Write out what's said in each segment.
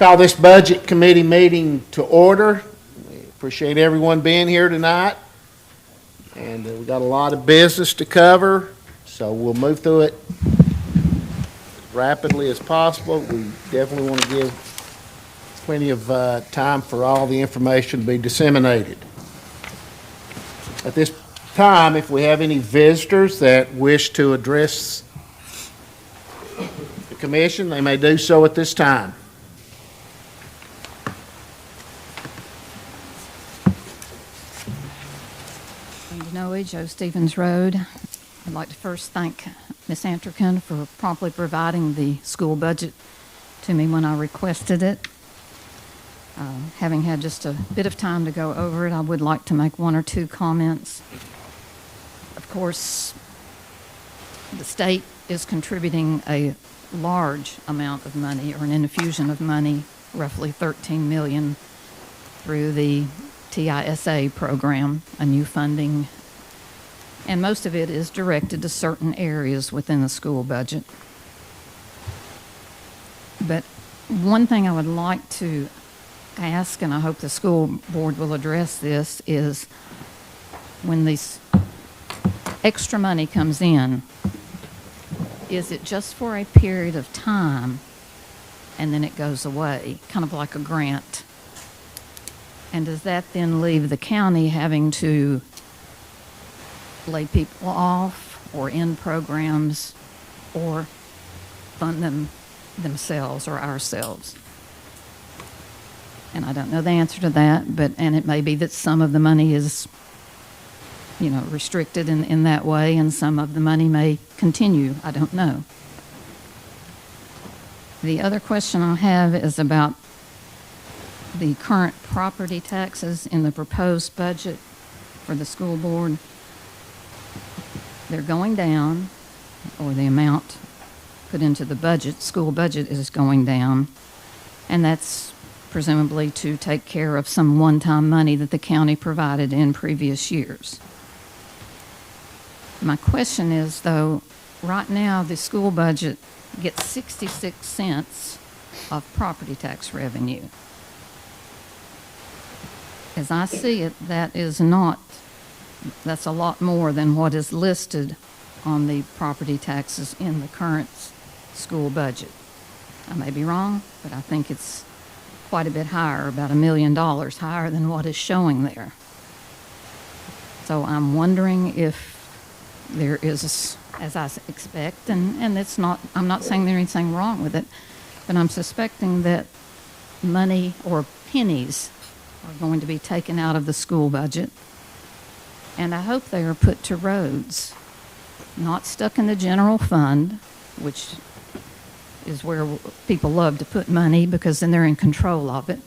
Call this Budget Committee meeting to order. We appreciate everyone being here tonight. And we got a lot of business to cover, so we'll move through it as rapidly as possible. We definitely want to give plenty of time for all the information to be disseminated. At this time, if we have any visitors that wish to address the commission, they may do so at this time. Joe Stevens Road. I'd like to first thank Ms. Antrican for promptly providing the school budget to me when I requested it. Having had just a bit of time to go over it, I would like to make one or two comments. Of course, the state is contributing a large amount of money, or an infusion of money, roughly $13 million, through the TISA program, a new funding, and most of it is directed to certain areas within the school budget. But one thing I would like to ask, and I hope the school board will address this, is when this extra money comes in, is it just for a period of time and then it goes away, kind of like a grant? And does that then leave the county having to lay people off or end programs or fund them themselves or ourselves? And I don't know the answer to that, and it may be that some of the money is, restricted in that way, and some of the money may continue. I don't know. The other question I have is about the current property taxes in the proposed budget for the school board. They're going down, or the amount put into the budget, school budget, is going down, and that's presumably to take care of some one-time money that the county provided in previous years. My question is, though, right now the school budget gets 66 cents of property tax revenue. As I see it, that's a lot more than what is listed on the property taxes in the current school budget. I may be wrong, but I think it's quite a bit higher, about $1 million higher than what is showing there. So I'm wondering if there is, as I expect, and it's not, I'm not saying there's anything wrong with it, but I'm suspecting that money or pennies are going to be taken out of the school budget, and I hope they are put to roads, not stuck in the general fund, which is where people love to put money because then they're in control of it.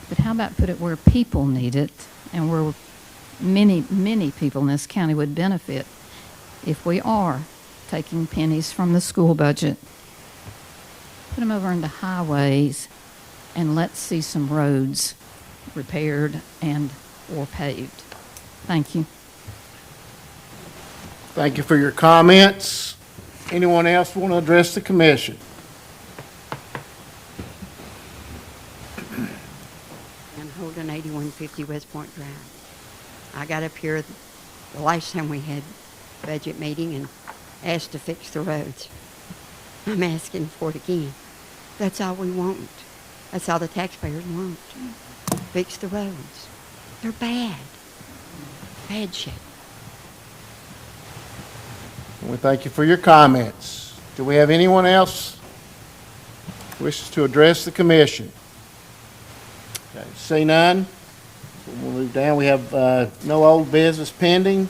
But how about put it where people need it, and where many, many people in this county would benefit if we are taking pennies from the school budget, put them over into highways, and let's see some roads repaired and or paved. Thank you. Thank you for your comments. Anyone else want to address the commission? I'm Holden, 8150 West Point Drive. I got up here the last time we had budget meeting and asked to fix the roads. I'm asking for it again. That's all we want. That's all the taxpayers want. Fix the roads. They're bad. Bad shape. We thank you for your comments. Do we have anyone else who wishes to address the commission? Okay, see none. So we'll move down. We have no old business pending.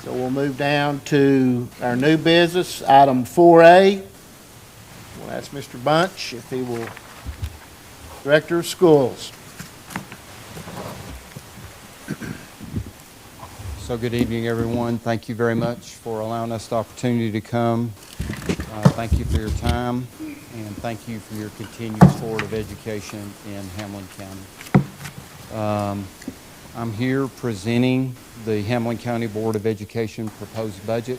So we'll move down to our new business, item 4A. We'll ask Mr. Bunch if he will, Director of Schools. So good evening, everyone. Thank you very much for allowing us the opportunity to come. Thank you for your time, and thank you for your continued support of education in Hamblen County. I'm here presenting the Hamblen County Board of Education proposed budget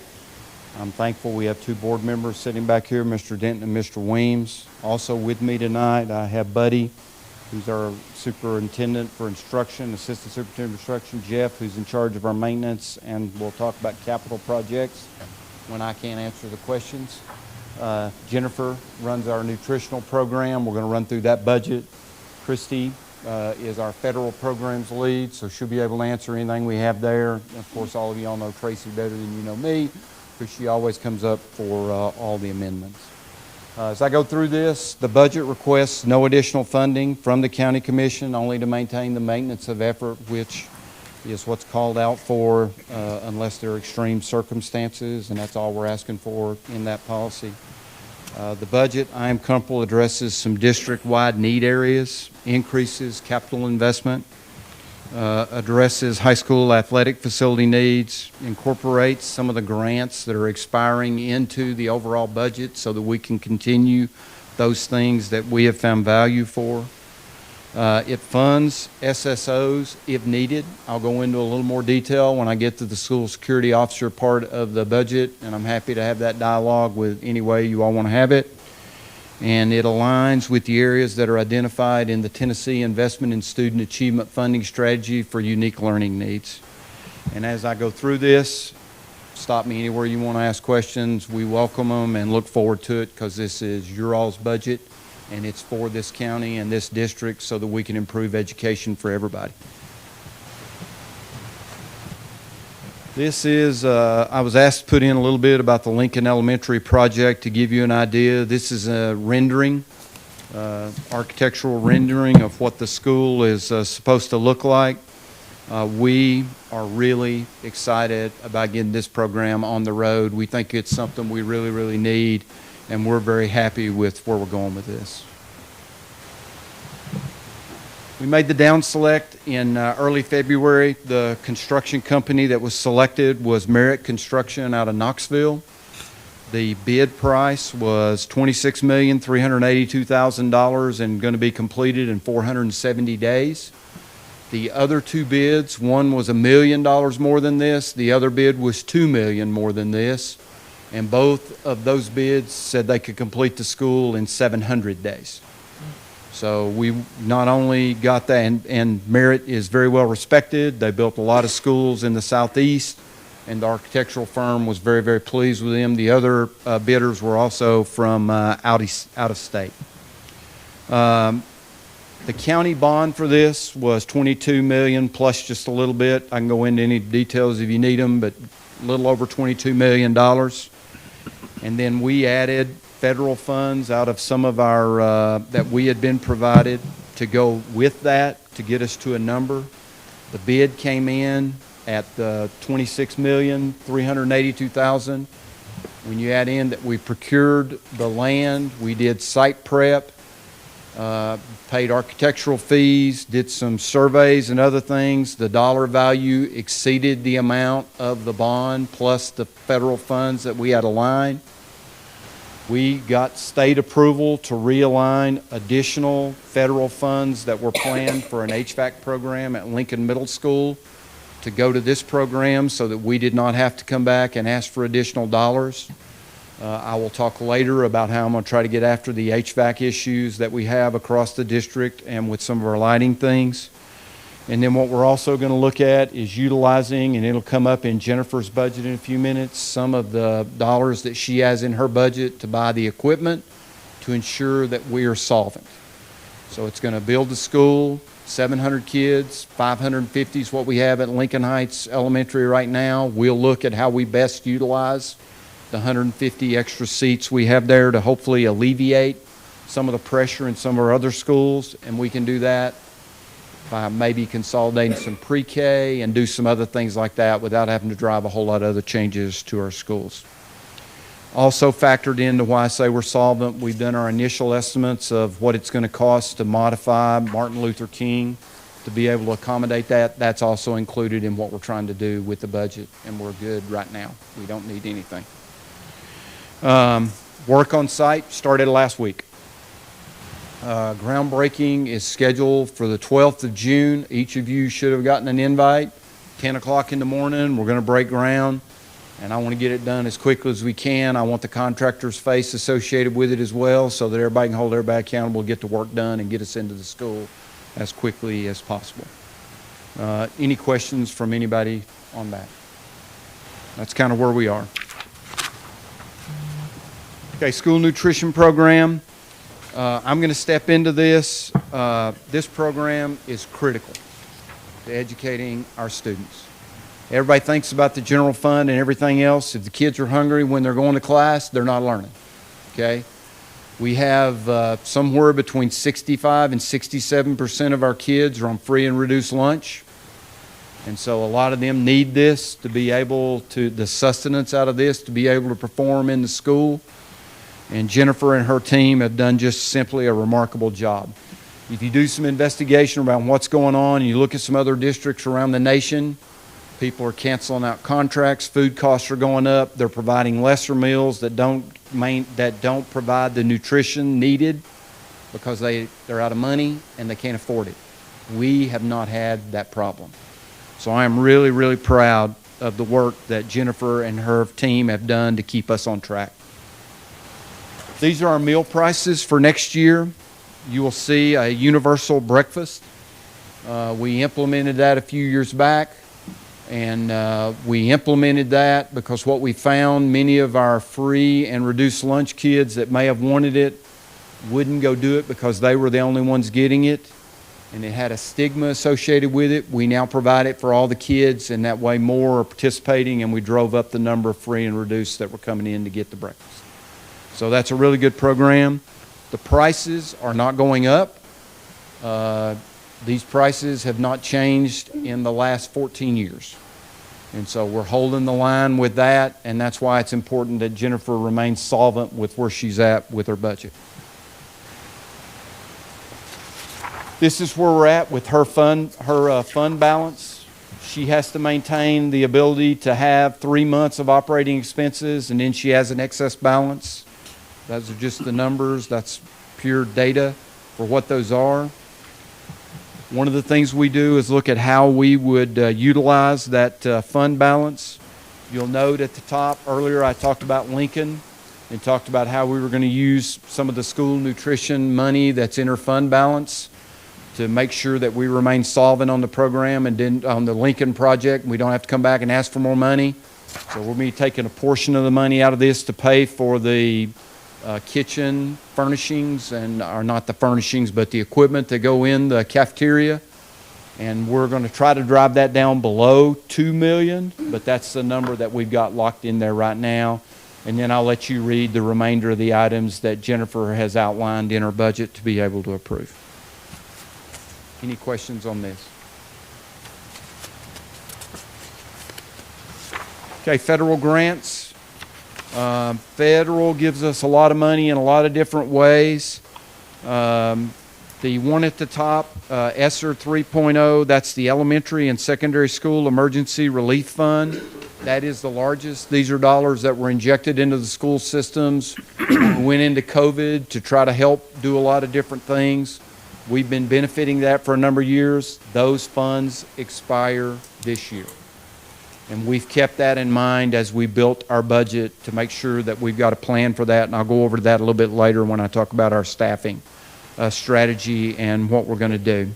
I'm thankful we have two board members sitting back here, Mr. Denton and Mr. Weems. Also with me tonight, I have Buddy, who's our superintendent for instruction, assistant superintendent of instruction, Jeff, who's in charge of our maintenance, and we'll talk about capital projects when I can't answer the questions. Jennifer runs our nutritional program. We're going to run through that budget. Christy is our federal programs lead, so she'll be able to answer anything we have there. And of course, all of y'all know Tracy better than you know me, because she always comes up for all the amendments. As I go through this, the budget requests no additional funding from the County Commission, only to maintain the maintenance of effort, which is what's called out for unless there are extreme circumstances, and that's all we're asking for in that policy. The budget, I am comfortable, addresses some district-wide need areas, increases capital investment, addresses high school athletic facility needs, incorporates some of the grants that are expiring into the overall budget so that we can continue those things that we have found value for. It funds SSOs if needed. I'll go into a little more detail when I get to the school security officer part of the budget, and I'm happy to have that dialogue with any way you all want to have it. And it aligns with the areas that are identified in the Tennessee Investment in Student Achievement Funding Strategy for unique learning needs. And as I go through this, stop me anywhere you want to ask questions. We welcome them and look forward to it, because this is your all's budget, and it's for this county and this district so that we can improve education for everybody. This is, I was asked to put in a little bit about the Lincoln Elementary project to give you an idea. This is a rendering, architectural rendering of what the school is supposed to look like. We are really excited about getting this program on the road. We think it's something we really, really need, and we're very happy with where we're going with this. We made the down select in early February. The construction company that was selected was Merritt Construction out of Knoxville. The bid price was $26,382,000 and going to be completed in 470 days. The other two bids, one was $1 million more than this. The other bid was $2 million more than this. And both of those bids said they could complete the school in 700 days. So we not only got that, and Merritt is very well respected. They built a lot of schools in the southeast, and the architectural firm was very, very pleased with them. The other bidders were also from out of state. The county bond for this was $22 million plus just a little bit. I can go into any details if you need them, but a little over $22 million. And then we added federal funds out of some of our that we had been provided to go with that to get us to a number. The bid came in at $26,382,000. When you add in that we procured the land, we did site prep, paid architectural fees, did some surveys and other things, the dollar value exceeded the amount of the bond plus the federal funds that we had aligned. We got state approval to realign additional federal funds that were planned for an HVAC program at Lincoln Middle School to go to this program so that we did not have to come back and ask for additional dollars. I will talk later about how I'm going to try to get after the HVAC issues that we have across the district and with some of our lighting things. And then what we're also going to look at is utilizing, and it'll come up in Jennifer's budget in a few minutes, some of the dollars that she has in her budget to buy the equipment to ensure that we are solvent. So it's going to build the school, 700 kids, 550 is what we have at Lincoln Heights Elementary right now. We'll look at how we best utilize the 150 extra seats we have there to hopefully alleviate some of the pressure in some of our other schools, and we can do that by maybe consolidating some pre-K and do some other things like that without having to drive a whole lot of other changes to our schools. Also factored into why I say we're solvent, we've done our initial estimates of what it's going to cost to modify Martin Luther King to be able to accommodate that. That's also included in what we're trying to do with the budget, and we're good right now. We don't need anything. Work on site started last week. Groundbreaking is scheduled for the 12th of June. Each of you should have gotten an invite. 10 o'clock in the morning, we're going to break ground. And I want to get it done as quickly as we can. I want the contractor's face associated with it as well, so that everybody can hold everybody accountable, get the work done, and get us into the school as quickly as possible. Any questions from anybody on that? That's kind of where we are. Okay, school nutrition program. I'm going to step into this. This program is critical to educating our students. Everybody thinks about the general fund and everything else. If the kids are hungry when they're going to class, they're not learning. Okay? We have somewhere between 65 and 67% of our kids are on free and reduced lunch. And so a lot of them need this to be able to, the sustenance out of this, to be able to perform in the school. And Jennifer and her team have done just simply a remarkable job. If you do some investigation about what's going on, and you look at some other districts around the nation, people are canceling out contracts, food costs are going up, they're providing lesser meals that don't provide the nutrition needed because they're out of money and they can't afford it. We have not had that problem. So I am really, really proud of the work that Jennifer and her team have done to keep us on track. These are our meal prices for next year. You will see a universal breakfast. We implemented that a few years back. And we implemented that because what we found, many of our free and reduced lunch kids that may have wanted it wouldn't go do it because they were the only ones getting it. And it had a stigma associated with it. We now provide it for all the kids, and that way more are participating, and we drove up the number of free and reduced that were coming in to get the breakfast. So that's a really good program. The prices are not going up. These prices have not changed in the last 14 years. And so we're holding the line with that, and that's why it's important that Jennifer remains solvent with where she's at with her budget. This is where we're at with her fund balance. She has to maintain the ability to have 3 months of operating expenses, and then she has an excess balance. Those are just the numbers. That's pure data for what those are. One of the things we do is look at how we would utilize that fund balance. You'll note at the top, earlier I talked about Lincoln and talked about how we were going to use some of the school nutrition money that's in her fund balance to make sure that we remain solvent on the program and then on the Lincoln project. We don't have to come back and ask for more money. So we'll be taking a portion of the money out of this to pay for the kitchen furnishings, and are not the furnishings but the equipment that go in the cafeteria, and we're going to try to drive that down below $2 million, but that's the number that we've got locked in there right now. And then I'll let you read the remainder of the items that Jennifer has outlined in her budget to be able to approve. Any questions on this? Okay, federal grants. Federal gives us a lot of money in a lot of different ways. The one at the top, ESSER 3.0, that's the Elementary and Secondary School Emergency Relief Fund. That is the largest. These are dollars that were injected into the school systems. We went into COVID to try to help do a lot of different things. We've been benefiting that for a number of years. Those funds expire this year. And we've kept that in mind as we built our budget to make sure that we've got a plan for that. And I'll go over that a little bit later when I talk about our staffing strategy and what we're going to do.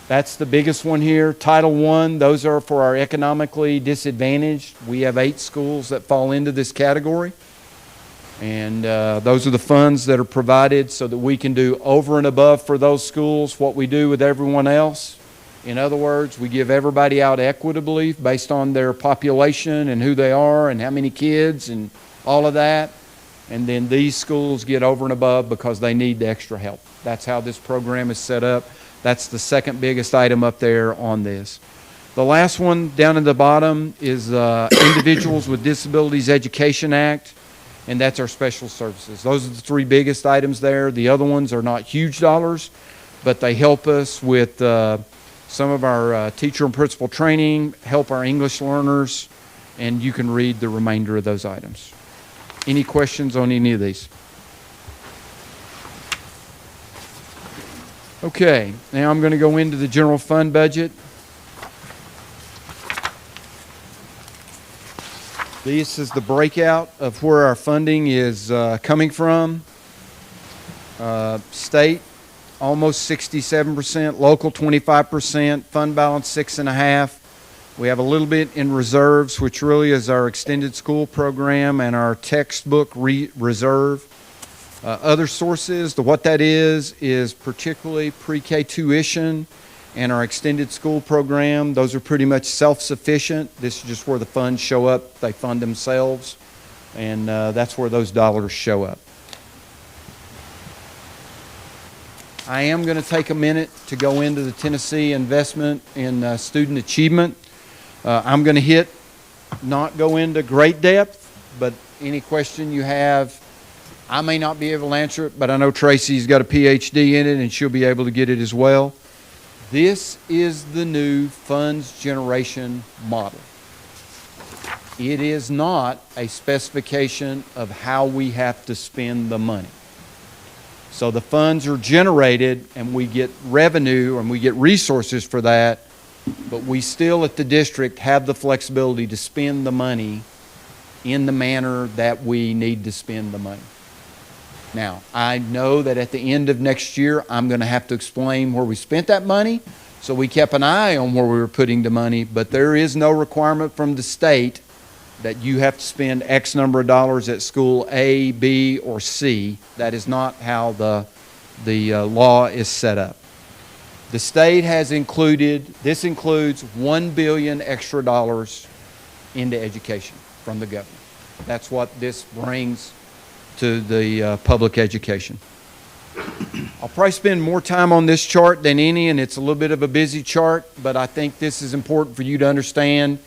That's the biggest one here. Title I, those are for our economically disadvantaged. We have 8 schools that fall into this category. And those are the funds that are provided so that we can do over and above for those schools what we do with everyone else. In other words, we give everybody out equitably based on their population and who they are and how many kids and all of that. And then these schools get over and above because they need the extra help. That's how this program is set up. That's the second biggest item up there on this. The last one down at the bottom is Individuals with Disabilities Education Act, and that's our special services. Those are the 3 biggest items there. The other ones are not huge dollars, but they help us with some of our teacher and principal training, help our English learners, and you can read the remainder of those items. Any questions on any of these? Okay, now I'm going to go into the general fund budget. This is the breakout of where our funding is coming from. State, almost 67%, local 25%, fund balance 6.5%. We have a little bit in reserves, which really is our extended school program and our textbook reserve. Other sources, what that is particularly pre-K tuition and our extended school program. Those are pretty much self-sufficient. This is just where the funds show up. They fund themselves, and that's where those dollars show up. I am going to take a minute to go into the Tennessee investment in student achievement. I'm going to not go into great depth, but any question you have, I may not be able to answer it, but I know Tracy's got a PhD in it and she'll be able to get it as well. This is the new funds generation model. It is not a specification of how we have to spend the money. So the funds are generated and we get revenue and we get resources for that, but we still at the district have the flexibility to spend the money in the manner that we need to spend the money. Now, I know that at the end of next year, I'm going to have to explain where we spent that money, so we kept an eye on where we were putting the money, but there is no requirement from the state that you have to spend X number of dollars at school A, B, or C. That is not how the law is set up. The state has this includes $1 billion extra dollars into education from the government. That's what this brings to the public education. I'll probably spend more time on this chart than any, and it's a little bit of a busy chart, but I think this is important for you to understand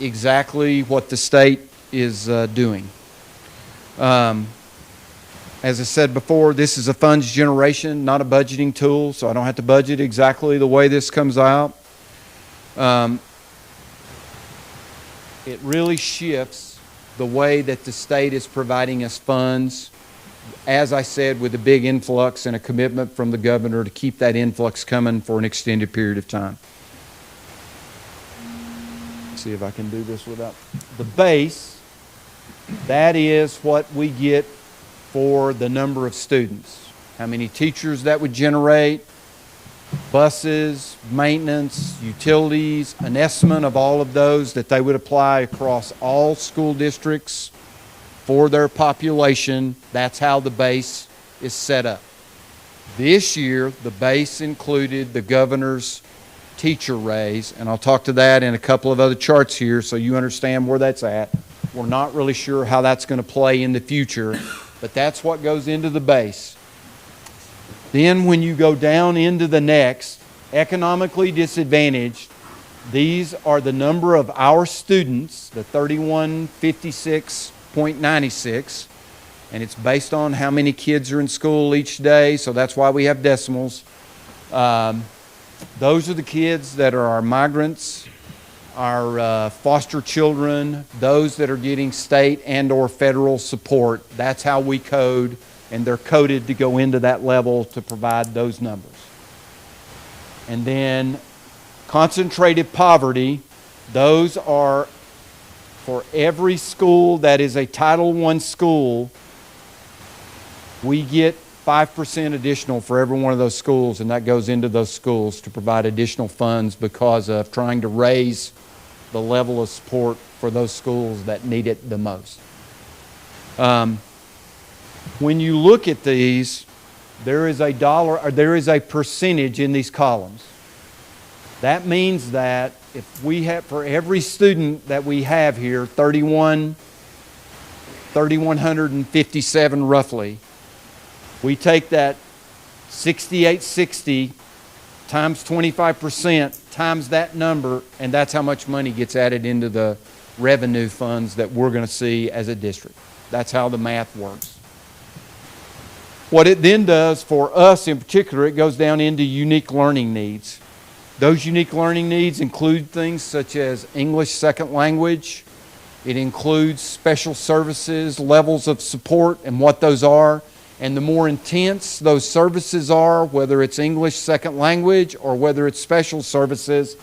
exactly what the state is doing. As I said before, this is a funds generation, not a budgeting tool, so I don't have to budget exactly the way this comes out. It really shifts the way that the state is providing us funds, as I said, with a big influx and a commitment from the governor to keep that influx coming for an extended period of time. Let's see if I can do this without the base. That is what we get for the number of students. How many teachers that would generate, buses, maintenance, utilities, an estimate of all of those that they would apply across all school districts for their population. That's how the base is set up. This year, the base included the governor's teacher raise, and I'll talk to that in a couple of other charts here so you understand where that's at. We're not really sure how that's going to play in the future, but that's what goes into the base. Then when you go down into the next, economically disadvantaged, these are the number of our students, the 3156.96, and it's based on how many kids are in school each day, so that's why we have decimals. Those are the kids that are our migrants, our foster children, those that are getting state and or federal support. That's how we code, and they're coded to go into that level to provide those numbers. And then concentrated poverty, those are for every school that is a Title I school, we get 5% additional for every one of those schools, and that goes into those schools to provide additional funds because of trying to raise the level of support for those schools that need it the most. When you look at these, there is a percentage in these columns. That means that if we have, for every student that we have here, 3,157 roughly, we take that 6860 times 25% times that number, and that's how much money gets added into the revenue funds that we're going to see as a district. That's how the math works. What it then does for us in particular, it goes down into unique learning needs. Those unique learning needs include things such as English second language. It includes special services, levels of support, and what those are. And the more intense those services are, whether it's English second language or whether it's special services,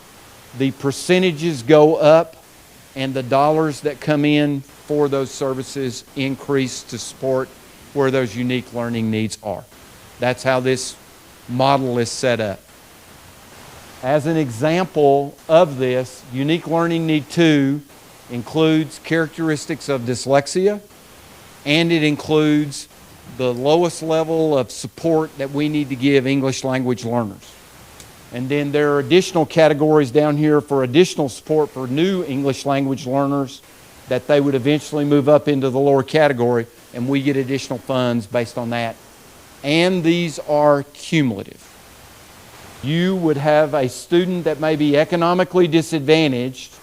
the percentages go up and the dollars that come in for those services increase to support where those unique learning needs are. That's how this model is set up. As an example of this, Unique Learning Need 2 includes characteristics of dyslexia, and it includes the lowest level of support that we need to give English language learners. And then there are additional categories down here for additional support for new English language learners that they would eventually move up into the lower category, and we get additional funds based on that. And these are cumulative. You would have a student that may be economically disadvantaged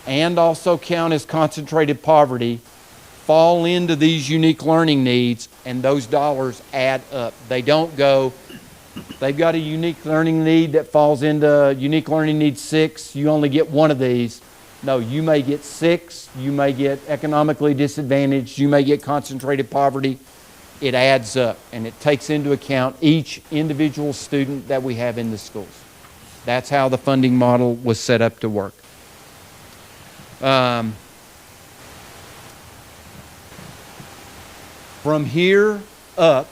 and also count as concentrated poverty, fall into these unique learning needs, and those dollars add up. They don't go, they've got a unique learning need that falls into unique learning need 6, you only get one of these. No, you may get 6, you may get economically disadvantaged, you may get concentrated poverty. It adds up, and it takes into account each individual student that we have in the schools. That's how the funding model was set up to work. From here up,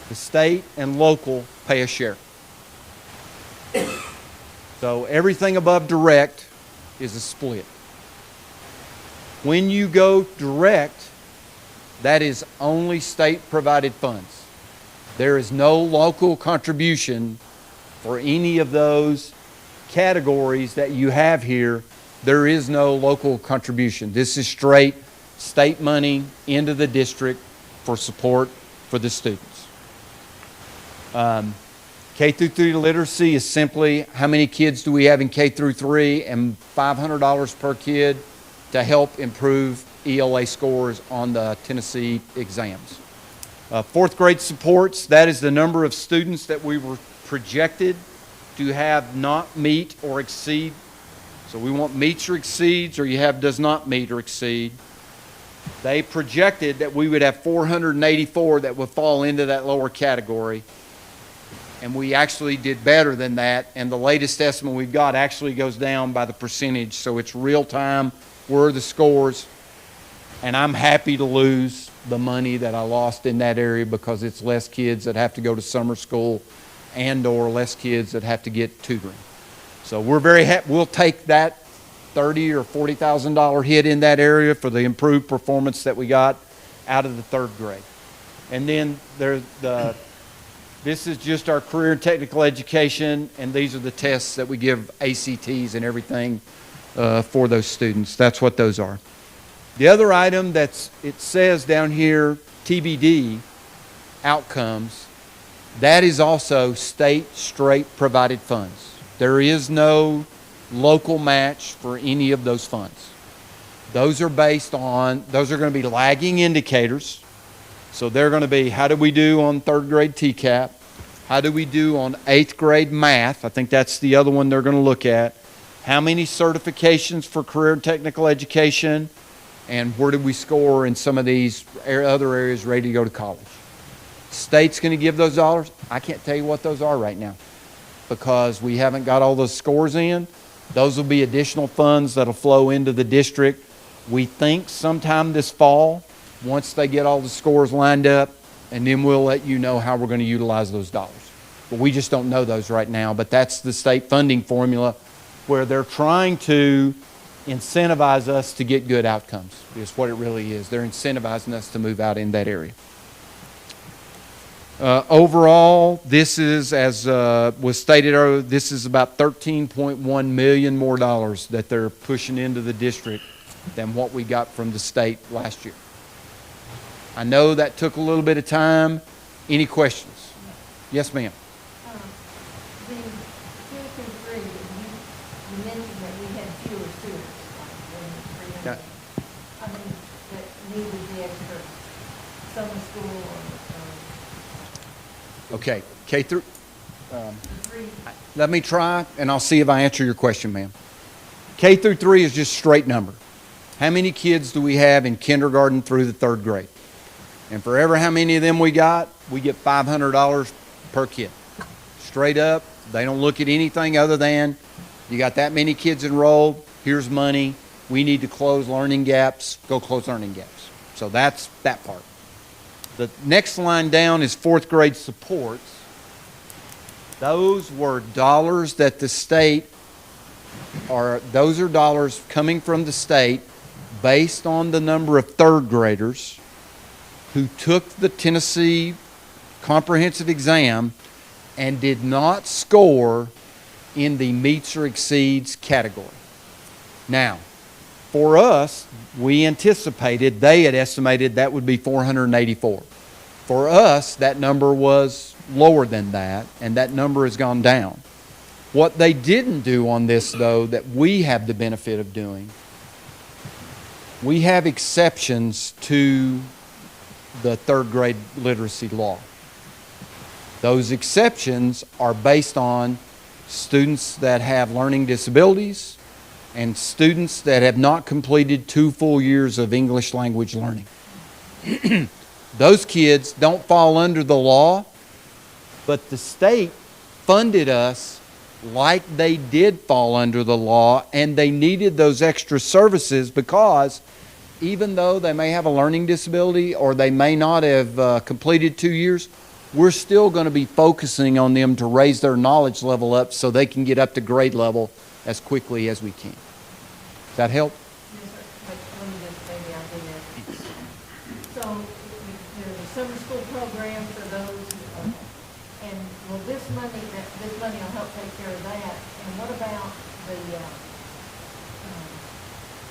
the state and local pay a share. So everything above direct is a split. When you go direct, that is only state-provided funds. There is no local contribution for any of those categories that you have here. There is no local contribution. This is straight state money into the district for support for the students. K through 3 literacy is simply how many kids do we have in K through 3 and $500 per kid to help improve ELA scores on the Tennessee exams. 4th grade supports, that is the number of students that we were projected to have not meet or exceed. So we want meets or exceeds, or you have does not meet or exceed. They projected that we would have 484 that would fall into that lower category. And we actually did better than that, and the latest estimate we've got actually goes down by the percentage, so it's real time, where are the scores, and I'm happy to lose the money that I lost in that area because it's less kids that have to go to summer school and or less kids that have to get tutoring. So we're very happy. We'll take that $30,000 or $40,000 hit in that area for the improved performance that we got out of the 3rd grade. And then this is just our career and technical education, and these are the tests that we give ACTs and everything for those students. That's what those are. The other item it says down here, TBD, outcomes, that is also state straight provided funds. There is no local match for any of those funds. Those are based on, those are going to be lagging indicators. So they're going to be, how do we do on 3rd grade TCAP? How do we do on 8th grade math? I think that's the other one they're going to look at. How many certifications for career and technical education? And where did we score in some of these other areas ready to go to college? State's going to give those dollars. I can't tell you what those are right now because we haven't got all those scores in. Those will be additional funds that'll flow into the district. We think sometime this fall, once they get all the scores lined up, and then we'll let you know how we're going to utilize those dollars. But we just don't know those right now. But that's the state funding formula where they're trying to incentivize us to get good outcomes, is what it really is. They're incentivizing us to move out in that area. Overall, this is, as was stated earlier, this is about $13.1 million more dollars that they're pushing into the district than what we got from the state last year. I know that took a little bit of time. Any questions? Yes, ma'am. The 2 through 3, you mentioned that we had fewer students, like 300. I mean, that needed the extra summer school or Okay, K through. the 3. Let me try, and I'll see if I answer your question, ma'am. K through 3 is just straight number. How many kids do we have in kindergarten through the 3rd grade? And for ever how many of them we get $500 per kid. Straight up, they don't look at anything other than You got that many kids enrolled, here's money. We need to close learning gaps, go close learning gaps. So that's that part. The next line down is fourth grade supports. Those were dollars that the state, those are dollars coming from the state based on the number of third graders who took the Tennessee comprehensive exam and did not score in the meets or exceeds category. Now, for us, we anticipated, they had estimated that would be 484. For us, that number was lower than that, and that number has gone down. What they didn't do on this, though, that we have the benefit of doing, we have exceptions to the third grade literacy law. Those exceptions are based on students that have learning disabilities and students that have not completed 2 full years of English language learning. Those kids don't fall under the law, but the state funded us like they did fall under the law, and they needed those extra services because even though they may have a learning disability or they may not have completed 2 years, we're still going to be focusing on them to raise their knowledge level up so they can get up to grade level as quickly as we can. Does that help? Yes, sir. But let me just, maybe I'll do that. So there's a summer school program for those, and will this money will help take care of that? And what about the,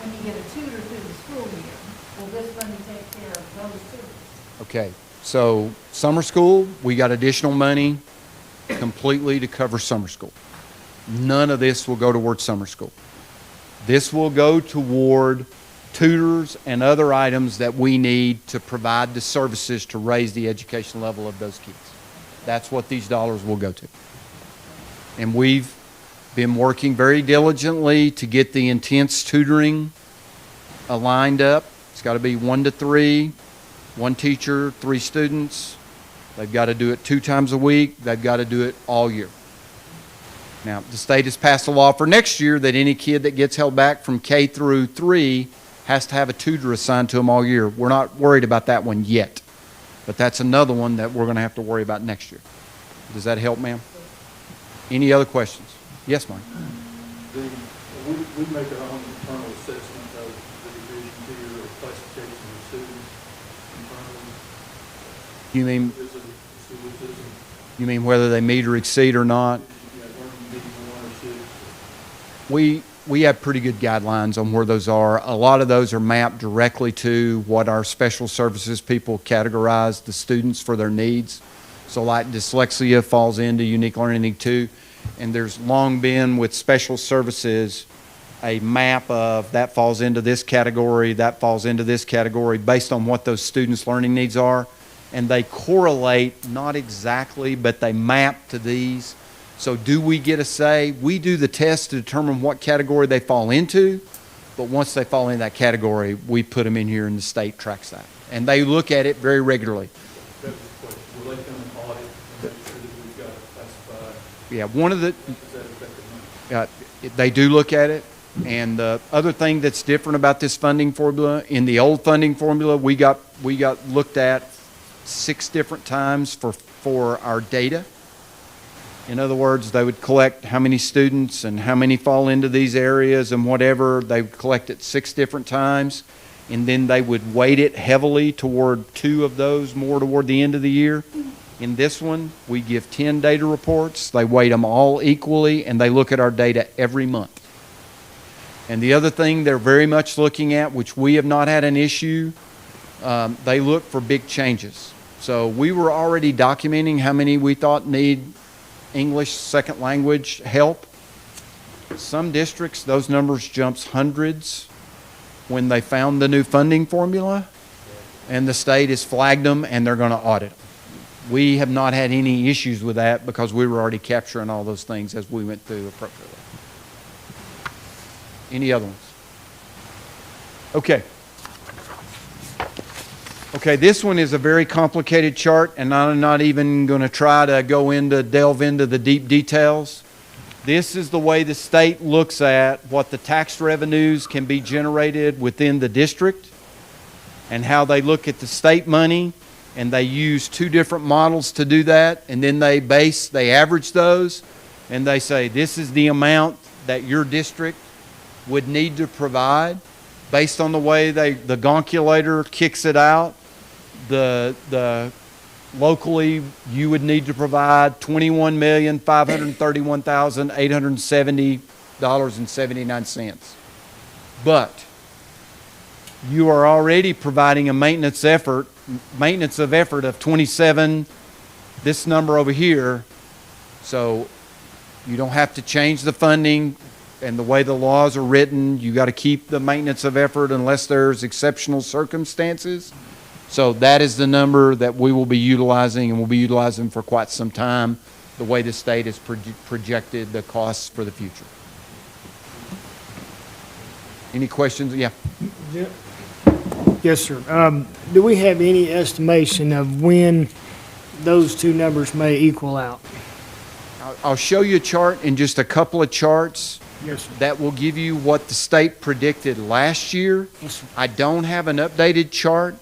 when you get a tutor through the school year, will this money take care of those tutors? Okay, so summer school, we got additional money completely to cover summer school. None of this will go toward summer school. This will go toward tutors and other items that we need to provide the services to raise the education level of those kids. That's what these dollars will go to. And we've been working very diligently to get the intense tutoring lined up. It's got to be 1 to 3, 1 teacher, 3 students. They've got to do it 2 times a week. They've got to do it all year. Now, the state has passed a law for next year that any kid that gets held back from K through 3 has to have a tutor assigned to them all year. We're not worried about that one yet, but that's another one that we're going to have to worry about next year. Does that help, ma'am? Any other questions? Yes, Mike. We make our own internal assessment of the division tier or classification of students internally. You mean, Is it, you mean whether they meet or exceed or not? We have pretty good guidelines on where those are. A lot of those are mapped directly to what our special services people categorize the students for their needs. So like dyslexia falls into unique learning need 2. And there's long been with special services a map of that falls into this category, that falls into this category based on what those students' learning needs are. And they correlate, not exactly, but they map to these. So do we get a say? We do the test to determine what category they fall into, but once they fall in that category, we put them in here and the state tracks that. And they look at it very regularly. that was the question. Will they come and audit and make sure that we've got it classified? Yeah, one of the, Is that effective money? they do look at it. And the other thing that's different about this funding formula, in the old funding formula, we got looked at 6 different times for our data. In other words, they would collect how many students and how many fall into these areas and whatever. They would collect it 6 different times, and then they would weight it heavily toward 2 of those, more toward the end of the year. In this one, we give 10 data reports. They weight them all equally, and they look at our data every month. And the other thing they're very much looking at, which we have not had an issue, they look for big changes. So we were already documenting how many we thought need English second language help. Some districts, those numbers jumps hundreds when they found the new funding formula, and the state has flagged them and they're going to audit them. We have not had any issues with that because we were already capturing all those things as we went through appropriately. Any other ones? Okay. Okay, this one is a very complicated chart, and I'm not even going to try to delve into the deep details. This is the way the state looks at what the tax revenues can be generated within the district and how they look at the state money, and they use two different models to do that, and then they average those, and they say this is the amount that your district would need to provide based on the way the gonculator kicks it out. The locally, you would need to provide $21,531,870.79. But you are already providing a maintenance of effort of 27, this number over here. So you don't have to change the funding and the way the laws are written. You got to keep the maintenance of effort unless there's exceptional circumstances. So that is the number that we will be utilizing, and we'll be utilizing for quite some time, the way the state has projected the costs for the future. Any questions? Yeah. Yes, sir. Do we have any estimation of when those two numbers may equal out? I'll show you a chart in just a couple of charts. Yes, sir. That will give you what the state predicted last year. Yes, sir. I don't have an updated chart,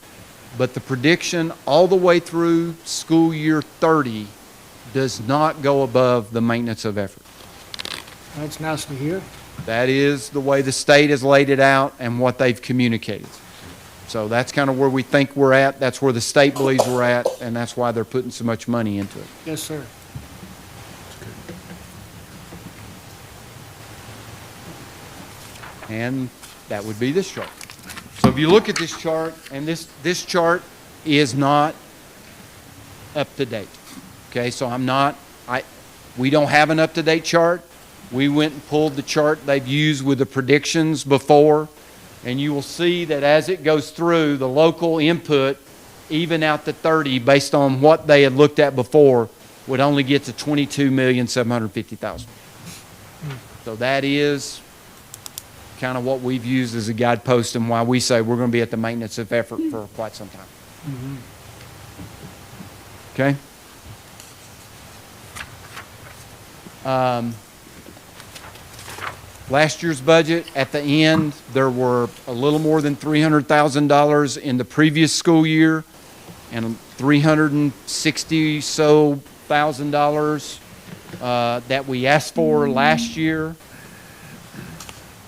but the prediction all the way through school year 30 does not go above the maintenance of effort. That's nice to hear. That is the way the state has laid it out and what they've communicated. So that's kind of where we think we're at. That's where the state believes we're at, and that's why they're putting so much money into it. Yes, sir. And that would be this chart. So if you look at this chart, and this chart is not up to date. Okay, so we don't have an up-to-date chart. We went and pulled the chart they've used with the predictions before, and you will see that as it goes through, the local input, even out to 30, based on what they had looked at before, would only get to $22,750,000. So that is kind of what we've used as a guidepost and why we say we're going to be at the maintenance of effort for quite some time. Okay? Last year's budget, at the end, there were a little more than $300,000 in the previous school year and $360,000 that we asked for last year.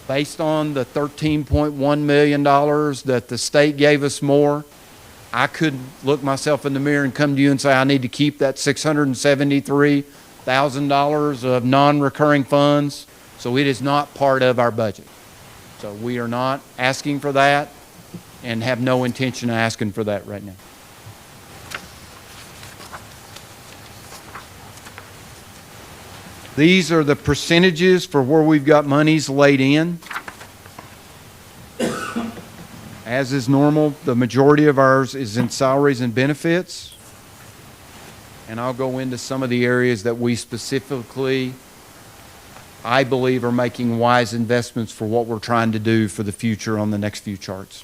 Based on the $13.1 million that the state gave us more, I could look myself in the mirror and come to you and say I need to keep that $673,000 of non-recurring funds, so it is not part of our budget. So we are not asking for that and have no intention of asking for that right now. These are the percentages for where we've got monies laid in. As is normal, the majority of ours is in salaries and benefits. And I'll go into some of the areas that we specifically, I believe, are making wise investments for what we're trying to do for the future on the next few charts.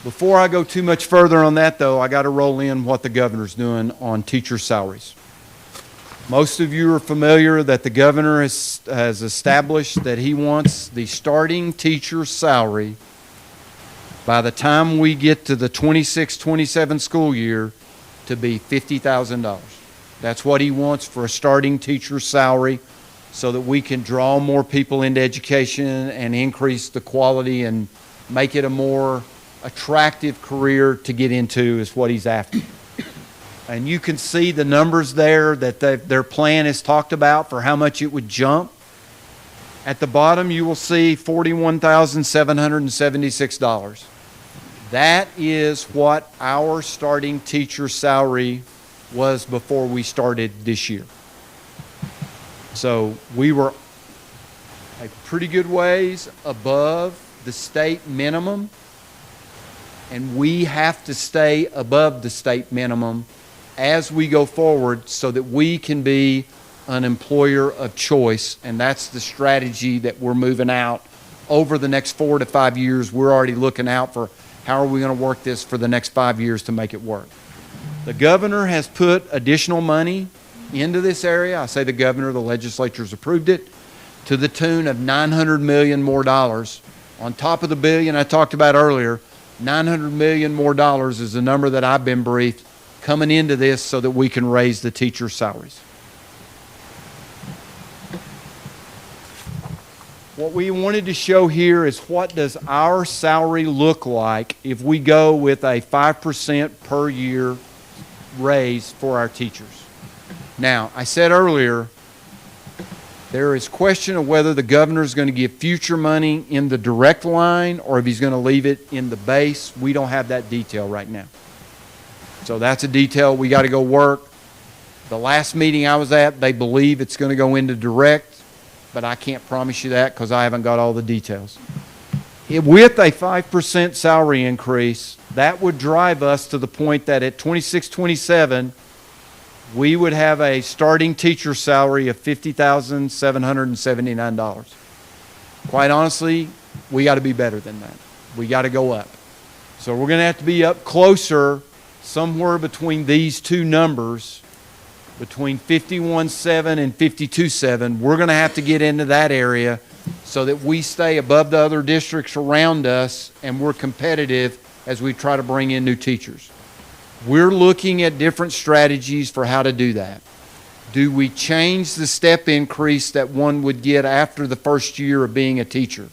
Before I go too much further on that, though, I got to roll in what the governor's doing on teacher salaries. Most of you are familiar that the governor has established that he wants the starting teacher salary by the time we get to the 26-27 school year to be $50,000. That's what he wants for a starting teacher salary so that we can draw more people into education and increase the quality and make it a more attractive career to get into is what he's after. And you can see the numbers there that their plan is talked about for how much it would jump. At the bottom, you will see $41,776. That is what our starting teacher salary was before we started this year. So we were a pretty good ways above the state minimum, and we have to stay above the state minimum as we go forward so that we can be an employer of choice, and that's the strategy that we're moving out over the next 4 to 5 years. We're already looking out for how are we going to work this for the next 5 years to make it work. The governor has put additional money into this area. I say the governor, the legislature's approved it, to the tune of $900 million more dollars. On top of the billion I talked about earlier, $900 million more dollars is the number that I've been briefed coming into this so that we can raise the teachers' salaries. What we wanted to show here is what does our salary look like if we go with a 5% per year raise for our teachers. Now, I said earlier, there is question of whether the governor is going to give future money in the direct line or if he's going to leave it in the base. We don't have that detail right now. So that's a detail we got to go work. The last meeting I was at, they believe it's going to go into direct, but I can't promise you that because I haven't got all the details. With a 5% salary increase, that would drive us to the point that at 26-27, we would have a starting teacher salary of $50,779. Quite honestly, we got to be better than that. We got to go up. So we're going to have to be up closer, somewhere between these two numbers, between 51.7 and 52.7. We're going to have to get into that area so that we stay above the other districts around us and we're competitive as we try to bring in new teachers. We're looking at different strategies for how to do that. Do we change the step increase that one would get after the first year of being a teacher?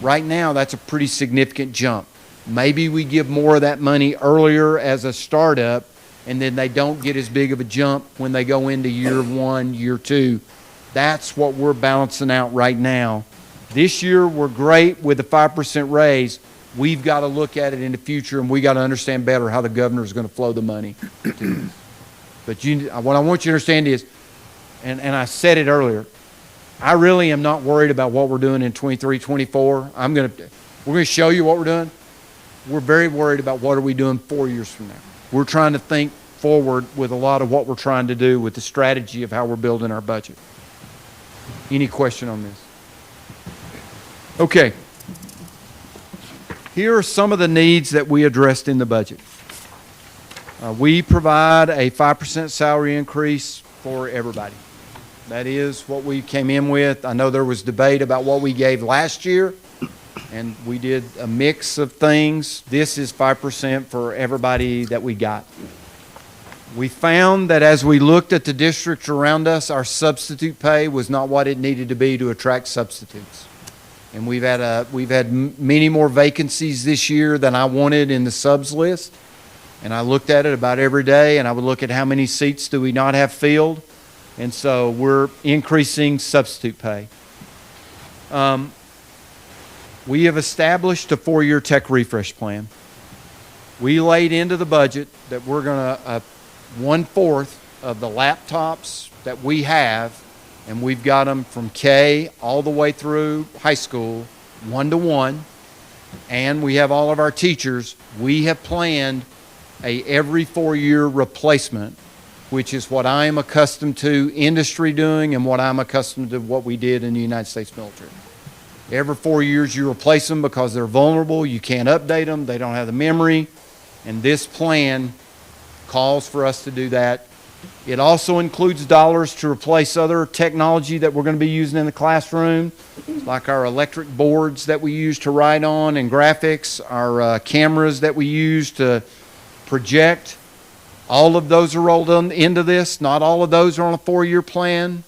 Right now, that's a pretty significant jump. Maybe we give more of that money earlier as a startup, and then they don't get as big of a jump when they go into year one, year two. That's what we're balancing out right now. This year, we're great with a 5% raise. We've got to look at it in the future, and we got to understand better how the governor is going to flow the money. But what I want you to understand is, and I said it earlier, I really am not worried about what we're doing in 23, 24. We're going to show you what we're doing. We're very worried about what are we doing 4 years from now. We're trying to think forward with a lot of what we're trying to do with the strategy of how we're building our budget. Any question on this? Okay. Here are some of the needs that we addressed in the budget. We provide a 5% salary increase for everybody. That is what we came in with. I know there was debate about what we gave last year, and we did a mix of things. This is 5% for everybody that we got. We found that as we looked at the districts around us, our substitute pay was not what it needed to be to attract substitutes. And we've had many more vacancies this year than I wanted in the subs list. And I looked at it about every day, and I would look at how many seats do we not have filled. And so we're increasing substitute pay. We have established a 4-year tech refresh plan. We laid into the budget that we're going to 1/4 of the laptops that we have, and we've got them from K all the way through high school, 1-to-1, and we have all of our teachers. We have planned a every 4-year replacement, which is what I am accustomed to industry doing and what I'm accustomed to what we did in the United States military. Every 4 years you replace them because they're vulnerable, you can't update them, they don't have the memory, and this plan calls for us to do that. It also includes dollars to replace other technology that we're going to be using in the classroom, like our electric boards that we use to write on and graphics, our cameras that we use to project. All of those are rolled into this. Not all of those are on a 4-year plan,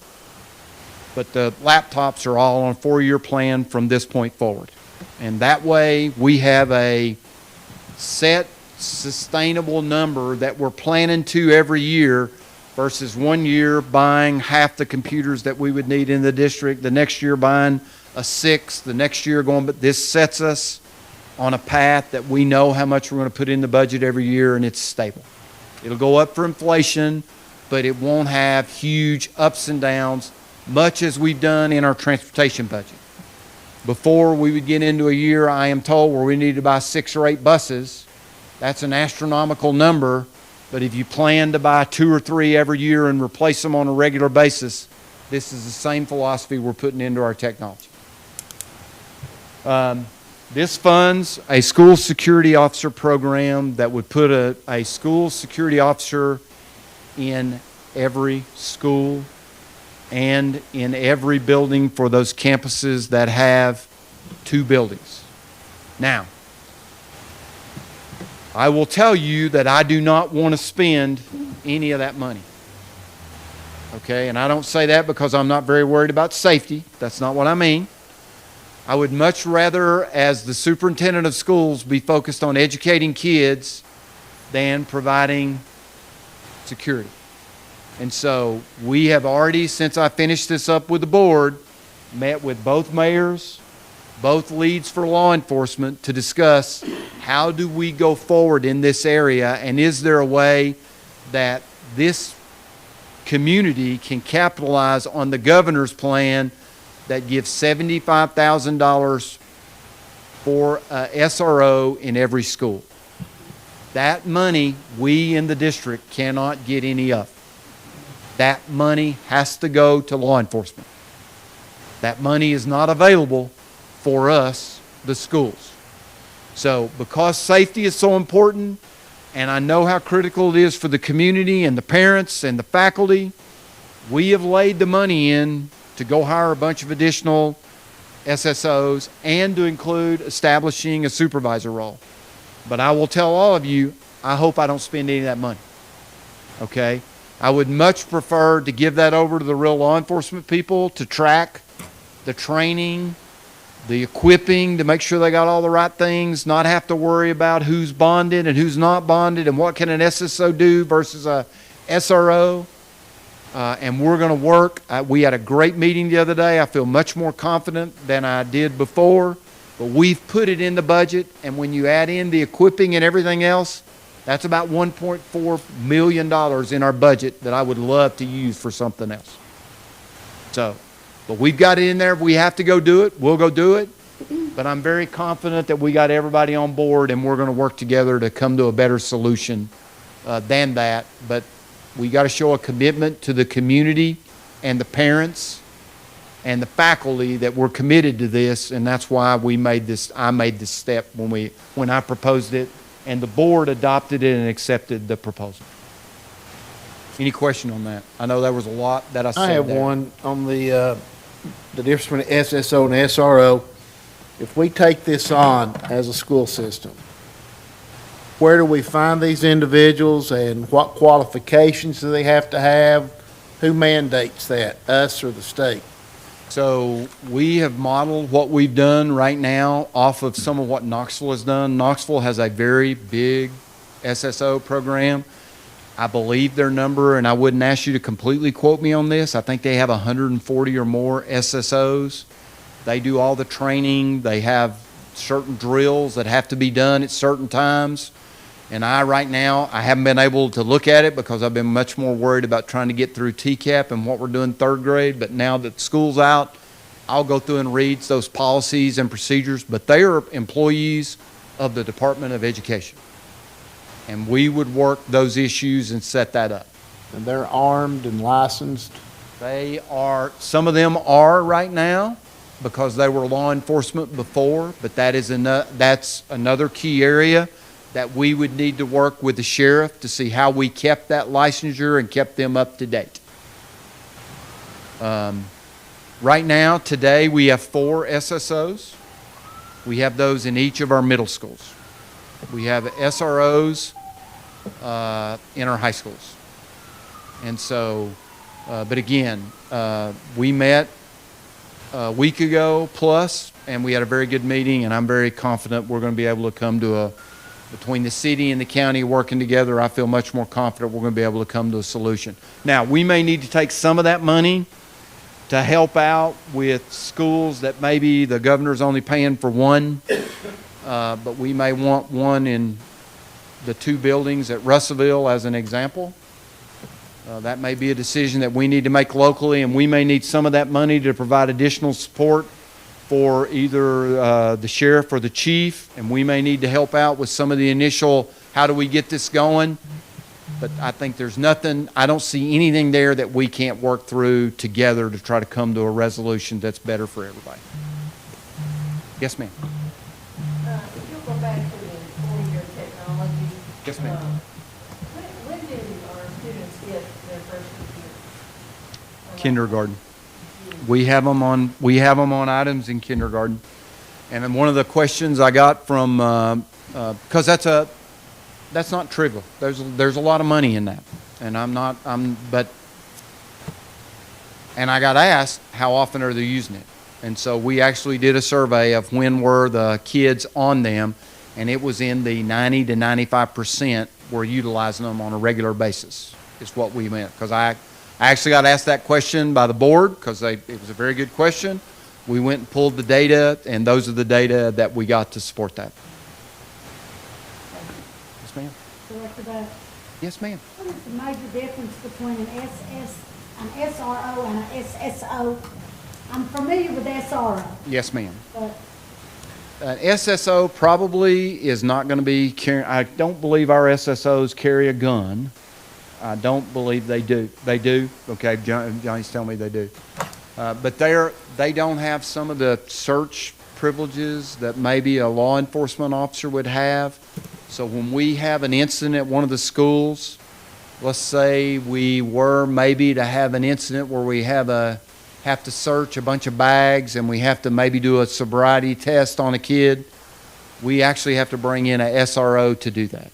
but the laptops are all on a 4-year plan from this point forward. And that way we have a set, sustainable number that we're planning to every year versus 1 year buying half the computers that we would need in the district, the next year buying a sixth, the next year going, but this sets us on a path that we know how much we're going to put in the budget every year, and it's stable. It'll go up for inflation, but it won't have huge ups and downs, much as we've done in our transportation budget. Before we would get into a year, I am told, where we need to buy 6 or 8 buses. That's an astronomical number, but if you plan to buy 2 or 3 every year and replace them on a regular basis, this is the same philosophy we're putting into our technology. This funds a school security officer program that would put a school security officer in every school and in every building for those campuses that have 2 buildings. Now, I will tell you that I do not want to spend any of that money. Okay, and I don't say that because I'm not very worried about safety. That's not what I mean. I would much rather, as the superintendent of schools, be focused on educating kids than providing security. And so we have already, since I finished this up with the board, met with both mayors, both leads for law enforcement to discuss how do we go forward in this area, and is there a way that this community can capitalize on the governor's plan that gives $75,000 for SRO in every school. That money we in the district cannot get any of. That money has to go to law enforcement. That money is not available for us, the schools. So because safety is so important, and I know how critical it is for the community and the parents and the faculty, we have laid the money in to go hire a bunch of additional SSOs and to include establishing a supervisor role. But I will tell all of you, I hope I don't spend any of that money. Okay? I would much prefer to give that over to the real law enforcement people to track the training, the equipping, to make sure they got all the right things, not have to worry about who's bonded and who's not bonded and what can an SSO do versus a SRO. And we're going to work. We had a great meeting the other day. I feel much more confident than I did before. But we've put it in the budget, and when you add in the equipping and everything else, that's about $1.4 million in our budget that I would love to use for something else. So, but we've got it in there. If we have to go do it, we'll go do it. But I'm very confident that we got everybody on board, and we're going to work together to come to a better solution than that. But we got to show a commitment to the community and the parents and the faculty that we're committed to this, and that's why we made this. I made this step when I proposed it, and the board adopted it and accepted the proposal. Any question on that? I know there was a lot that I said. I have there. one on the difference between SSO and SRO. If we take this on as a school system, where do we find these individuals and what qualifications do they have to have? Who mandates that, us or the state? So we have modeled what we've done right now off of some of what Knoxville has done. Knoxville has a very big SSO program. I believe their number, and I wouldn't ask you to completely quote me on this, I think they have 140 or more SSOs. They do all the training. They have certain drills that have to be done at certain times. And right now, I haven't been able to look at it because I've been much more worried about trying to get through TCAP and what we're doing third grade. But now that school's out, I'll go through and read those policies and procedures. But they are employees of the Department of Education. And we would work those issues and set that up. And they're armed and licensed? They are, some of them are right now because they were law enforcement before, but that's another key area that we would need to work with the sheriff to see how we kept that licensure and kept them up to date. Right now, today, we have 4 SSOs. We have those in each of our middle schools. We have SROs in our high schools. And so, but again, we met a week ago plus, and we had a very good meeting, and I'm very confident we're going to be able to come to between the city and the county working together, I feel much more confident we're going to be able to come to a solution. Now, we may need to take some of that money to help out with schools that maybe the governor's only paying for one, but we may want one in the 2 buildings at Russellville as an example. That may be a decision that we need to make locally, and we may need some of that money to provide additional support for either the sheriff or the chief, and we may need to help out with some of the initial, how do we get this going? But I think there's nothing, I don't see anything there that we can't work through together to try to come to a resolution that's better for everybody. Yes, ma'am. If you'll go back to the 4-year technology. Yes, ma'am. When do our students get their first Kindergarten. We have them on items in kindergarten. And then one of the questions I got from, because that's not trivial. There's a lot of money in that. And and I got asked how often are they using it. And so we actually did a survey of when were the kids on them, and it was in the 90 to 95% were utilizing them on a regular basis, is what we meant. Because I actually got asked that question by the board because it was a very good question. We went and pulled the data, and those are the data that we got to support that. Yes, ma'am. Director Bud, Yes, ma'am. what is the major difference between an SRO and an SSO? I'm familiar with SRO, Yes, ma'am. but SSO probably is not going to be carrying, I don't believe our SSOs carry a gun. I don't believe they do. They do? Okay, Johnny's telling me they do. But they don't have some of the search privileges that maybe a law enforcement officer would have. So when we have an incident at one of the schools, let's say we were maybe to have an incident where we have to search a bunch of bags and we have to maybe do a sobriety test on a kid, we actually have to bring in a SRO to do that.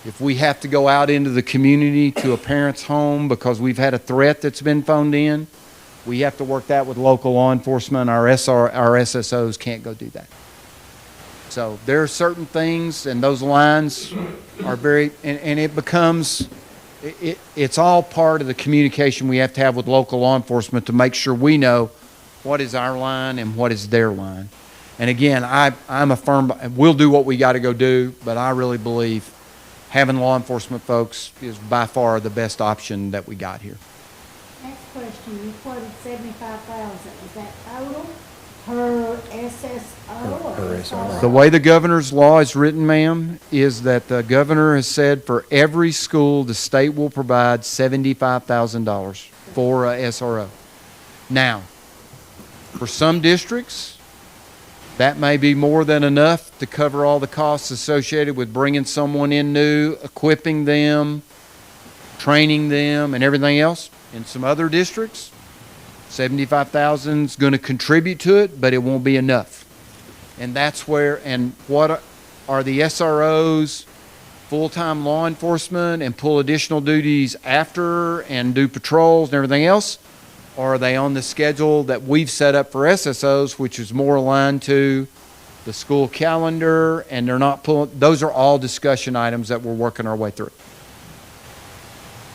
If we have to go out into the community to a parent's home because we've had a threat that's been phoned in, we have to work that with local law enforcement. Our SSOs can't go do that. So there are certain things, and those lines are very, and it becomes, it's all part of the communication we have to have with local law enforcement to make sure we know what is our line and what is their line. And again, I'm a firm, we'll do what we got to go do, but I really believe having law enforcement folks is by far the best option that we got here. next question, you quoted 75,000, is that total per SSO or Per SRO. The way the governor's law is written, ma'am, is that the governor has said for every school, the state will provide $75,000 for a SRO. Now, for some districts, that may be more than enough to cover all the costs associated with bringing someone in new, equipping them, training them, and everything else. In some other districts, $75,000 is going to contribute to it, but it won't be enough. And that's where, and what are the SROs full-time law enforcement and pull additional duties after and do patrols and everything else? Or are they on the schedule that we've set up for SSOs, which is more aligned to the school calendar, and they're not pulling, those are all discussion items that we're working our way through.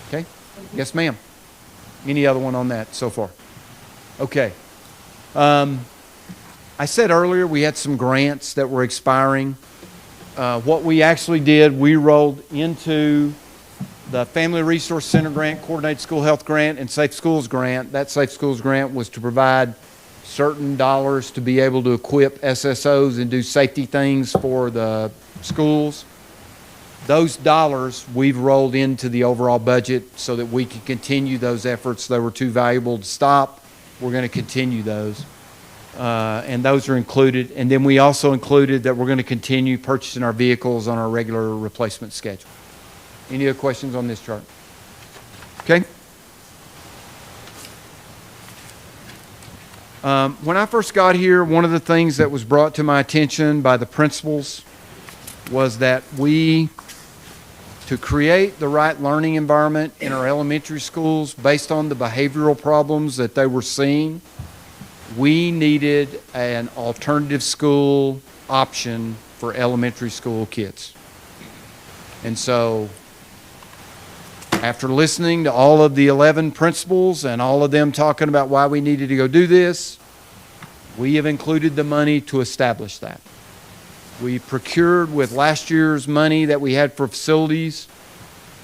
Okay? Yes, ma'am. Any other one on that so far? Okay. I said earlier we had some grants that were expiring. What we actually did, we rolled into the Family Resource Center grant, Coordinated School Health grant, and Safe Schools grant. That Safe Schools grant was to provide certain dollars to be able to equip SSOs and do safety things for the schools. Those dollars we've rolled into the overall budget so that we can continue those efforts. They were too valuable to stop. We're going to continue those. And those are included. And then we also included that we're going to continue purchasing our vehicles on our regular replacement schedule. Any other questions on this chart? Okay. When I first got here, one of the things that was brought to my attention by the principals was that to create the right learning environment in our elementary schools based on the behavioral problems that they were seeing, we needed an alternative school option for elementary school kids. And so, after listening to all of the 11 principals and all of them talking about why we needed to go do this, we have included the money to establish that. We procured with last year's money that we had for facilities,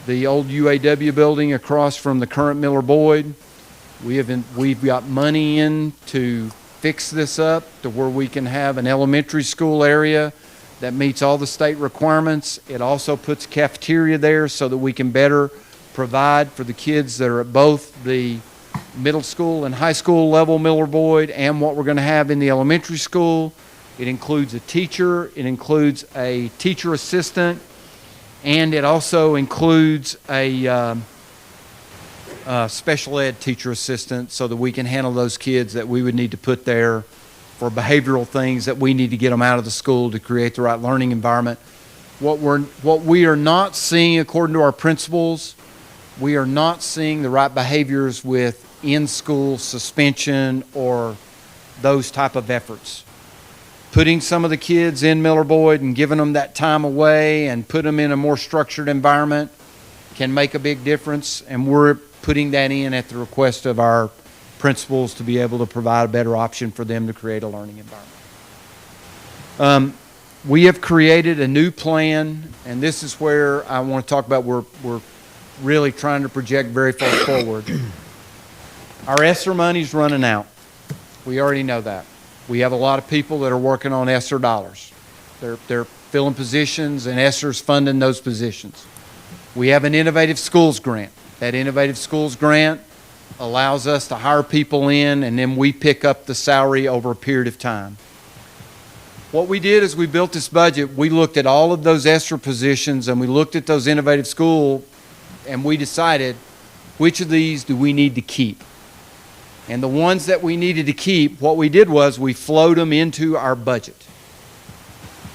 the old UAW building across from the current Miller Boyd. We've got money in to fix this up to where we can have an elementary school area that meets all the state requirements. It also puts a cafeteria there so that we can better provide for the kids that are at both the middle school and high school level Miller Boyd and what we're going to have in the elementary school. It includes a teacher, it includes a teacher assistant, and it also includes a special ed teacher assistants so that we can handle those kids that we would need to put there for behavioral things that we need to get them out of the school to create the right learning environment. What we are not seeing, according to our principals, we are not seeing the right behaviors with in-school suspension or those type of efforts. Putting some of the kids in Miller Boyd and giving them that time away and put them in a more structured environment can make a big difference, and we're putting that in at the request of our principals to be able to provide a better option for them to create a learning environment. We have created a new plan, and this is where I want to talk about we're really trying to project very far forward. Our ESSER money's running out. We already know that. We have a lot of people that are working on ESSER dollars. They're filling positions, and ESSER's funding those positions. We have an Innovative Schools grant. That Innovative Schools grant allows us to hire people in, and then we pick up the salary over a period of time. What we did is we built this budget. We looked at all of those ESSER positions, and we looked at those Innovative School, and we decided which of these do we need to keep. And the ones that we needed to keep, what we did was we flowed them into our budget.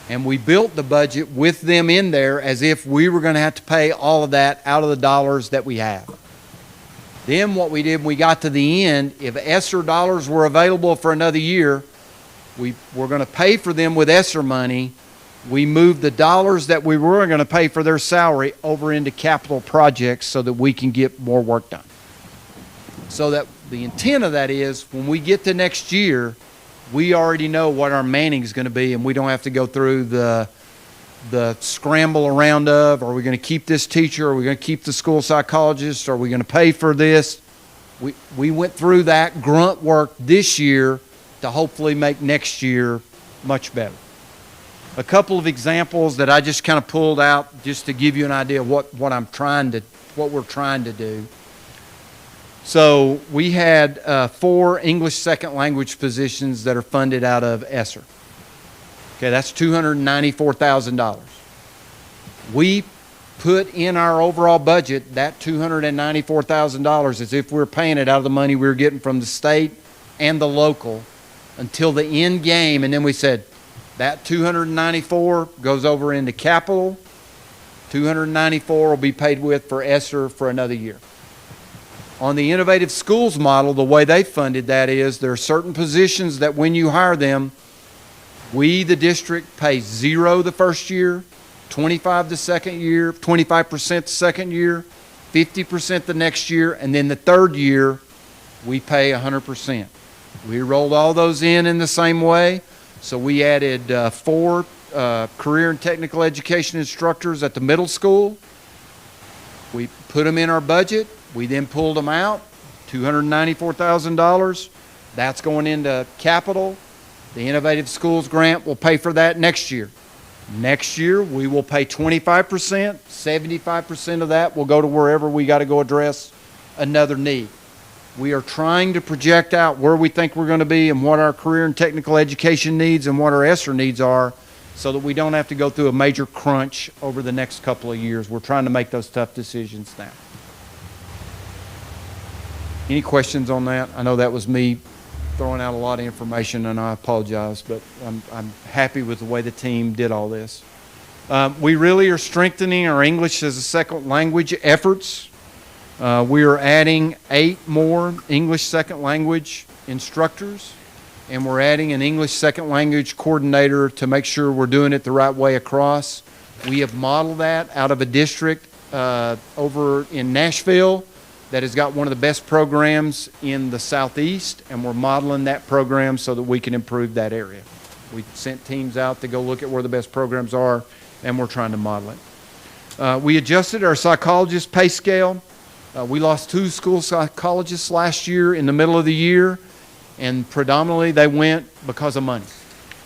And we built the budget with them in there as if we were going to have to pay all of that out of the dollars that we have. Then what we did when we got to the end, if ESSER dollars were available for another year, we were going to pay for them with ESSER money. We moved the dollars that we were going to pay for their salary over into capital projects so that we can get more work done. So that the intent of that is when we get to next year, we already know what our manning is going to be, and we don't have to go through the scramble around of, are we going to keep this teacher? Are we going to keep the school psychologist? Are we going to pay for this? We went through that grunt work this year to hopefully make next year much better. A couple of examples that I just kind of pulled out just to give you an idea of what we're trying to do. So we had 4 English second language positions that are funded out of ESSER. Okay, that's $294,000. We put in our overall budget that $294,000 as if we're paying it out of the money we were getting from the state and the local until the end game, and then we said that 294 goes over into capital. 294 will be paid with for ESSER for another year. On the Innovative Schools model, the way they funded that is there are certain positions that when you hire them, we, the district, pay 0 the first year, 25 the second year, 25% the second year, 50% the next year, and then the third year, we pay 100%. We rolled all those in the same way. So we added 4 career and technical education instructors at the middle school. We put them in our budget. We then pulled them out, $294,000. That's going into capital. The Innovative Schools grant will pay for that next year. Next year, we will pay 25%. 75% of that will go to wherever we got to go address another need. We are trying to project out where we think we're going to be and what our career and technical education needs and what our ESSER needs are so that we don't have to go through a major crunch over the next couple of years. We're trying to make those tough decisions now. Any questions on that? I know that was me throwing out a lot of information, and I apologize, but I'm happy with the way the team did all this. We really are strengthening our English as a second language efforts. We are adding 8 more English second language instructors, and we're adding an English second language coordinator to make sure we're doing it the right way across. We have modeled that out of a district over in Nashville that has got one of the best programs in the Southeast, and we're modeling that program so that we can improve that area. We sent teams out to go look at where the best programs are, and we're trying to model it. We adjusted our psychologist pay scale. We lost 2 school psychologists last year in the middle of the year, and predominantly they went because of money.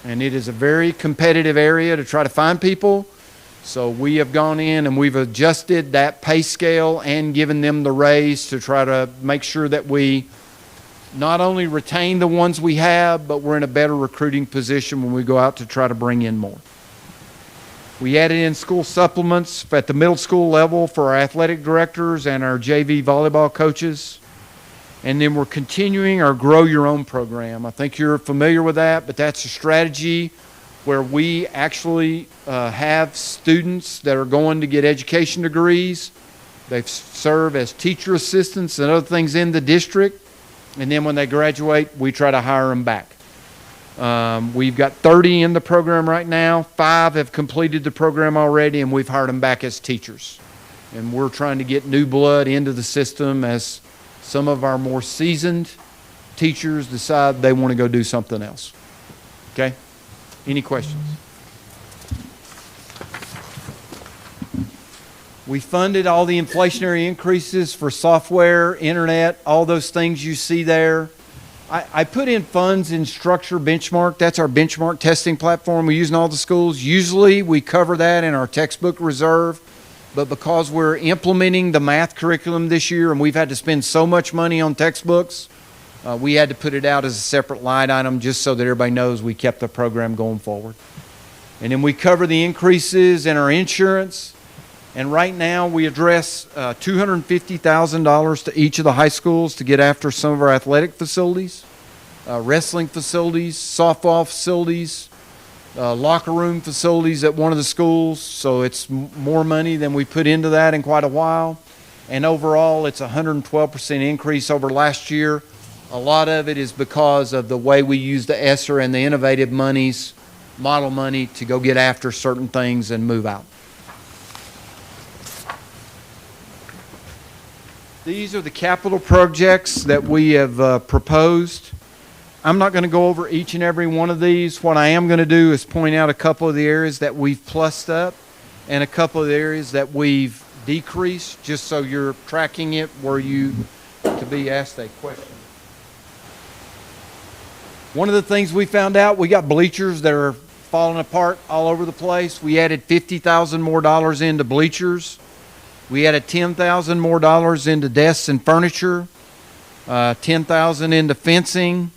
And it is a very competitive area to try to find people. So we have gone in and we've adjusted that pay scale and given them the raise to try to make sure that we not only retain the ones we have, but we're in a better recruiting position when we go out to try to bring in more. We added in school supplements at the middle school level for our athletic directors and our JV volleyball coaches. And then we're continuing our Grow Your Own program. I think you're familiar with that, but that's a strategy where we actually have students that are going to get education degrees. They serve as teacher assistants and other things in the district. And then when they graduate, we try to hire them back. We've got 30 in the program right now. 5 have completed the program already, and we've hired them back as teachers. And we're trying to get new blood into the system as some of our more seasoned teachers decide they want to go do something else. Okay? Any questions? We funded all the inflationary increases for software, internet, all those things you see there. I put in funds in Structure Benchmark. That's our benchmark testing platform we use in all the schools. Usually we cover that in our textbook reserve, but because we're implementing the math curriculum this year and we've had to spend so much money on textbooks, we had to put it out as a separate line item just so that everybody knows we kept the program going forward. And then we cover the increases in our insurance. And right now we address $250,000 to each of the high schools to get after some of our athletic facilities, wrestling facilities, softball facilities, locker room facilities at one of the schools. So it's more money than we put into that in quite a while. And overall, it's a 112% increase over last year. A lot of it is because of the way we use the ESSER and the innovative monies, model money, to go get after certain things and move out. These are the capital projects that we have proposed. I'm not going to go over each and every one of these. What I am going to do is point out a couple of the areas that we've plussed up and a couple of the areas that we've decreased, just so you're tracking it were you to be asked a question. One of the things we found out, we got bleachers that are falling apart all over the place. We added $50,000 more into bleachers. We added $10,000 more into desks and furniture, $10,000 into fencing.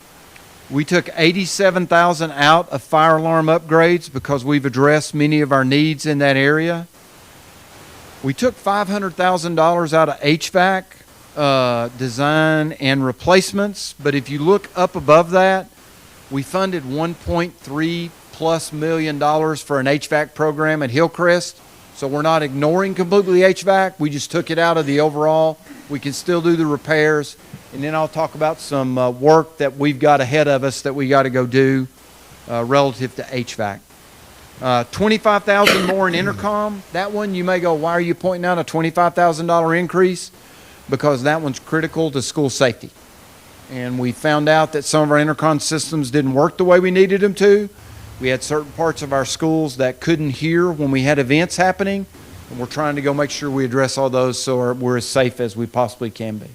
We took $87,000 out of fire alarm upgrades because we've addressed many of our needs in that area. We took $500,000 out of HVAC design and replacements, but if you look up above that, we funded $1.3+ million for an HVAC program at Hillcrest. So we're not ignoring completely HVAC. We just took it out of the overall. We can still do the repairs. And then I'll talk about some work that we've got ahead of us that we got to go do relative to HVAC. $25,000 more in intercom. That one you may go, why are you pointing out a $25,000 increase? Because that one's critical to school safety. And we found out that some of our intercom systems didn't work the way we needed them to. We had certain parts of our schools that couldn't hear when we had events happening, and we're trying to go make sure we address all those so we're as safe as we possibly can be.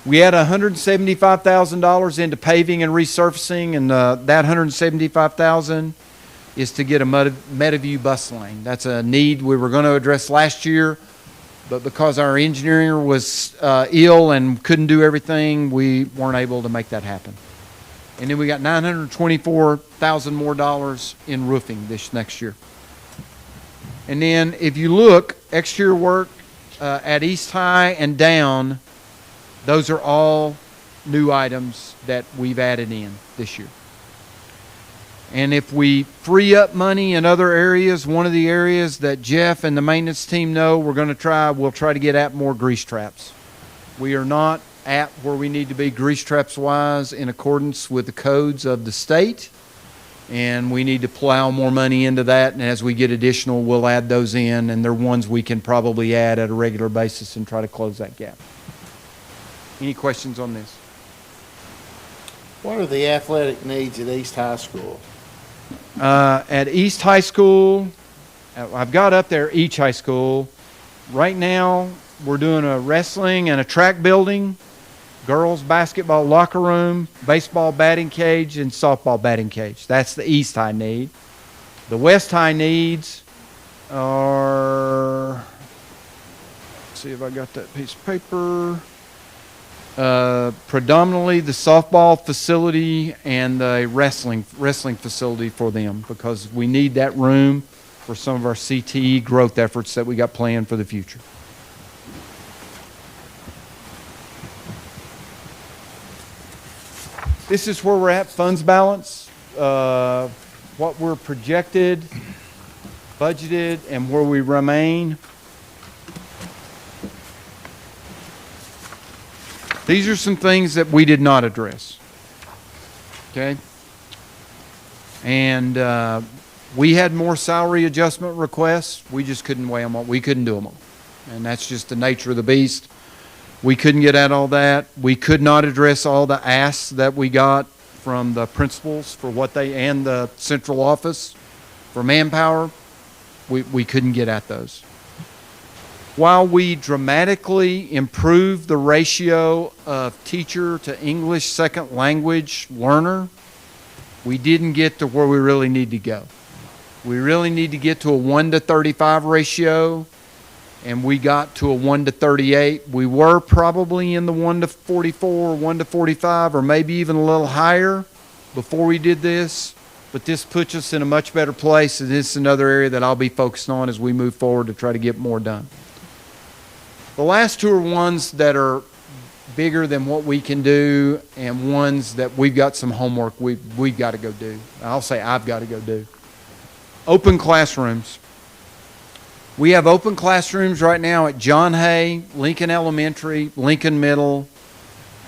We had $175,000 into paving and resurfacing, and that $175,000 is to get a Metaview bus lane. That's a need we were going to address last year, but because our engineer was ill and couldn't do everything, we weren't able to make that happen. And then we got $924,000 more in roofing this next year. And then if you look, exterior work at East High and down, those are all new items that we've added in this year. And if we free up money in other areas, one of the areas that Jeff and the maintenance team know we'll try to get at more grease traps. We are not at where we need to be grease traps wise in accordance with the codes of the state, and we need to plow more money into that, and as we get additional we'll add those in, and they're ones we can probably add at a regular basis and try to close that gap. Any questions on this? What are the athletic needs at East High School? At East High School, I've got up there each high school. Right now we're doing a wrestling and a track building, girls basketball locker room, baseball batting cage, and softball batting cage. That's the East High need. The West High needs are, let's see if I got that piece of paper, predominantly the softball facility and the wrestling facility for them, because we need that room for some of our CTE growth efforts that we got planned for the future. This is where we're at, funds balance, what we're projected, budgeted, and where we remain. These are some things that we did not address. Okay? And we had more salary adjustment requests. We just couldn't weigh them all. We couldn't do them all. And that's just the nature of the beast. We couldn't get at all that. We could not address all the asks that we got from the principals for what they, and the central office for manpower. We couldn't get at those. While we dramatically improved the ratio of teacher to English second language learner, we didn't get to where we really need to go. We really need to get to a 1 to 35 ratio, and we got to a 1 to 38. We were probably in the 1 to 44, 1 to 45, or maybe even a little higher before we did this, but this puts us in a much better place, and this is another area that I'll be focused on as we move forward to try to get more done. The last two are ones that are bigger than what we can do, and ones that we've got some homework we've got to go do. I'll say I've got to go do. Open classrooms. We have open classrooms right now at John Hay, Lincoln Elementary, Lincoln Middle,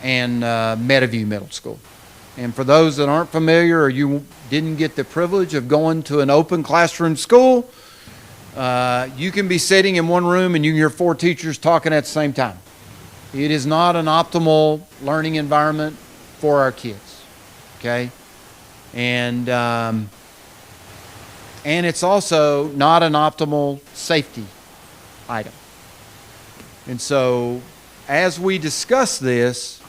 and Meadowview Middle School. And for those that aren't familiar, or you didn't get the privilege of going to an open classroom school, you can be sitting in one room and you can hear 4 teachers talking at the same time. It is not an optimal learning environment for our kids, okay? And it's also not an optimal safety item. And so, as we discuss this,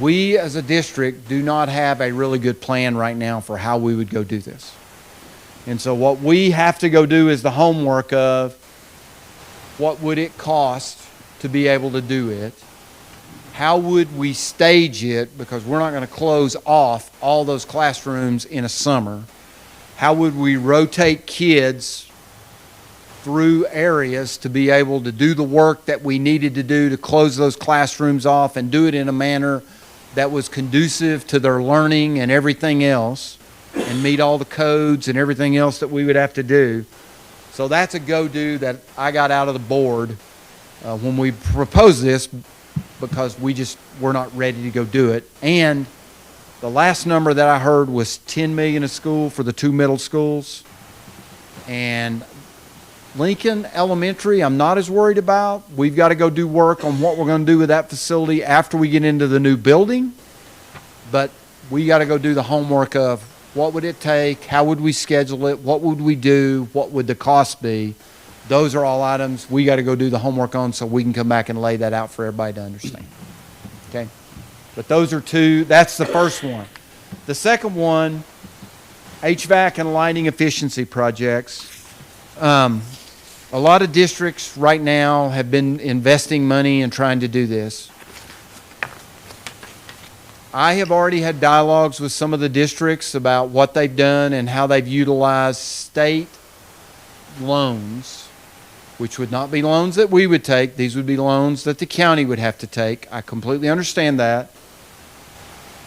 we as a district do not have a really good plan right now for how we would go do this. And so what we have to go do is the homework of what would it cost to be able to do it? How would we stage it? Because we're not going to close off all those classrooms in a summer. How would we rotate kids through areas to be able to do the work that we needed to do to close those classrooms off and do it in a manner that was conducive to their learning and everything else, and meet all the codes and everything else that we would have to do? So that's a go-do that I got out of the board when we proposed this, because we're not ready to go do it. And the last number that I heard was $10 million a school for the 2 middle schools. And Lincoln Elementary, I'm not as worried about. We've got to go do work on what we're going to do with that facility after we get into the new building. But we got to go do the homework of what would it take, how would we schedule it, what would we do, what would the cost be. Those are all items we got to go do the homework on so we can come back and lay that out for everybody to understand. Okay? But those are two. That's the first one. The second one, HVAC and lighting efficiency projects. A lot of districts right now have been investing money in trying to do this. I have already had dialogues with some of the districts about what they've done and how they've utilized state loans, which would not be loans that we would take. These would be loans that the county would have to take. I completely understand that.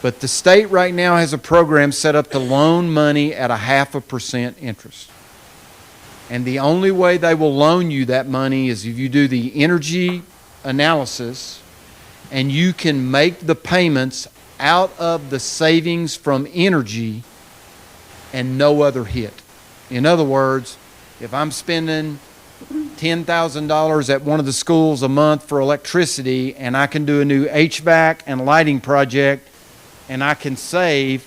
But the state right now has a program set up to loan money at 0.5% interest. And the only way they will loan you that money is if you do the energy analysis and you can make the payments out of the savings from energy and no other hit. In other words, if I'm spending $10,000 at one of the schools a month for electricity, and I can do a new HVAC and lighting project, and I can save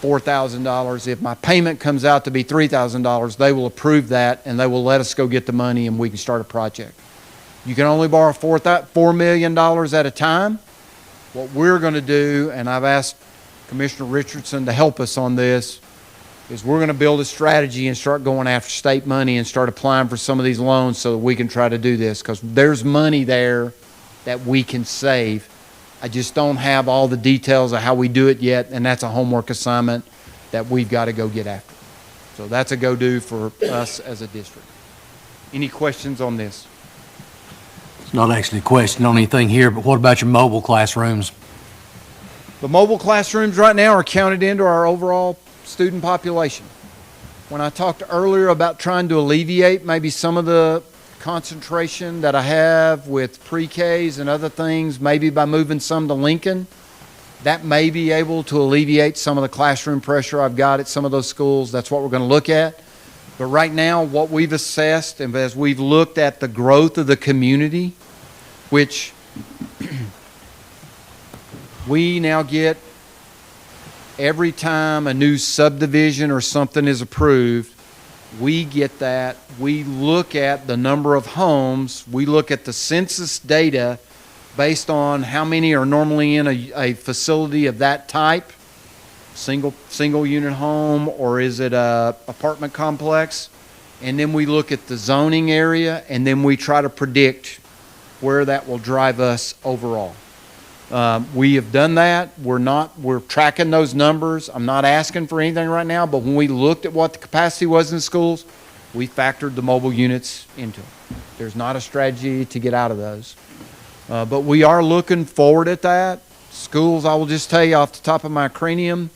$4,000. If my payment comes out to be $3,000, they will approve that, and they will let us go get the money, and we can start a project. You can only borrow $4 million at a time. What we're going to do, and I've asked Commissioner Richardson to help us on this, is we're going to build a strategy and start going after state money and start applying for some of these loans so that we can try to do this, because there's money there that we can save. I just don't have all the details of how we do it yet, and that's a homework assignment that we've got to go get after. So that's a go-do for us as a district. Any questions on this? It's not actually a question on anything here, but what about your mobile classrooms? The mobile classrooms right now are counted into our overall student population. When I talked earlier about trying to alleviate maybe some of the concentration that I have with pre-Ks and other things, maybe by moving some to Lincoln, that may be able to alleviate some of the classroom pressure I've got at some of those schools. That's what we're going to look at. But right now, what we've assessed, and as we've looked at the growth of the community, which we now get every time a new subdivision or something is approved, we get that. We look at the number of homes. We look at the census data based on how many are normally in a facility of that type, single unit home, or is it a apartment complex? And then we look at the zoning area, and then we try to predict where that will drive us overall. We have done that. We're tracking those numbers. I'm not asking for anything right now, but when we looked at what the capacity was in the schools, we factored the mobile units into it. There's not a strategy to get out of those. But we are looking forward at that. Schools, I will just tell you off the top of my cranium,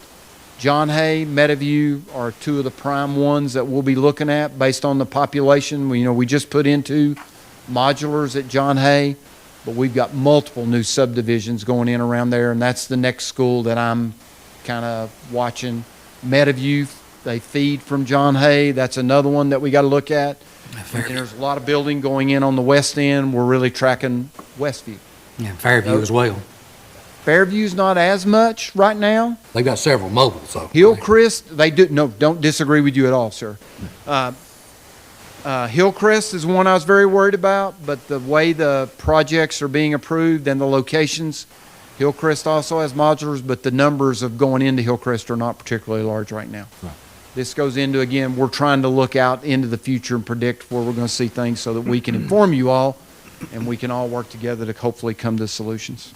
John Hay, Meadowview are two of the prime ones that we'll be looking at based on the population. We just put into modulars at John Hay, but we've got multiple new subdivisions going in around there, and that's the next school that I'm kind of watching. Meadowview, they feed from John Hay. That's another one that we got to look at. And there's a lot of building going in on the west end. We're really tracking Westview. Yeah, Fairview as well. Fairview's not as much right now. They've got several mobile, so. Hillcrest, they do, no, don't disagree with you at all, sir. Hillcrest is one I was very worried about, but the way the projects are being approved and the locations, Hillcrest also has modulars, but the numbers of going into Hillcrest are not particularly large right now. Right. This goes into, again, we're trying to look out into the future and predict where we're going to see things so that we can inform you all and we can all work together to hopefully come to solutions.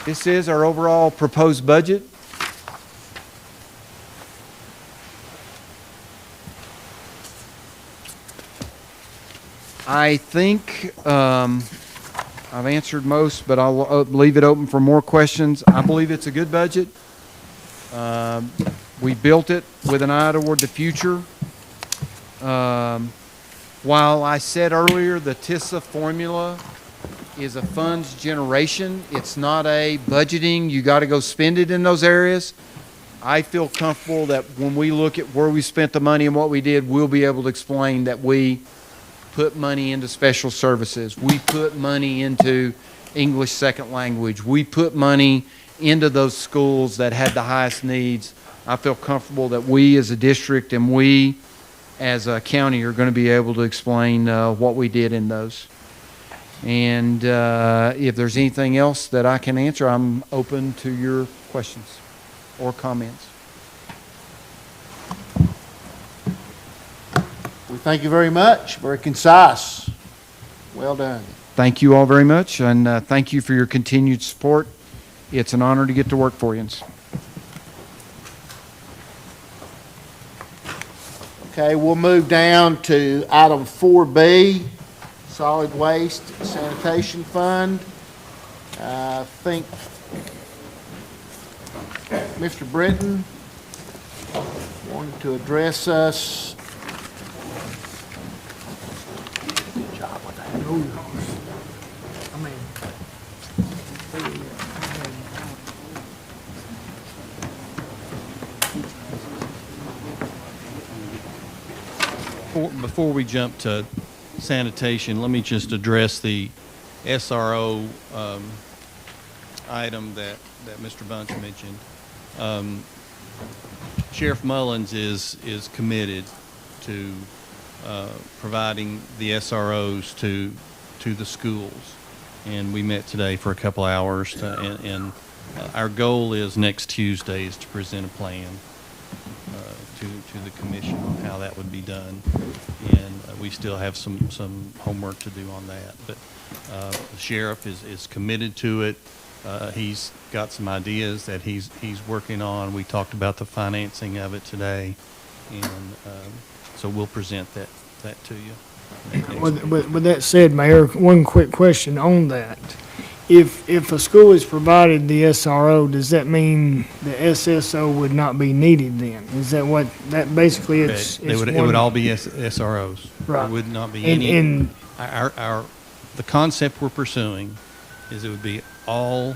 This is our overall proposed budget. I think I've answered most, but I'll leave it open for more questions. I believe it's a good budget. We built it with an eye toward the future. While I said earlier the TISA formula is a funds generation, it's not a budgeting, you got to go spend it in those areas. I feel comfortable that when we look at where we spent the money and what we did, we'll be able to explain that we put money into special services. We put money into English second language. We put money into those schools that had the highest needs. I feel comfortable that we as a district and we as a county are going to be able to explain what we did in those. And if there's anything else that I can answer, I'm open to your questions or comments. We thank you very much. Very concise. Well done. Thank you all very much, and thank you for your continued support. It's an honor to get to work for you. Okay, we'll move down to item 4B, Solid Waste Sanitation Fund. I think Mr. Britton wanted to address us. Good job with that. Before we jump to sanitation, let me just address the SRO item that Mr. Bunch mentioned. Sheriff Mullins is committed to providing the SROs to the schools, and we met today for a couple hours. And our goal is next Tuesday is to present a plan to the commission on how that would be done, and we still have some homework to do on that. But the sheriff is committed to it. He's got some ideas that he's working on. We talked about the financing of it today, and so we'll present that to you. With that said, Mayor, one quick question on that. If a school is provided the SRO, does that mean the SSO would not be needed then? Is that what, that basically it's It would one- all be SROs. Right. There would not be And- any. and- The concept we're pursuing is it would be all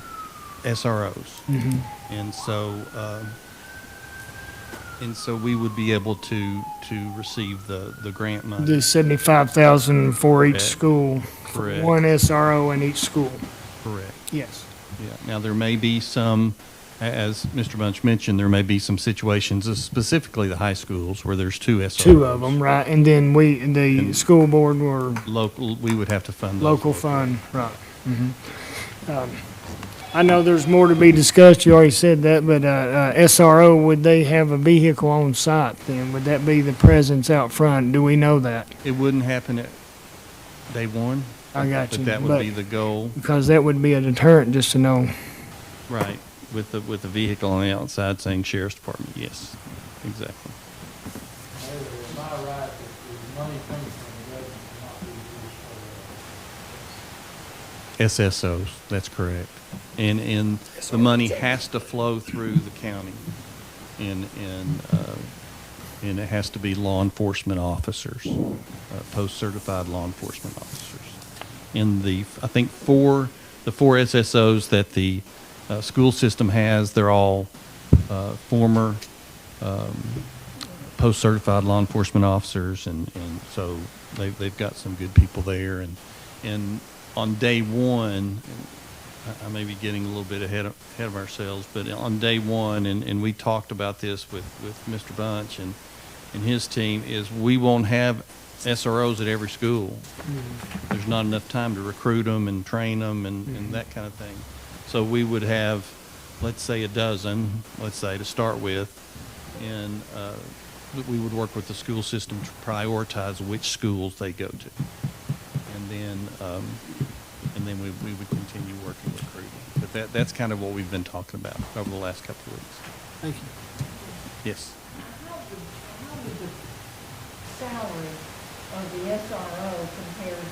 SROs. Mhm. And so we would be able to receive the grant money. The 75,000 for each Correct. school, Correct. one SRO in each school. Correct. Yes. Yeah. Now, there may be some, as Mr. Bunch mentioned, there may be some situations, specifically the high schools, where there's two SROs. Two of them, right? And then the school board or Local, we would have to fund those. local fund, right. I know there's more to be discussed, you already said that, but SRO, would they have a vehicle on site then? Would that be the presence out front? Do we know that? It wouldn't happen at day one. I got you. But that would be the goal, Because that would be a deterrent just to know. right, with the vehicle on the outside saying Sheriff's Department, yes, exactly. Am I right that the money coming from the government cannot be used for SSOs, that's correct. And the money has to flow through the county, and it has to be law enforcement officers, post-certified law enforcement officers. In the, I think the four SSOs that the school system has, they're all former post-certified law enforcement officers, and so they've got some good people there. And on day one, I may be getting a little bit ahead of ourselves, but on day one, and we talked about this with Mr. Bunch and his team, is we won't have SROs at every school. There's not enough time to recruit them and train them and that kind of thing. So we would have, let's say, a dozen, let's say, to start with, and we would work with the school system to prioritize which schools they go to. And then we would continue working recruiting. But that's kind of what we've been talking about over the last couple of weeks. Thank you. Yes. How would the salary of the SRO compare to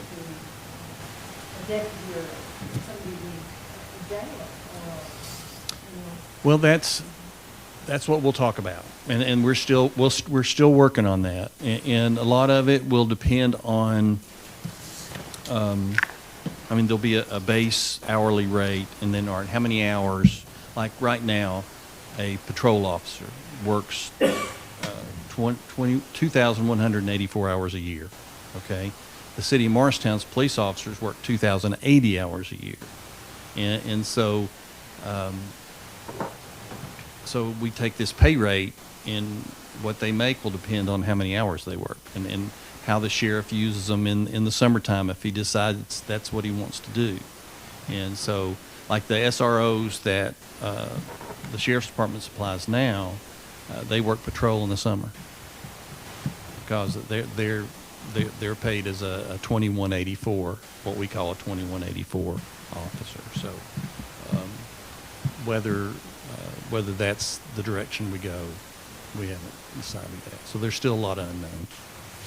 a deputy or somebody in jail? Well, that's what we'll talk about, and we're still working on that, and a lot of it will depend on. I mean, there'll be a base hourly rate, and then how many hours? Like right now, a patrol officer works 2,184 hours a year. Okay, the city of Morristown's police officers work 2,080 hours a year, and so. So we take this pay rate, and what they make will depend on how many hours they work, and how the sheriff uses them in the summertime if he decides that's what he wants to do. And so, like the SROs that the sheriff's department supplies now, they work patrol in the summer because they're paid as a 2184, what we call a 2184 officer. So whether that's the direction we go, we haven't decided that. So there's still a lot of unknowns.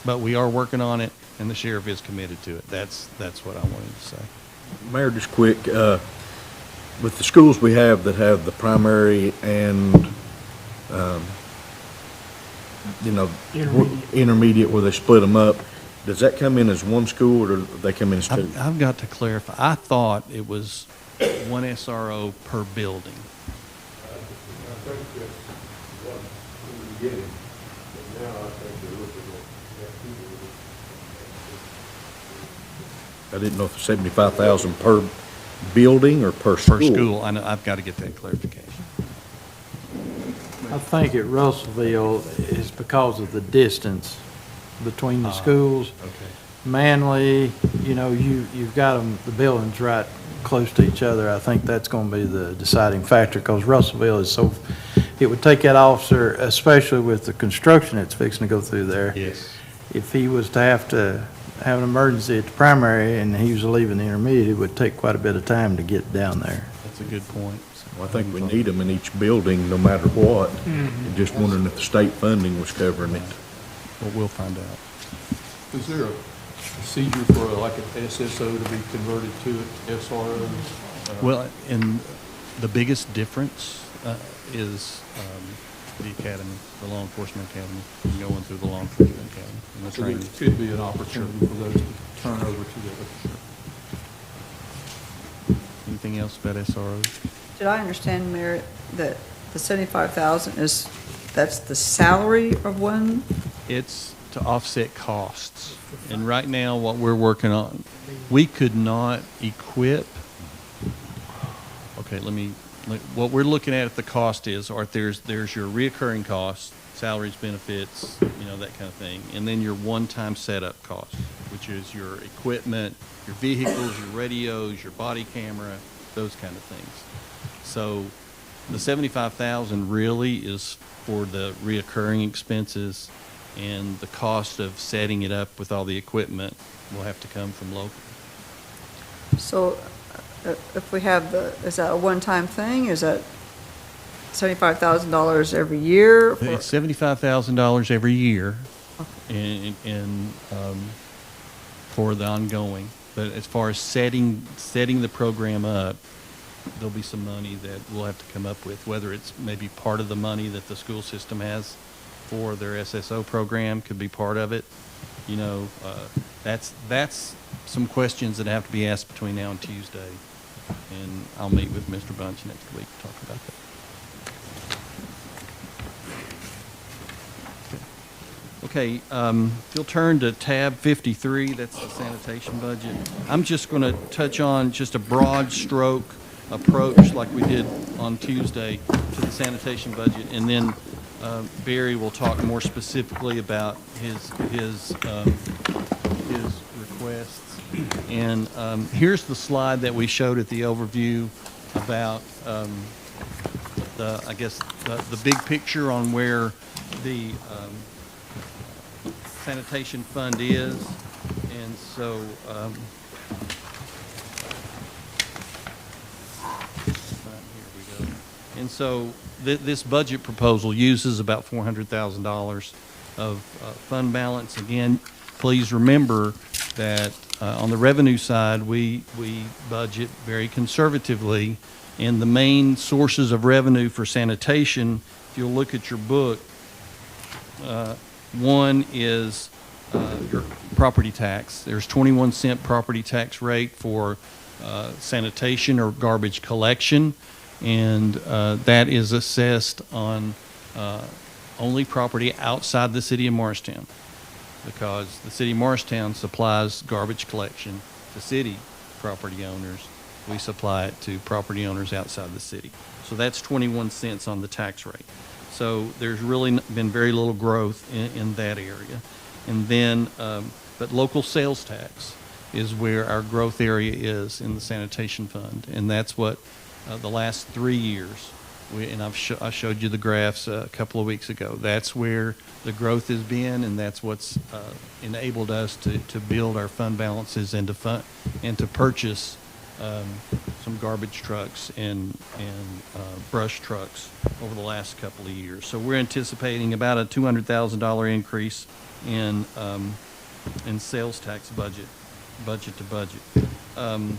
But we are working on it, and the sheriff is committed to it. That's what I wanted to say. Mayor, just quick, with the schools we have that have the primary and, intermediate where they split them up, does that come in as one school, or do they come in as two? I've got to clarify. I thought it was one SRO per building. I think that's what we were getting, but now I think they're looking at I didn't know if 75,000 per building or per school. Per school. I know, I've got to get that clarification. I think at Russellville is because of the distance between the schools. Okay. Manly, you've got them, the buildings right close to each other. I think that's going to be the deciding factor, because Russellville is so, it would take that officer, especially with the construction that's fixing to go through there. Yes. If he was to have an emergency at the primary and he was leaving the intermediate, it would take quite a bit of time to get down there. That's That's a good point. Well, I think we need them in each building, no matter what. And just wondering if the state funding was covering it. Well, we'll find out. Is there a procedure for like an SSO to be converted to SRO? Well, and the biggest difference is the academy, the law enforcement academy, going through the law enforcement academy and the So there training. could be an opportunity for those to turn over to the other. Anything else about SROs? Did I understand, Mayor, that the 75,000 that's the salary of one? It's to offset costs. And right now, what we're working on, we could not equip, okay, what we're looking at the cost is, or there's your reoccurring costs, salaries, benefits, that kind of thing, and then your one-time setup cost, which is your equipment, your vehicles, your radios, your body camera, those kind of things. So the 75,000 really is for the reoccurring expenses, and the cost of setting it up with all the equipment will have to come from local. So if we have is that a one-time thing? Is that $75,000 every year? It's $75,000 every year, and for the ongoing. But as far as setting the program up, there'll be some money that we'll have to come up with, whether it's maybe part of the money that the school system has for their SSO program could be part of it. That's some questions that have to be asked between now and Tuesday, and I'll meet with Mr. Bunch next week to talk about that. Okay, if you'll turn to tab 53, that's the sanitation budget. I'm just going to touch on just a broad stroke approach like we did on Tuesday to the sanitation budget, and then Barry will talk more specifically about his requests. And here's the slide that we showed at the overview about the big picture on where the sanitation fund is. And so here we go. And so this budget proposal uses about $400,000 of fund balance. Again, please remember that on the revenue side, we budget very conservatively, and the main sources of revenue for sanitation, if you'll look at your book, one is your property tax. There's 21-cent property tax rate for sanitation or garbage collection, and that is assessed on only property outside the city of Morristown, because the city of Morristown supplies garbage collection to city property owners. We supply it to property owners outside the city. So that's 21 cents on the tax rate. So there's really been very little growth in that area. And then, but local sales tax is where our growth area is in the sanitation fund. And that's what the last 3 years, I showed you the graphs a couple of weeks ago. That's where the growth has been, and that's what's enabled us to build our fund balances and to purchase some garbage trucks and brush trucks over the last couple of years. So we're anticipating about a $200,000 increase in sales tax budget to budget. On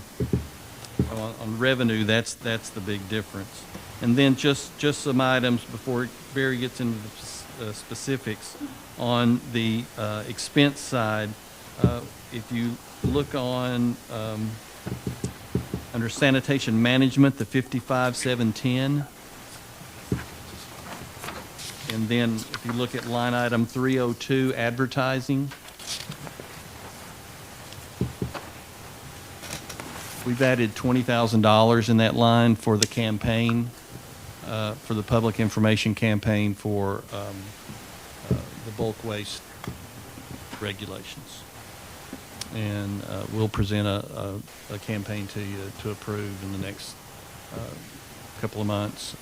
revenue, that's the big difference. And then just some items before Barry gets into the specifics on the expense side. If you look on under sanitation management, the 55,710. And then if you look at line item 302, advertising, we've added $20,000 in that line for the campaign, for the public information campaign for the bulk waste regulations. And we'll present a campaign to you to approve in the next couple of months.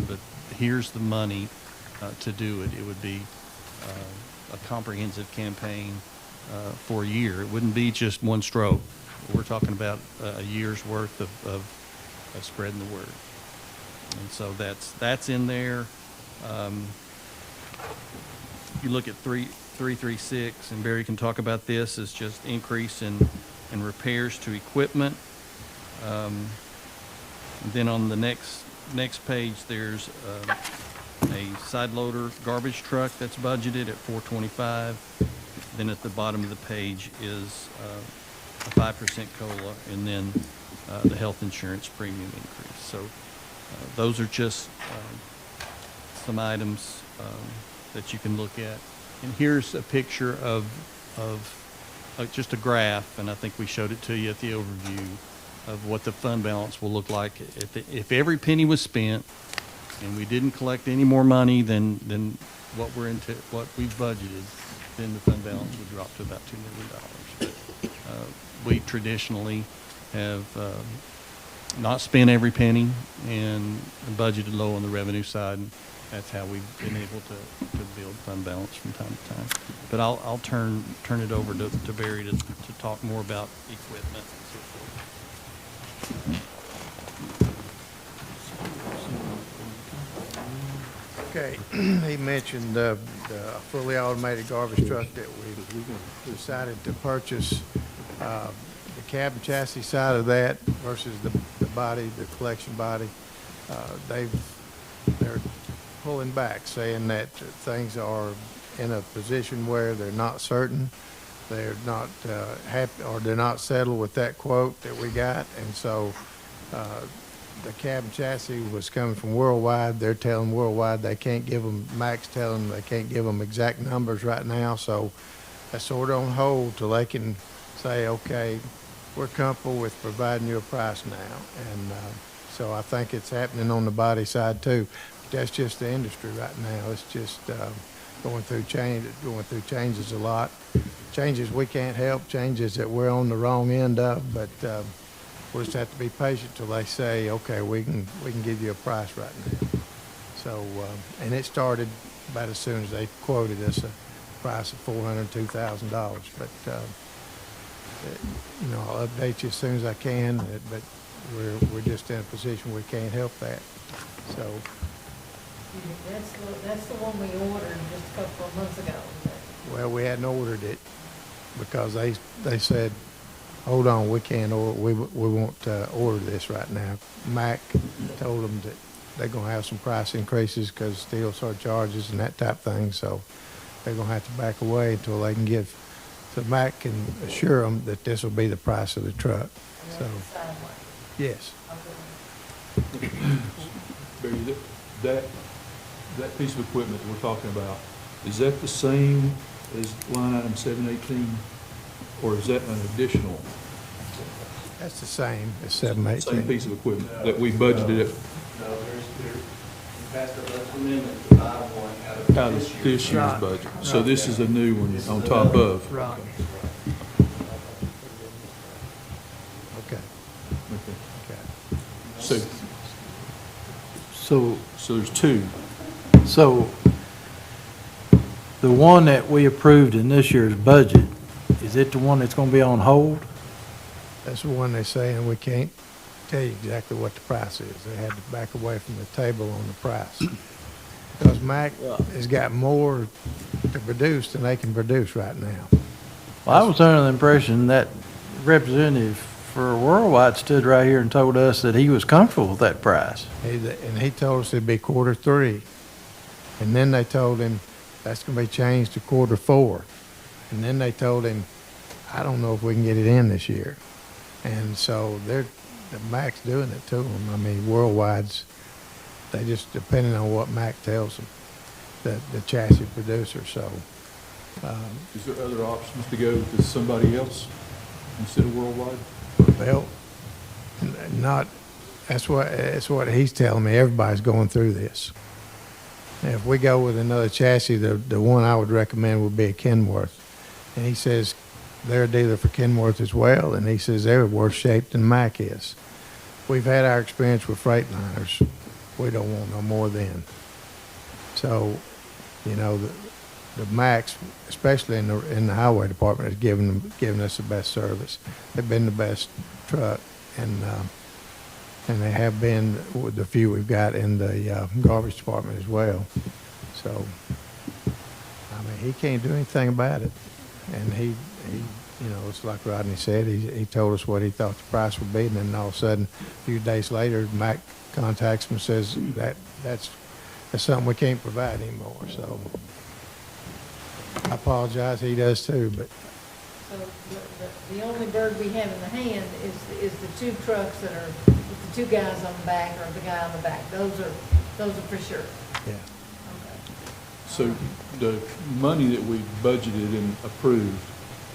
But here's the money to do it. It would be a comprehensive campaign for a year. It wouldn't be just one stroke. We're talking about a year's worth of spreading the word. And so that's in there. You look at 336, and Barry can talk about this, is just increase in repairs to equipment. And then on the next page, there's a side loader garbage truck that's budgeted at 425. Then at the bottom of the page is a 5% COLA, and then the health insurance premium increase. So those are just some items that you can look at. And here's a picture of just a graph, and I think we showed it to you at the overview of what the fund balance will look like if every penny was spent and we didn't collect any more money than what we've budgeted, then the fund balance would drop to about $2 million. But we traditionally have not spent every penny and budgeted low on the revenue side. And that's how we've been able to build fund balance from time to time. But I'll turn it over to Barry to talk more about equipment and so forth. Okay, he mentioned the fully automated garbage truck that we decided to purchase. The cab and chassis side of that versus the body, the collection body, they're pulling back, saying that things are in a position where they're not certain, they're not happy, or they're not settled with that quote that we got, and so the cab and chassis was coming from Worldwide. They're telling Worldwide they can't give them, Mac's telling them they can't give them exact numbers right now, so that's sort of on hold till they can say, okay, we're comfortable with providing you a price now. And so I think it's happening on the body side too. That's just the industry right now. It's just going through changes a lot. Changes we can't help, changes that we're on the wrong end of, but we'll just have to be patient till they say, okay, we can give you a price right now. So, and it started about as soon as they quoted us a price of $402,000. But you know, I'll update you as soon as I can. But we're just in a position we can't help that. So. That's the one we ordered just a couple of months ago. Well, we hadn't ordered it because they said, hold on, we can't order, we won't order this right now. Mac told them that they're going to have some price increases because steel surcharges and that type of thing, so they're going to have to back away until they can give, so Mac can assure them that this will be the price of the truck. So, yes. Barry, that piece of equipment that we're talking about, is that the same as line item 718, or is that an additional? That's the same as 718. Same piece of equipment that we budgeted it. No, there's passed a budget amendment to buy one out of this year's budget. So this is a new one on top of. Right. Okay. Okay. So there's two. So the one that we approved in this year's budget, is it the one that's going to be on hold? That's the one they're saying we can't tell you exactly what the price is. They had to back away from the table on the price. Because Mac has got more to produce than they can produce right now. Well, I was under the impression that representative for Worldwide stood right here and told us that he was comfortable with that price. And he told us it'd be Q3. And then they told him that's going to be changed to Q4. And then they told him, I don't know if we can get it in this year. And so the Mac's doing it to them. I mean, Worldwide's, they just depending on what Mac tells them, the chassis producer. So, is there other options to go to somebody else instead of Worldwide? Well, not. That's what he's telling me. Everybody's going through this. If we go with another chassis, the one I would recommend would be a Kenworth. And he says they're a dealer for Kenworth as well, and he says they're worse shape than Mac is. We've had our experience with Freightliners. We don't want no more then. So, you know, the Macs, especially in the highway department, has given us the best service. They've been the best truck, and and they have been with the few we've got in the garbage department as well. So, I mean, he can't do anything about it. And he, you know, it's like Rodney said, he told us what he thought the price would be, and then all of a sudden, a few days later, Mac contacts him and says that's something we can't provide anymore. So I apologize, he does too, but So the only bird we have in the hand is the two trucks that are, with the two guys on the back or the guy on the back. Those are for sure. yeah. So the money that we budgeted and approved,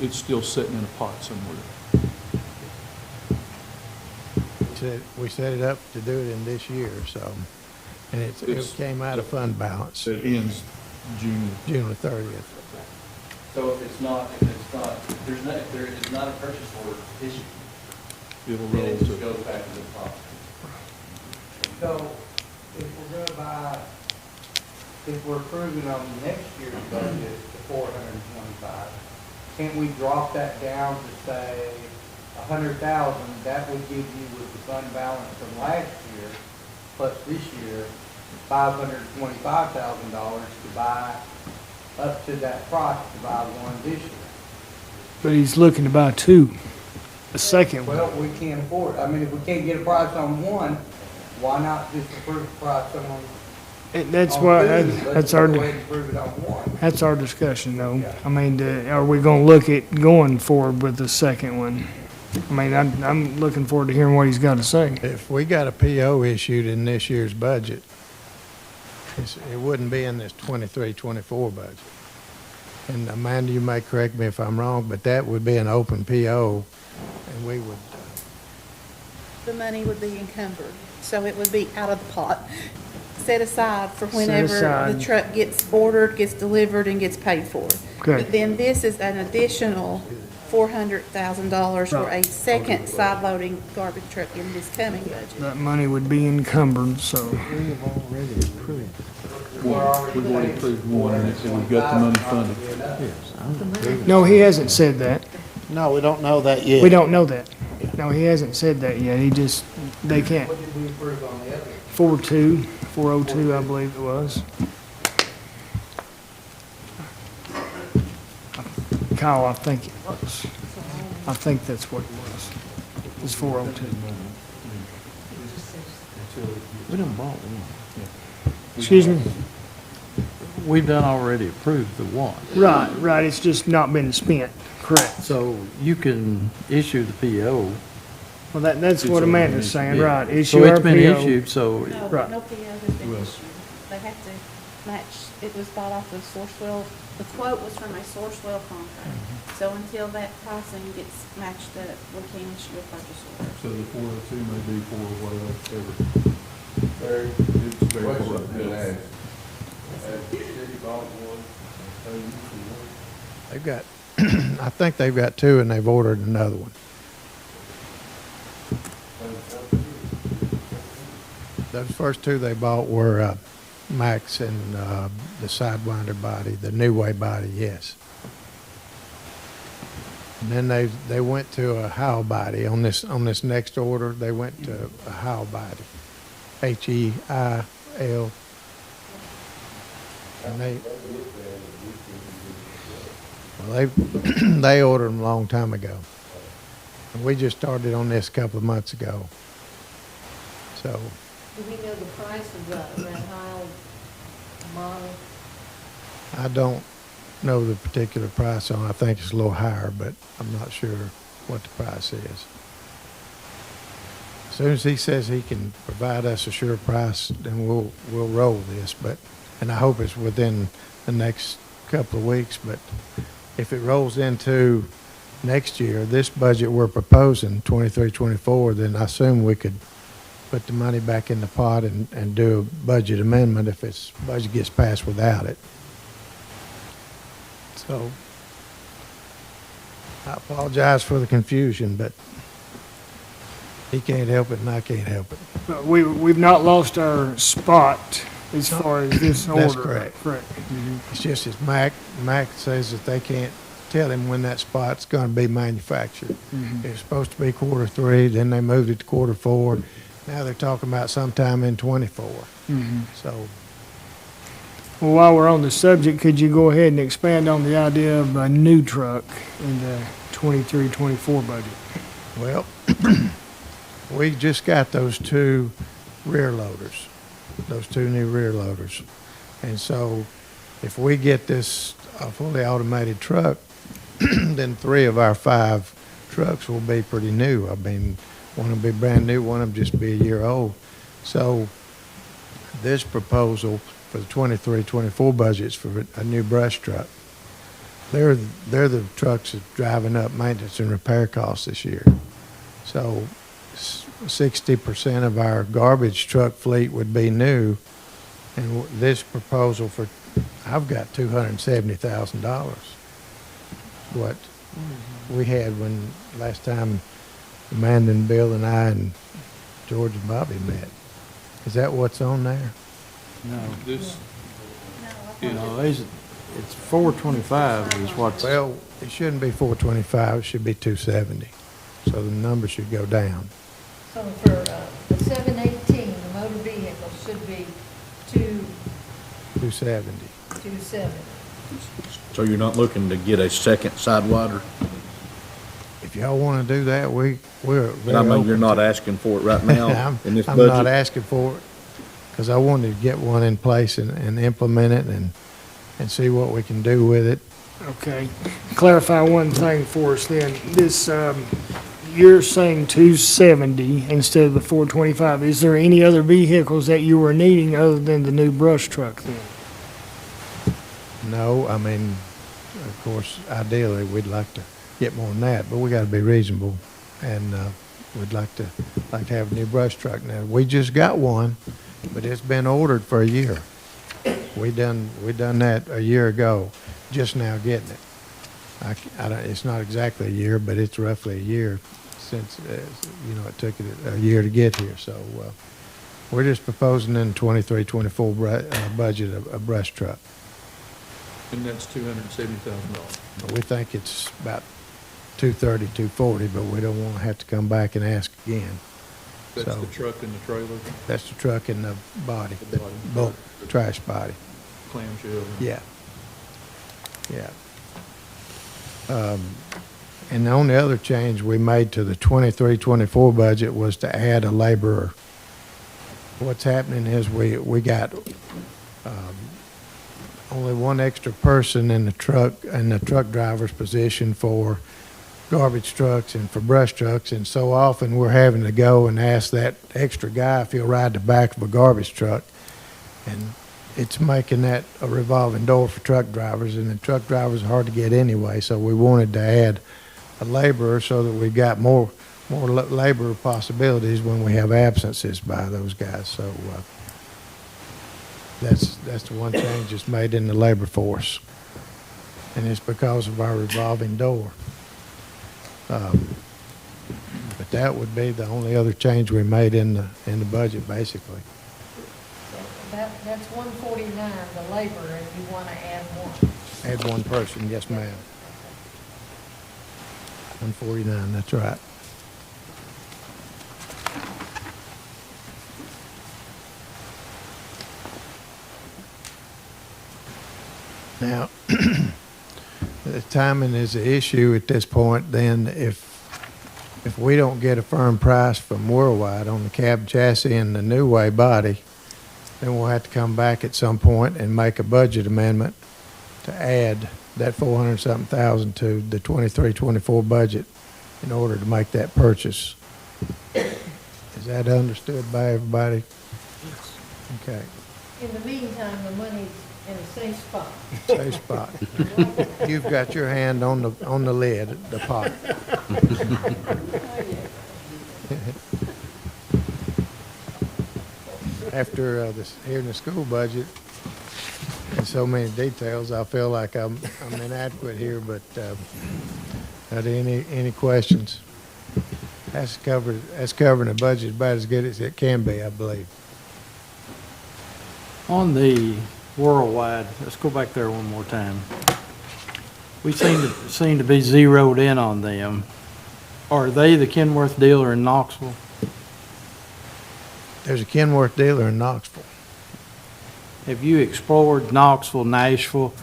it's still sitting in a pot somewhere. We set it up to do it in this year, so, and it came out of fund balance, It ends June. June the 30th. So if there is not a purchase order issued, It'll then roll it just to, goes back to the top. So if we're gonna buy, if we're approving on next year's budget to 425, can't we drop that down to say 100,000? That would give you with the fund balance from last year plus this year, $525,000 to buy up to that price to buy one this year. But he's looking to buy two, a second one. Well, we can't afford it. I mean, if we can't get a price on one, why not just approve the price on one? And that's on why, two? that's Let's our, go ahead and approve it on one. that's our discussion though. I mean, are we gonna look at going forward with the second one? I mean, I'm looking forward to hearing what he's got to say. If we got a PO issued in this year's budget, it wouldn't be in this 23-24 budget. And Amanda, you may correct me if I'm wrong, but that would be an open PO, and we would, The money would be encumbered, so it would be out of the pot, set aside for whenever aside. the truck gets ordered, gets delivered, and gets paid for. Okay. But then this is an additional $400,000 for a second side-loading garbage truck in this coming budget. That money would be encumbered, so. we've already approved one, and we've got the money funded. No, he hasn't said that. No, we don't know that yet. We don't know that. No, he hasn't said that yet. He just, they can't. What did we approve on the other? 402, I believe it was. Kyle, I think it was. I think that's what it was. It was 402. We done bought one. Excuse me? We've done already approved the one. Right, it's just not been spent, correct. So you can issue the PO. Well, that's what Amanda's saying, Yeah. right, issue So our it's been PO. issued, so No, Right. no PO has been issued. They have to match, it was bought off of Sourcewell, the quote was from a Sourcewell contract. So until that pricing gets matched up, we can issue a purchase order. So the 402 may be for whatever. Very, It's very question for been right asked. Has the city bought one? Have you for one? they've got, I think they've got two, and they've ordered another one. Those first two they bought were Max and the Sidewinder body, the New Way body, yes. And then they went to a Howe body on this next order. They went to a Howe body, H-E-I-L. And they ordered them a long time ago. And we just started on this a couple of months ago. So Do we know the price of that Heil model? I don't know the particular price on it. I think it's a little higher, but I'm not sure what the price is. As soon as he says he can provide us a sure price, then we'll roll this. And I hope it's within the next couple of weeks. But if it rolls into next year, this budget we're proposing, 23-24, then I assume we could put the money back in the pot and do a budget amendment if its budget gets passed without it. So I apologize for the confusion, but he can't help it and I can't help it. But we've not lost our spot as far as this order. That's correct. Correct. It's just as Mac says that they can't tell him when that spot's going to be manufactured. It's supposed to be quarter 3, then they moved it to quarter 4, Now they're talking about sometime in '24. So, Well, while we're on the subject, could you go ahead and expand on the idea of a new truck in the 23-24 budget? well, we just got those two rear loaders, those two new rear loaders. And so if we get this fully automated truck, then 3 of our 5 trucks will be pretty new. I mean, one will be brand new, one will just be a year old. So this proposal for the 23-24 budget's for a new brush truck. They're the trucks that's driving up maintenance and repair costs this year. So 60% of our garbage truck fleet would be new, and this proposal for, I've got $270,000. What we had when last time Amanda and Bill and I and George and Bobby met. Is that what's on there? No, This, no, it's 425 is what's. Well, it shouldn't be 425, it should be 270. So the number should go down. So for the 718, the motor vehicle should be 270. 270. So you're not looking to get a second sidewinder? If y'all want to do that, we're But very I mean, open you're not to it. asking for it right now in this I'm not budget? asking for it, because I wanted to get one in place and implement it and see what we can do with it. Okay. Clarify one thing for us then. This, you're saying 270 instead of the 425. Is there any other vehicles that you were needing other than the new brush truck then? No, I mean, of course, ideally, we'd like to get more than that, but we got to be reasonable, and we'd like to have a new brush truck. Now, we just got one, but it's been ordered for a year. We done that a year ago, just now getting it. I don't, it's not exactly a year, but it's roughly a year since it took it a year to get here. So we're just proposing in the 23-24 budget a brush truck. and that's $270,000. We think it's about 230, 240, but we don't want to have to come back and ask again. That's So- the truck and the trailer, That's the truck and the body, The body. both trash body. clamshell. Yeah. Yeah. And the only other change we made to the 23-24 budget was to add a laborer. What's happening is we got only one extra person in the truck driver's position for garbage trucks and for brush trucks, and so often we're having to go and ask that extra guy if he'll ride the back of a garbage truck. And it's making that a revolving door for truck drivers, and the truck drivers are hard to get anyway, so we wanted to add a laborer so that we got more labor possibilities when we have absences by those guys. So that's the one change that's made in the labor force, and it's because of our revolving door. But that would be the only other change we made in the budget, basically. That's 149, the labor, and you want to add one. Add one person, yes, ma'am. 149, that's right. Now, the timing is the issue at this point. Then if we don't get a firm price from Worldwide on the cab chassis and the new way body, then we'll have to come back at some point and make a budget amendment to add that 400-something thousand to the 23-24 budget in order to make that purchase. Is that understood by everybody? Okay. In the meantime, the money's in a safe spot. Safe spot. You've got your hand on the lid, the pot. After hearing the school budget and so many details, I feel like I'm inadequate here, but are there any questions? That's covering the budget about as good as it can be, I believe. On the Worldwide, let's go back there one more time. We seem to be zeroed in on them. Are they the Kenworth dealer in Knoxville? There's a Kenworth dealer in Knoxville. Have you explored Knoxville, Nashville?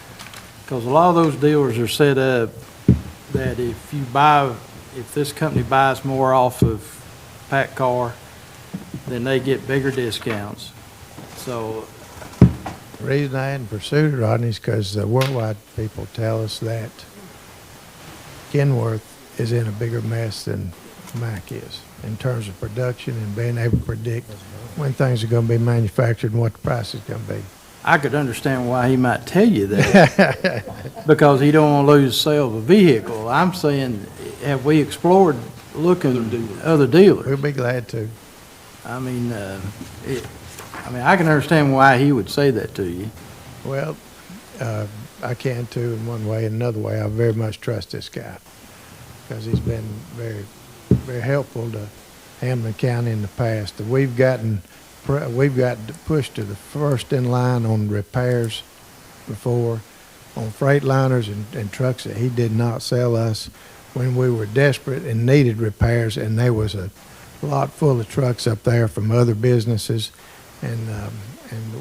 Because a lot of those dealers are set up that if this company buys more off of PACCAR, then they get bigger discounts. So, The reason I hadn't pursued it, Rodney, is because the worldwide people tell us that Kenworth is in a bigger mess than Mack is in terms of production and being able to predict when things are going to be manufactured and what the price is going to be. I could understand why he might tell you that, because he don't want to lose sale of a vehicle. I'm saying, have we explored looking at other dealers? We'll be glad to. I mean, I can understand why he would say that to you. Well, I can too in one way. In another way, I very much trust this guy because he's been very, very helpful to Hamblen County in the past. We've gotten pushed to the first in line on repairs before, on freight liners and trucks that he did not sell us when we were desperate and needed repairs, and there was a lot full of trucks up there from other businesses, and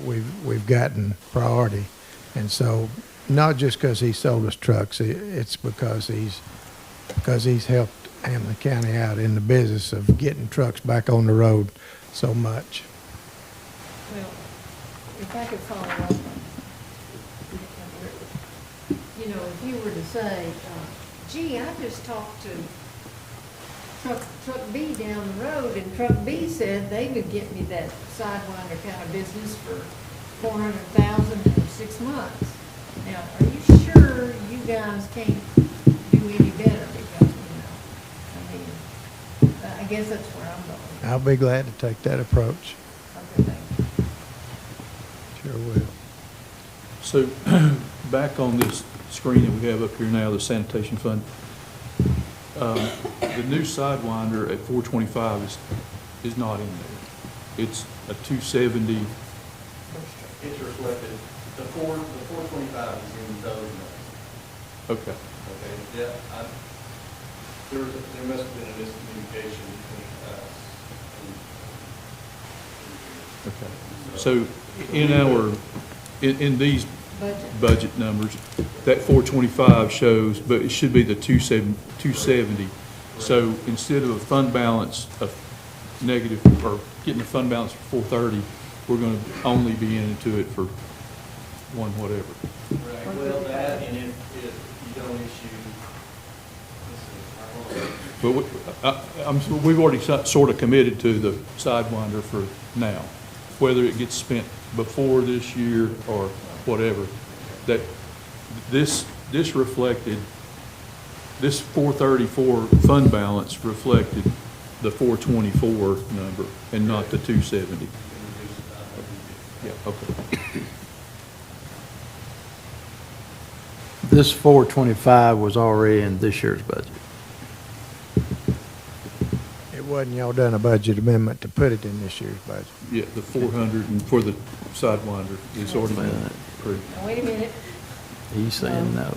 we've gotten priority. And so, not just because he sold us trucks, it's because he's helped Hamblen County out in the business of getting trucks back on the road so much. Well, if I could follow up, you know, if you were to say, gee, I just talked to Truck B down the road, and Truck B said they would get me that Sidewinder kind of business for $400,000 in 6 months. Now, are you sure you guys can't do any better? Because, I mean, I guess that's where I'm going. I'll be glad to take that approach. Okay, thank you. Sure will. So, back on this screen that we have up here now, the sanitation fund, the new Sidewinder at 425 is not in there. It's a 270. It's reflected, the 425 is in those numbers. Okay. Okay, yeah, there must have been a miscommunication between us and. Okay. So in these budget numbers, that 425 shows, but it should be the 270. So instead of a fund balance of negative, or getting a fund balance for 430, we're going to only be into it for one whatever. Right, well, that, and if you don't issue, But we've already sort of committed to the Sidewinder for now, whether it gets spent before this year or whatever. That this reflected, this 434 fund balance reflected the 424 number and not the 270. Yeah, okay. This 425 was already in this year's budget. It wasn't y'all done a budget amendment to put it in this year's budget. Yeah, the 400 and for the Sidewinder is already been approved. Now, wait a minute. He's saying no.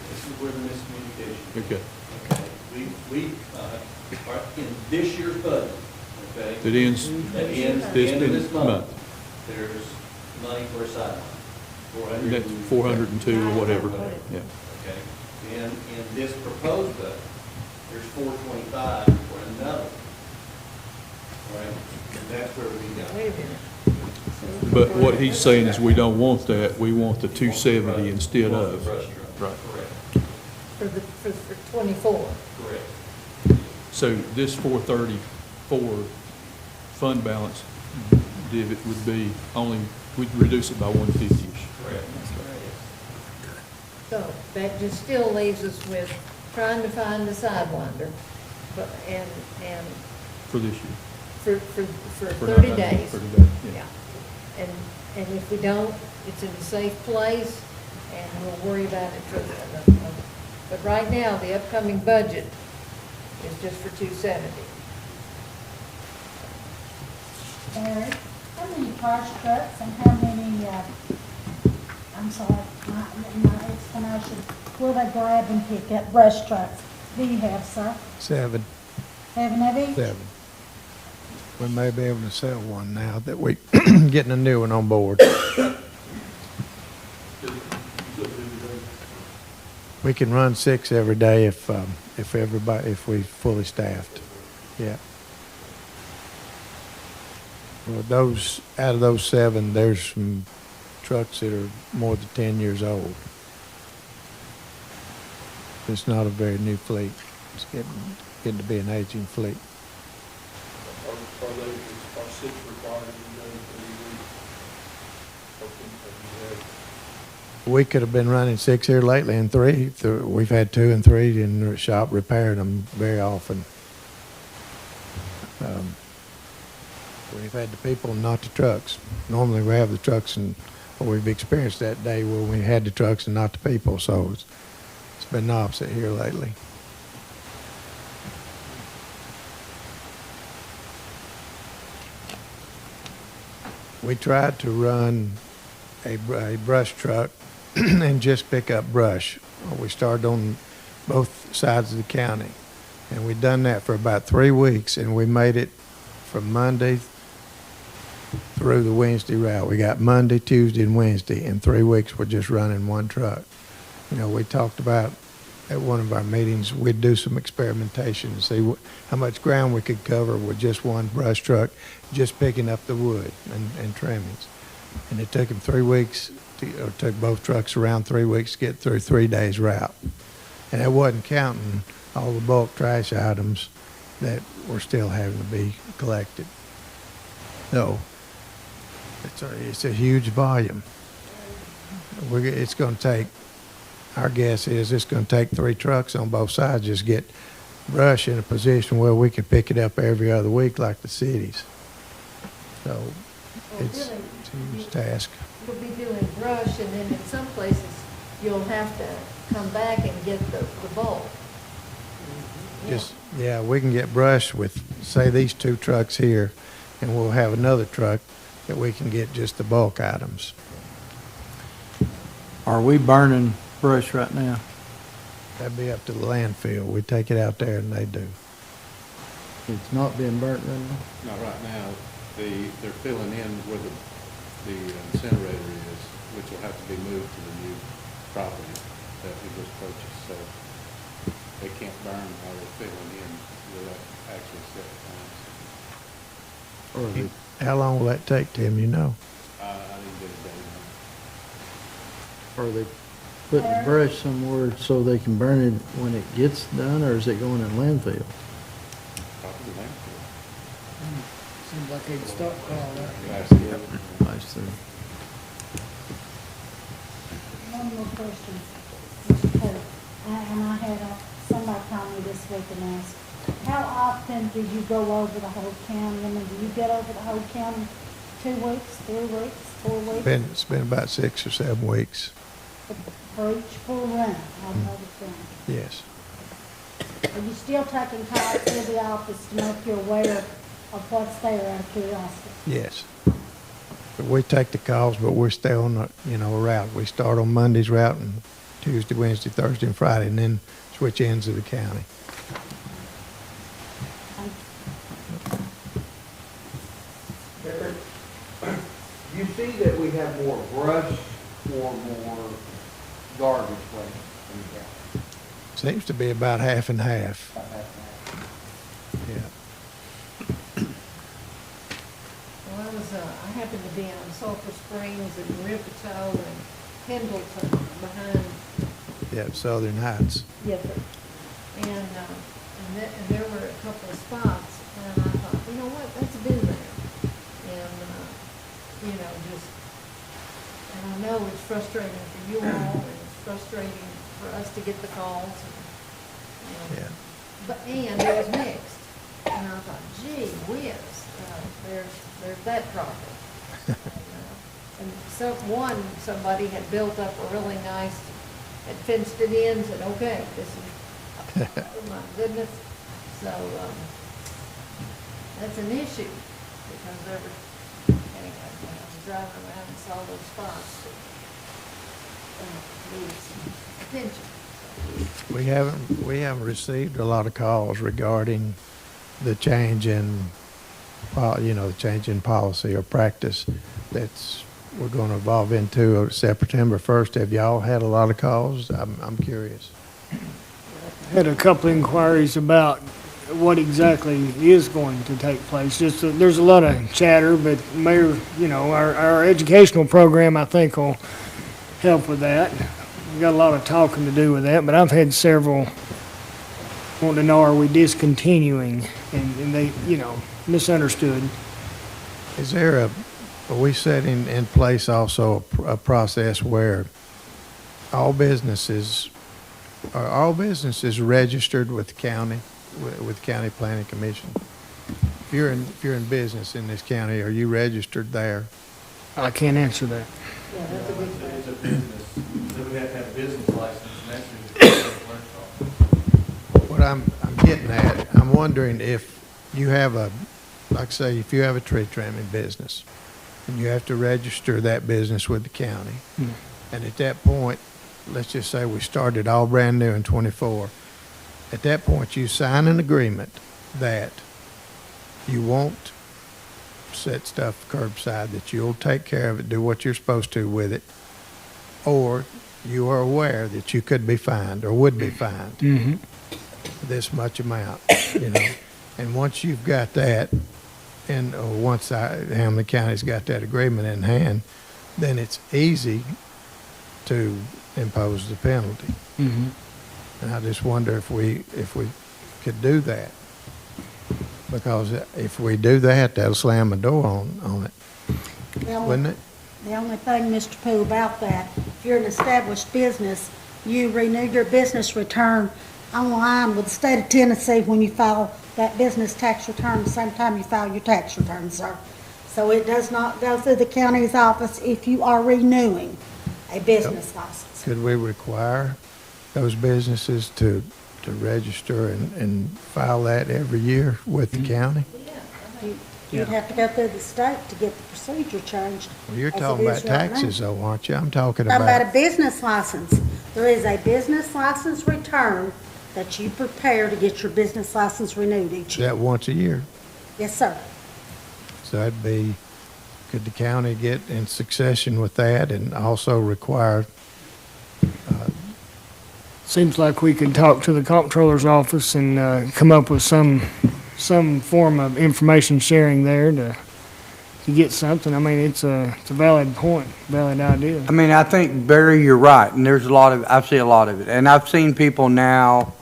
this is where the miscommunication. Okay. Okay, we are in this year's budget, okay? That ends At the end of this month, there's money for a sideline. That's 402 or whatever. Yeah. Okay, and in this proposed budget, there's 425 for another. All right, and that's where we got. Wait a minute. But what he's saying is we don't want that. We want the 270 instead of. Right. Correct. For 24. Correct. So this 434 fund balance divot would be only, we'd reduce it by 150-ish. Correct. So that just still leaves us with trying to find the Sidewinder, but, and For this year. for 30 days. 30 days, yeah. And if we don't, it's in a safe place, and we'll worry about it for but right now, the upcoming budget is just for 270. Eric, how many brush trucks and how many, I'm sorry, my explanation, will they grab and pick up brush trucks? Do you have, sir? 7. 7 of each? 7. We may be able to sell one now that we getting a new one on board. We can run 6 every day if we fully staffed. Yeah. Well, out of those 7, there's some trucks that are more than 10 years old. It's not a very new fleet. It's getting to be an aging fleet. Are 6 required We could have been running 6 here lately and 3. We've had 2 and 3 in the shop repairing them very often. We've had the people, not the trucks. Normally we have the trucks, and we've experienced that day where we had the trucks and not the people. So it's been the opposite here lately. We tried to run a brush truck and just pick up brush. We started on both sides of the county, and we'd done that for about 3 weeks, and we made it from Monday through the Wednesday route. We got Monday, Tuesday, and Wednesday. In 3 weeks, we're just running one truck. You know, we talked about at one of our meetings, we'd do some experimentation and see how much ground we could cover with just one brush truck, just picking up the wood and trimmings. And it took them 3 weeks, or took both trucks around 3 weeks to get through 3 days route. And that wasn't counting all the bulk trash items that were still having to be collected. So it's a huge volume. It's going to take, our guess is it's going to take 3 trucks on both sides just to get brush in a position where we can pick it up every other week like the cities. So it's a huge task. You'll be doing brush, and then in some places, you'll have to come back and get the bulk. Yeah, we can get brush with, say, these 2 trucks here, and we'll have another truck that we can get just the bulk items. Are we burning brush right now? That'd be up to the landfill. We take it out there and they do. It's not being burnt right now? Not right now. They're filling in where the incinerator is, which will have to be moved to the new property that we just purchased. So they can't burn while they're filling in without actually set plants. How long will that take, Tim, you know? I didn't get a date on it. Are they putting brush somewhere so they can burn it when it gets done, or is it going in landfill? Probably landfill. Seems like they'd stockpile that. I see. One more question, Mr. Pope. And I had somebody call me this week and ask, how often do you go over the whole county? I mean, do you get over the whole county 2 weeks, 3 weeks, 4 weeks? It's been about 6 or 7 weeks. For each full run of the county? Yes. Are you still taking calls to the office to make you aware of what's there out of curiosity? Yes. But we take the calls, but we're still on a route. We start on Monday's route and Tuesday, Wednesday, Thursday, and Friday, and then switch ends of the county. You see that we have more brush or more garbage waste in the county? Seems to be about half and half. About half and half. Yeah. Well, I happened to be on Sulphur Springs and Ripito and Pendleton behind. Yeah, Southern Heights. Yes, sir. And there were a couple of spots, and I thought, you know what, that's been there. And, and I know it's frustrating for you all, and it's frustrating for us to get the calls. Yeah. And it was mixed. And I thought, gee whiz, there's that problem. And somebody had built up a really nice, had fenced it in, said, okay, this is, oh my goodness. So, that's an issue, because anyway, when I was driving around and saw those spots, it needed some attention. We haven't received a lot of calls regarding the change in, the change in policy or practice we're going to evolve into September 1st. Have y'all had a lot of calls? I'm curious. Had a couple inquiries about what exactly is going to take place. Just, there's a lot of chatter, but Mayor, our educational program, I think, will help with that. We got a lot of talking to do with that, but I've had several want to know, are we discontinuing? And they, misunderstood. Are we setting in place also a process where all businesses registered with the county, with County Planning Commission? If you're in business in this county, are you registered there? I can't answer that. Yeah, that's a good question. It's a business, so we have to have a business license, and that's usually What I'm getting at, I'm wondering if you have if you have a tree trimming business, and you have to register that business with the county, and at that point, let's just say we started all brand new in '24. At that point, you sign an agreement that you won't set stuff curbside, that you'll take care of it, do what you're supposed to with it, or you are aware that you could be fined or would be fined this much amount, And once you've got that, once Hamblen County's got that agreement in hand, then it's easy to impose the penalty. And I just wonder if we could do that, because if we do that, that'll slam the door on it, wouldn't it? The only thing, Mr. Poole, about that, if you're an established business, you renew your business return online with the state of Tennessee when you file that business tax return, the same time you file your tax return, sir. So it does not go through the county's office if you are renewing a business license. Could we require those businesses to register and file that every year with the county? You'd have to go through the state to get the procedure changed. Well, you're as talking it about is right taxes now. though, aren't you? I'm talking I'm about about, a business license. There is a business license return that you prepare to get your business license renewed each year. that once a year. Yes, sir. So that'd be, could the county get in succession with that and also require, Seems like we could talk to the comptroller's office and come up with some form of information sharing there to get something. I mean, it's a valid point, valid idea. I mean, I think, Barry, you're right, and there's I see a lot of it. And I've seen people now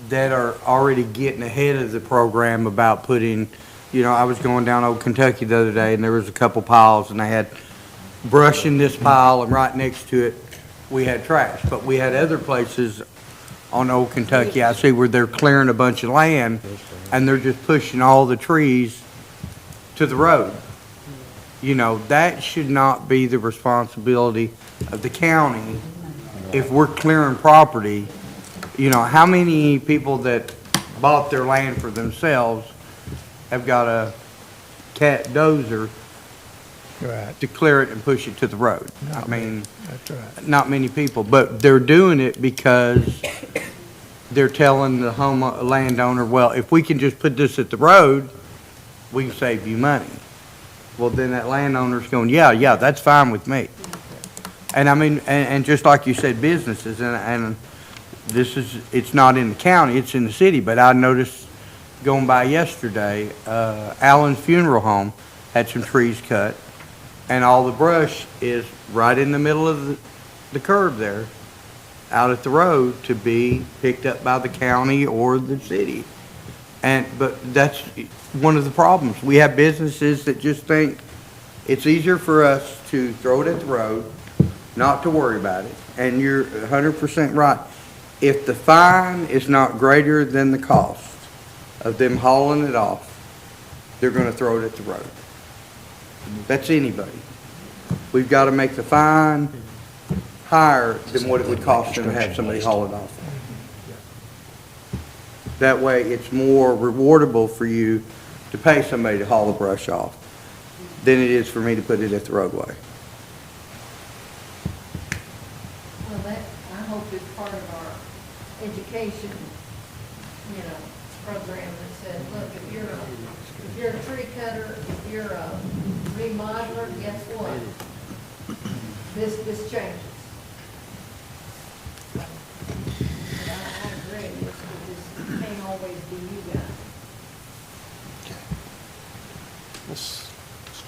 that are already getting ahead of the program about putting, I was going down Old Kentucky the other day, and there was a couple piles, and they had brush in this pile, and right next to it, we had trash. But we had other places on Old Kentucky, I see, where they're clearing a bunch of land, and they're just pushing all the trees to the road. That should not be the responsibility of the county if we're clearing property. How many people that bought their land for themselves have got a cat dozer right, to clear it and push it to the road? I mean, that's right. not many people, but they're doing it because they're telling the landowner, well, if we can just put this at the road, we can save you money. Well, then that landowner's going, yeah, that's fine with me. And I mean, and just like you said, businesses, and it's not in the county, it's in the city, but I noticed going by yesterday, Allen's Funeral Home had some trees cut, and all the brush is right in the middle of the curb there, out at the road, to be picked up by the county or the city. But that's one of the problems. We have businesses that just think it's easier for us to throw it at the road, not to worry about it. And you're 100% right. If the fine is not greater than the cost of them hauling it off, they're going to throw it at the road. That's anybody. We've got to make the fine higher than what it would cost them to have somebody haul it off. That way, it's more rewardable for you to pay somebody to haul the brush off than it is for me to put it at the roadway. Well, that, I hope is part of our education, program that said, look, if you're a tree cutter, if you're a remodeler, guess what? This changes. But I agree, this can't always be you guys. Let's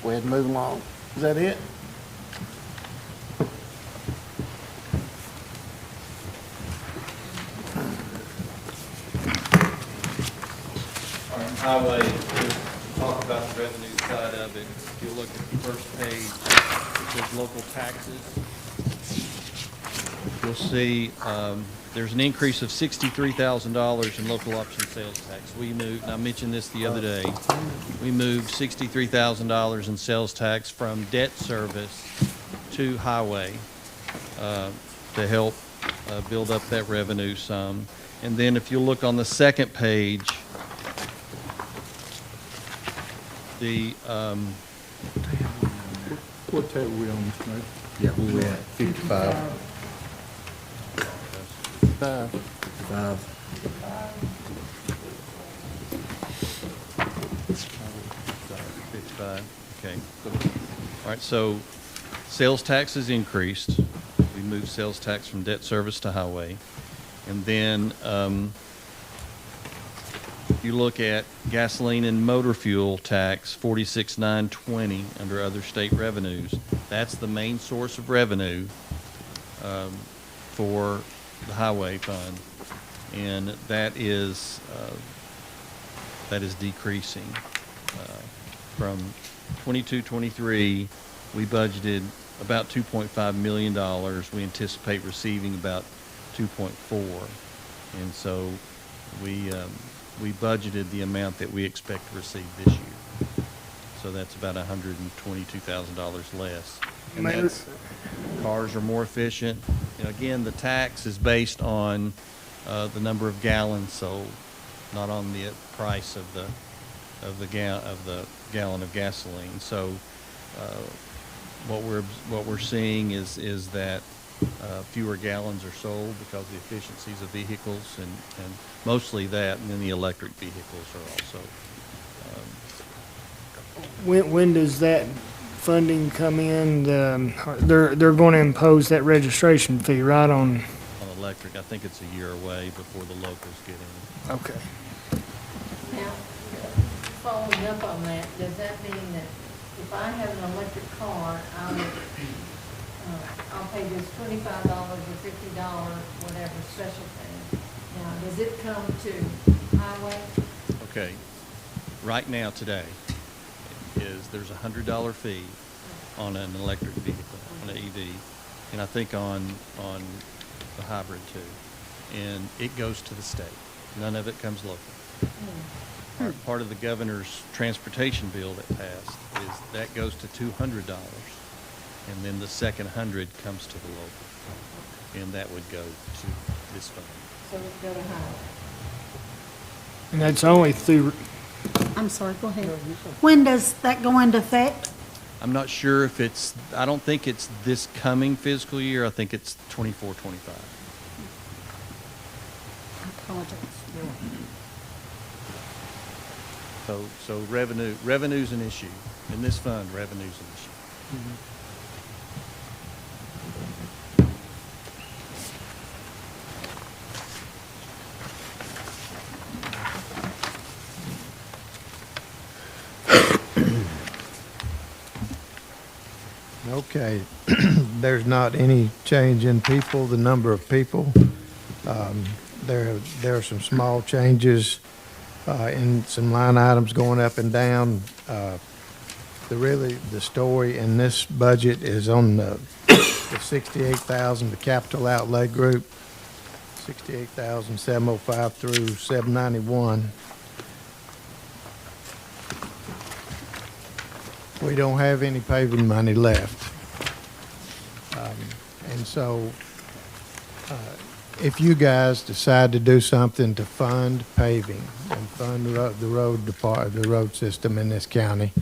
go ahead and move along. Is that it? All right, highway, we'll talk about the revenue side of it. If you look at the first page, it says local taxes. You'll see there's an increase of $63,000 in local option sales tax. We moved, and I mentioned this the other day, we moved $63,000 in sales tax from debt service to highway to help build up that revenue some. And then if you look on the second page, the What tab are we on, Mr. Mayor? Yeah, we were at 55. 55. 55, okay. All right, so sales tax has increased. We moved sales tax from debt service to highway. And then you look at gasoline and motor fuel tax, 46,920 under other state revenues. That's the main source of revenue for the highway fund, and that is decreasing. From 22-23, we budgeted about $2.5 million. We anticipate receiving about 2.4, and so we budgeted the amount that we expect to receive this year. So that's about $122,000 less. And that's, cars are more efficient. You know, again, the tax is based on the number of gallons sold, not on the price of the gallon of gasoline. So what we're seeing is that fewer gallons are sold because of the efficiencies of vehicles, and mostly that, and then the electric vehicles are also. When does that funding come in? They're going to impose that registration fee, right, on? On electric, I think it's a year away before the locals get in. Okay. Now, following up on that, does that mean that if I have an electric car, I'll pay this $25 or $50, whatever special thing? Now, does it come to highway? Okay, right now, today, there's a $100 fee on an electric vehicle, on an EV, and I think on the hybrid too. And it goes to the state. None of it comes local. Part of the governor's transportation bill that passed is that goes to $200, and then the second 100 comes to the local, and that would go to this fund. So it would go to highway? And that's only through, I'm sorry, go ahead. When does that go into effect? I'm not sure if I don't think it's this coming fiscal year. I think it's 24, 25. I apologize. So revenue's an issue. In this fund, revenue's an issue. Okay, there's not any change in people, the number of people. There are some small changes in some line items going up and down. The story in this budget is on the 68,000, the capital outlay group, 68,705 through 791. We don't have any paving money left. And so if you guys decide to do something to fund paving and fund the road system in this county,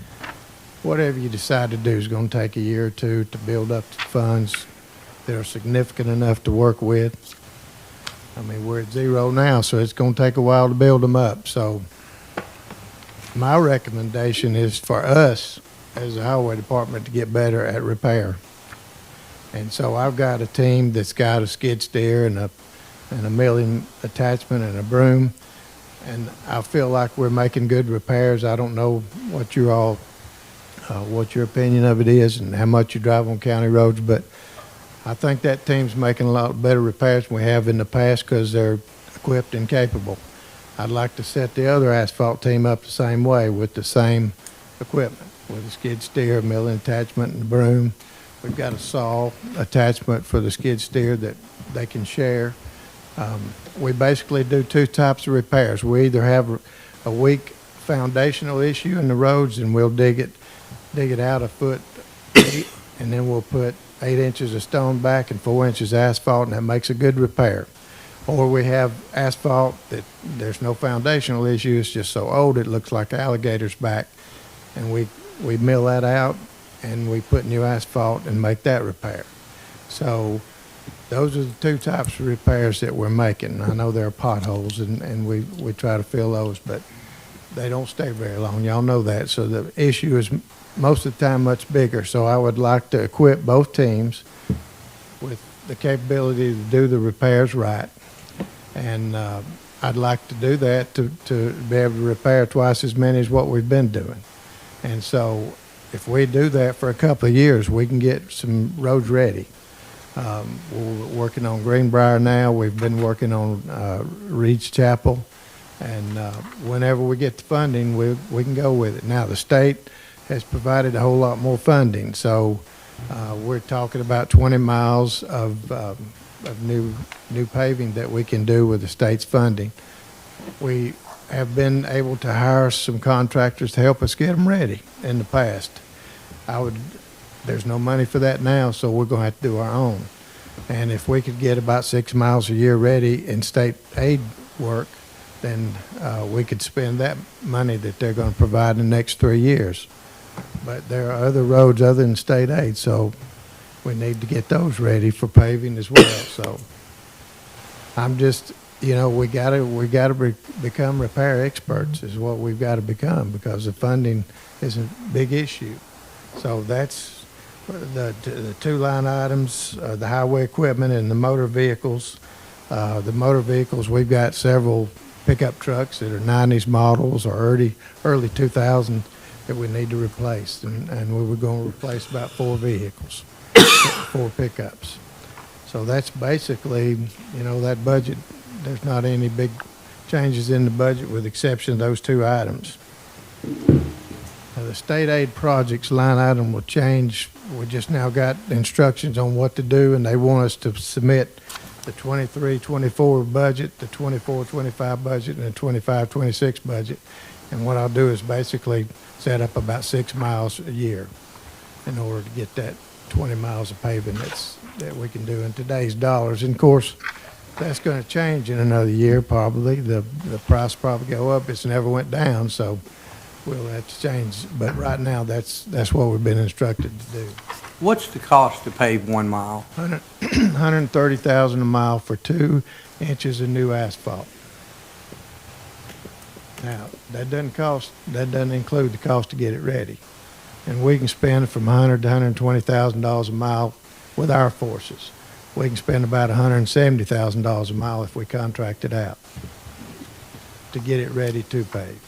whatever you decide to do is going to take a year or two to build up the funds that are significant enough to work with. I mean, we're at zero now, so it's gonna take a while to build them up. So my recommendation is for us, as a highway department, to get better at repair. And so I've got a team that's got a skid steer and a milling attachment and a broom. And I feel like we're making good repairs. I don't know what you all, what your opinion of it is and how much you drive on county roads, but I think that team's making a lot better repairs than we have in the past because they're equipped and capable. I'd like to set the other asphalt team up the same way with the same equipment, with a skid steer, milling attachment, and a broom. We've got a saw attachment for the skid steer that they can share. We basically do two types of repairs. We either have a weak foundational issue in the roads and we'll dig it out a foot deep, and then we'll put 8 inches of stone back and 4 inches of asphalt, and that makes a good repair. Or we have asphalt that there's no foundational issue, it's just so old it looks like alligator's back, and we mill that out and we put new asphalt and make that repair. So those are the two types of repairs that we're making. I know there are potholes and we try to fill those, but they don't stay very long. Y'all know that. So the issue is most of the time much bigger. So I would like to equip both teams with the capability to do the repairs right. And I'd like to do that to be able to repair twice as many as what we've been doing. And so if we do that for a couple of years, we can get some roads ready. We're working on Greenbrier now. We've been working on Reed's Chapel. And whenever we get the funding, we can go with it. Now, the state has provided a whole lot more funding. So we're talking about 20 miles of new paving that we can do with the state's funding. We have been able to hire some contractors to help us get them ready in the past. There's no money for that now, so we're going to have to do our own. And if we could get about 6 miles a year ready in state aid work, then we could spend that money that they're going to provide in the next 3 years. But there are other roads other than state aid, so we need to get those ready for paving as well. So I'm just, we gotta become repair experts is what we've got to become, because the funding is a big issue. So that's the two line items, the highway equipment and the motor vehicles. The motor vehicles, we've got several pickup trucks that are 90s models or early 2000 that we need to replace. And we were going to replace about 4 vehicles, 4 pickups. So that's basically, that budget. There's not any big changes in the budget with the exception of those 2 items. Now, the state aid projects line item will change. We just now got instructions on what to do, and they want us to submit the 23-24 budget, the 24-25 budget, and the 25-26 budget. And what I'll do is basically set up about 6 miles a year in order to get that 20 miles of paving that we can do in today's dollars. And of course, that's going to change in another year probably. The price probably go up. It's never went down, so we'll have to change. But right now, that's what we've been instructed to do. What's the cost to pave 1 mile? $130,000 a mile for 2 inches of new asphalt. Now, that doesn't include the cost to get it ready. And we can spend from $100,000 to $120,000 a mile with our forces. We can spend about $170,000 a mile if we contract it out to get it ready to pave.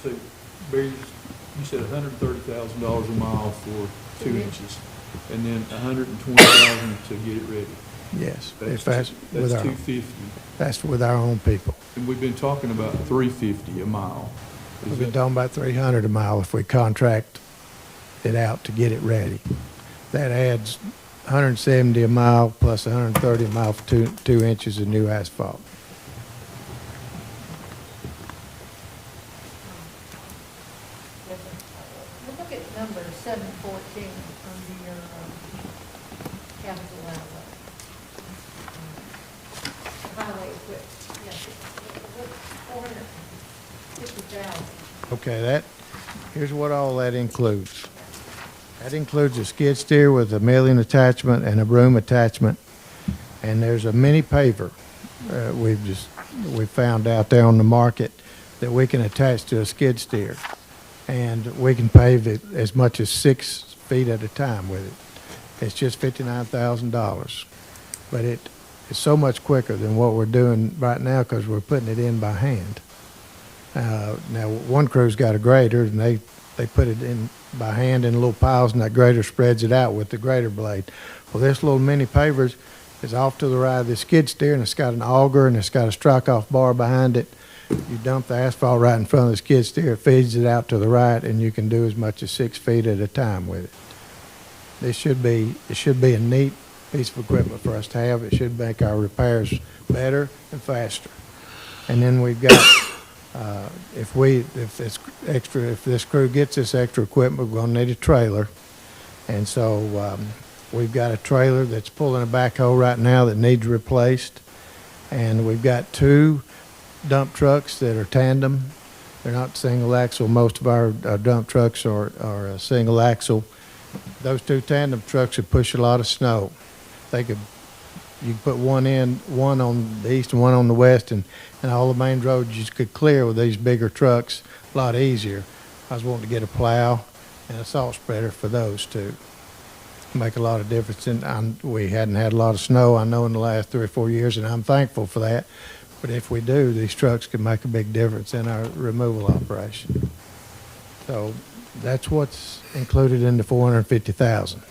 So, Barry, you said $130,000 a mile for 2 inches, and then $120,000 to get it ready. Yes, That's $250. That's with our own people. And we've been talking about $350 a mile. We've been talking about $300 a mile if we contract it out to get it ready. That adds $170 a mile plus $130 a mile for 2 inches of new asphalt. Look at number 714 under your capital outlay. Highway equipment, yes, $450,000. Okay, here's what all that includes. That includes a skid steer with a milling attachment and a broom attachment. And there's a mini paver we found out there on the market that we can attach to a skid steer, and we can pave it as much as 6 feet at a time with it. It's just $59,000, but it is so much quicker than what we're doing right now because we're putting it in by hand. Now, one crew's got a grader, and they put it in by hand in little piles, and that grader spreads it out with the grader blade. Well, this little mini paver is off to the right of the skid steer, and it's got an auger, and it's got a strike-off bar behind it. You dump the asphalt right in front of the skid steer, it feeds it out to the right, and you can do as much as 6 feet at a time with it. It should be a neat piece of equipment for us to have. It should make our repairs better and faster. And then we've got, if this crew gets this extra equipment, we're gonna need a trailer. And so, we've got a trailer that's pulling a backhoe right now that needs replaced. And we've got 2 dump trucks that are tandem. They're not single axle. Most of our dump trucks are single axle. Those 2 tandem trucks would push a lot of snow. You could put one on the east and one on the west, and all the main roads you could clear with these bigger trucks a lot easier. I was wanting to get a plow and a salt spreader for those 2. Make a lot of difference. And we hadn't had a lot of snow, I know, in the last 3 or 4 years, and I'm thankful for that. But if we do, these trucks can make a big difference in our removal operation. So that's what's included in the $450,000.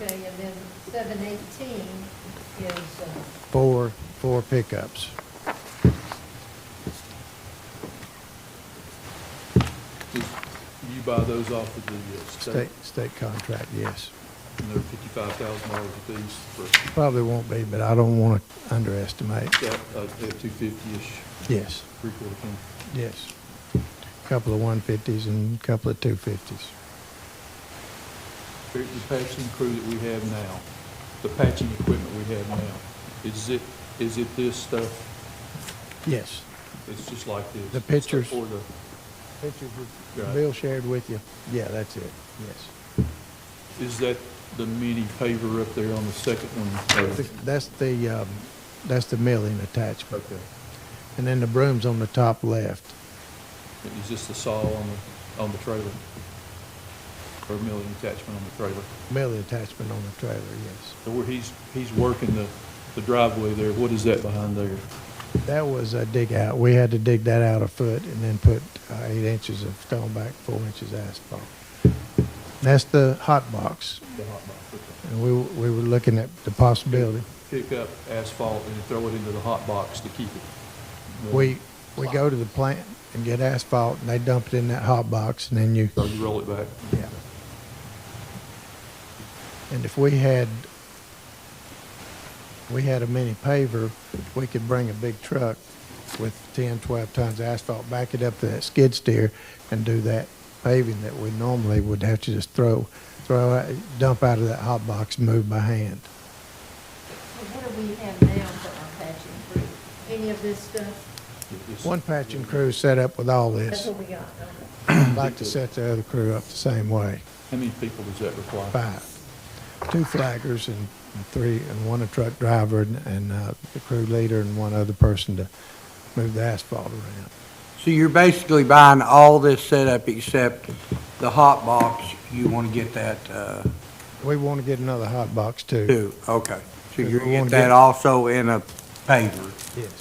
Okay, and then 718 is, Four pickups. You buy those off of the State contract, yes. and they're $55,000 a piece for Probably won't be, but I don't want to underestimate. that, 250-ish, Yes, 3/4 ton. yes. A couple of 150s and a couple of 250s. The patching crew that we have now, the patching equipment we have now, is it this stuff? Yes. It's just like this? The pictures. For the, Pictures Right. Bill shared with you. Yeah, that's it, yes. is that the mini paver up there on the second one? Or- That's the milling attachment. Okay. And then the broom's on the top left. Is this the saw on the trailer? Or milling attachment on the trailer? Milling attachment on the trailer, yes. So where he's working the driveway there, what is that behind there? That was a dig out. We had to dig that out a foot and then put 8 inches of stone back, 4 inches asphalt. That's the hot box. The hot box, okay. And we were looking at the possibility. Pick up asphalt and throw it into the hot box to keep it. We go to the plant and get asphalt, and they dump it in that hot box, and then you, So you roll it back? yeah. And if we had a mini paver, we could bring a big truck with 10, 12 tons of asphalt, back it up to that skid steer, and do that paving that we normally would have to just dump out of that hot box and move by hand. so what do we have now for our patching crew? Any of this stuff? One patching crew set up with all That's this. what we got, okay. I'd like to set the other crew up the same way. How many people does that require? 5. 2 flaggers and 3, and 1 a truck driver and the crew leader and 1 other person to move the asphalt around. So you're basically buying all this setup except the hot box, you want to get that, We want to get another hot box too. too? Okay. So We you're wanna getting get- that also in a paver? Yes.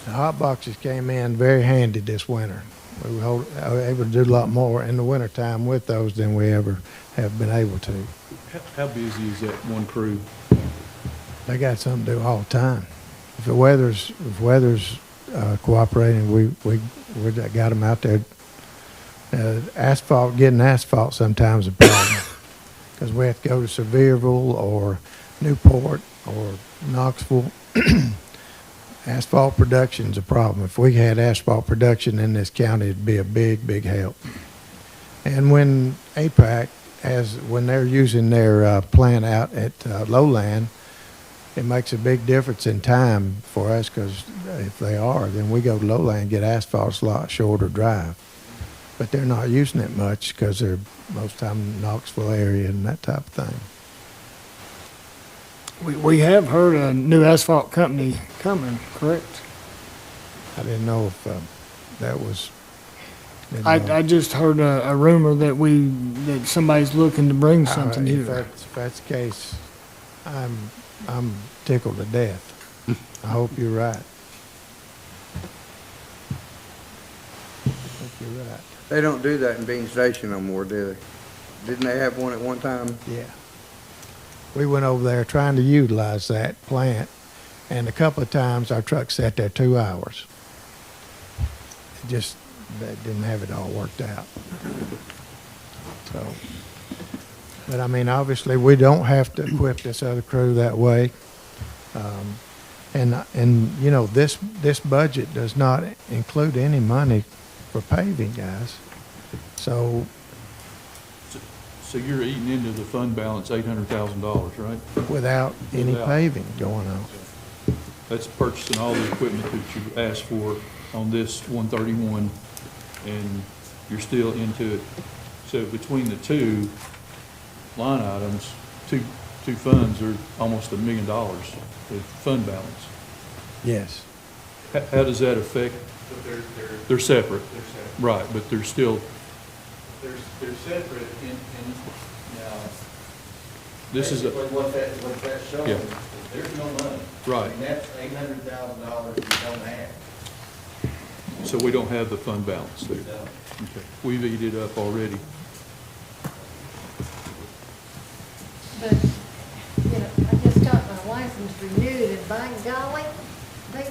The hot boxes came in very handy this winter. We were able to do a lot more in the wintertime with those than we ever have been able to. How busy is that one crew? They got something to do all the time. If the weather's cooperating, we got them out there. Getting asphalt sometimes is a problem because we have to go to Sevierville or Newport or Knoxville. Asphalt production's a problem. If we had asphalt production in this county, it'd be a big, big help. And when APAC when they're using their plant out at Lowland, it makes a big difference in time for us because if they are, then we go to Lowland and get asphalt. It's a lot shorter drive. But they're not using it much because they're most of the time in the Knoxville area and that type of thing. We have heard a new asphalt company coming, correct? I didn't know if that was. didn't know. I just heard a rumor that somebody's looking to bring something If here. that's the case, I'm tickled to death. I hope you're right. I hope you're right. They don't do that in Bean Station no more, do they? Didn't they have one at one time? Yeah. We went over there trying to utilize that plant, and a couple of times our truck sat there 2 hours. It just, that didn't have it all worked out. So, but I mean, obviously, we don't have to equip this other crew that way. And you know, this budget does not include any money for paving, guys. So So you're eating into the fund balance $800,000, right? without any Without. paving going on. That's purchasing all the equipment that you asked for on this 131, and you're still into it. So between the two line items, two funds are almost $1 million with fund balance. Yes. How does that affect? But They're separate. They're separate. Right, but they're still, They're separate in, now. this is, Basically, what that's showing Yeah. is there's no money. Right. And that's $800,000 we don't have. so we don't have the fund balance there. No. Okay. We've eaten it up already. But, you know, I just got my license renewed, and by golly, they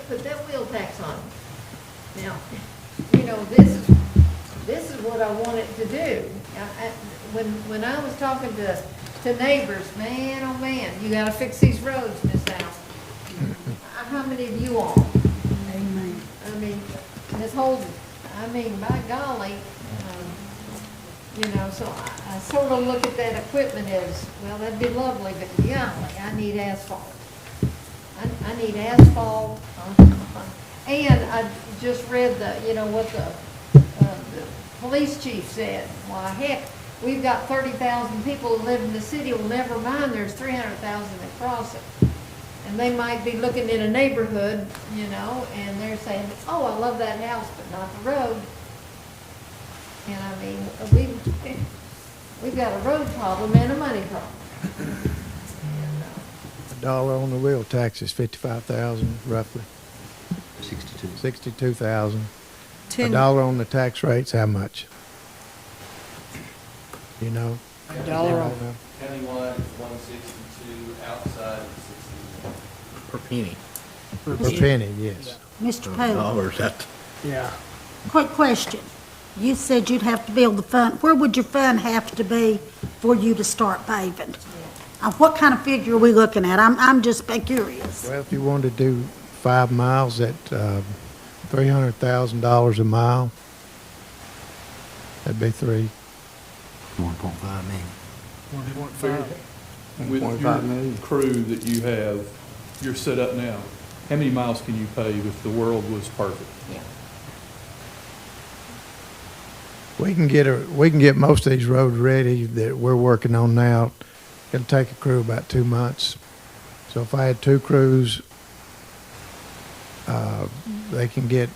put that wheel tax on it. Now, you know, this is what I wanted to do. When I was talking to neighbors, man, oh man, you gotta fix these roads, Miss Al. How many of you all? Amen. I mean, Ms. Holden, I mean, by golly, you know, so I sort of look at that equipment as, well, that'd be lovely, but golly, I need asphalt. I need asphalt. And I just read what the police chief said. Why, heck, we've got 30,000 people who live in the city. Well, never mind, there's 300,000 that cross it. And they might be looking in a neighborhood, you know, and they're saying, oh, I love that house, but not the road. And I mean, we've got a road problem and a money problem. $1 on the wheel tax is 55,000 roughly. 62,000. $1 on the tax rate's how much? You know? $1 off. Countywide is 162, outside is 61. Per penny. Per penny, yes. Mr. Poe, Dollars, that, Yeah. quick question. You said you'd have to build the fund. Where would your fund have to be for you to start paving? What kind of figure are we looking at? I'm just curious. Well, if you wanted to do 5 miles at $300,000 a mile, that'd be 1.5 million. 1.5. With 1.5 million. your crew that you have, you're set up now, how many miles can you pave if the world was perfect? We can get most of these roads ready that we're working on now. It'll take a crew about 2 months. So if I had 2 crews, they can get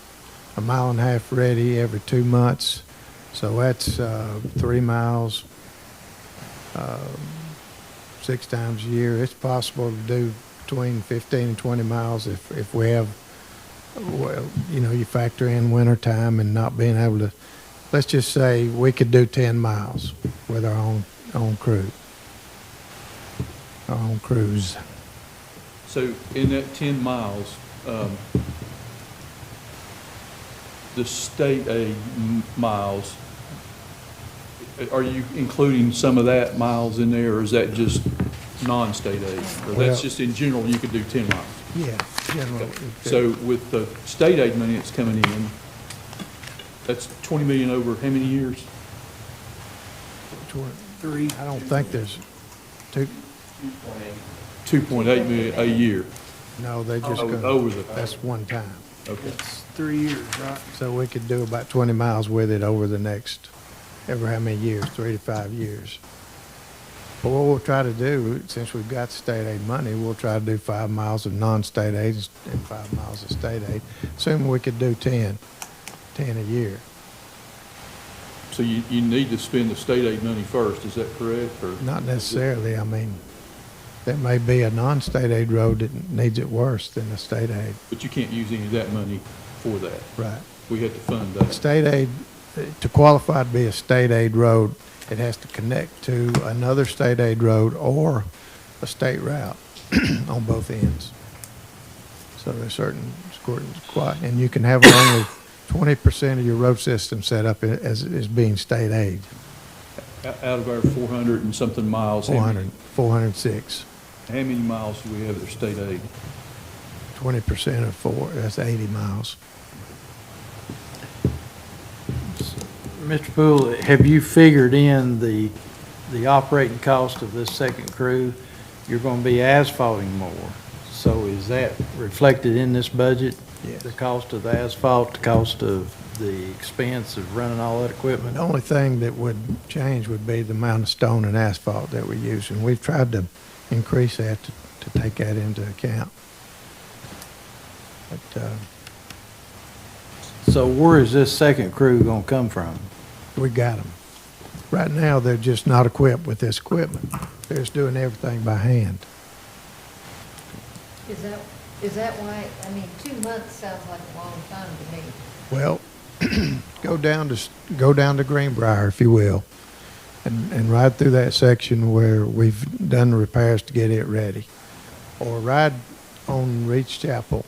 1.5 miles ready every 2 months. So that's 3 miles, 6 times a year. It's possible to do between 15 and 20 miles if we have, well, you know, you factor in winter time and not being able to. Let's just say we could do 10 miles with our own crew, our own crews. So in that 10 miles, the state aid miles, are you including some of that miles in there, or is that just non-state aid? Or Well- that's just in general, you could do 10 miles? Yeah, generally. So with the state aid money that's coming in, that's 20 million over how many years? 3. I don't think there's 2. 2.8 million a year. No, they just go. Over the. That's one time. Okay. It's 3 years, right? So we could do about 20 miles with it over the next, ever how many years, 3 to 5 years. But what we'll try to do, since we've got state aid money, we'll try to do 5 miles of non-state aid and 5 miles of state aid. Assuming we could do 10 a year. So you need to spend the state aid money first, is that correct? Or Not necessarily. I mean, there may be a non-state aid road that needs it worse than the state aid. But you can't use any of that money for that. Right. We have to fund that. State aid, to qualify to be a state aid road, it has to connect to another state aid road or a state route on both ends. So there's certain, and you can have only 20% of your road system set up as being state aid. Out of our 400 and something miles. 406. How many miles do we have that are state aid? 20% of 4, that's 80 miles. Mr. Poole, have you figured in the operating cost of this second crew? You're going to be asphalting more. So is that reflected in this budget? Yes. The cost of the asphalt, the cost of the expense of running all that equipment? The only thing that would change would be the amount of stone and asphalt that we use, and we've tried to increase that to take that into account. But, so where is this second crew going to come from? we got them. Right now, they're just not equipped with this equipment. They're just doing everything by hand. Is that why, I mean, 2 months sounds like a long time to me. Well, go down to Greenbrier, if you will, and ride through that section where we've done the repairs to get it ready. Or ride on Reach Chapel,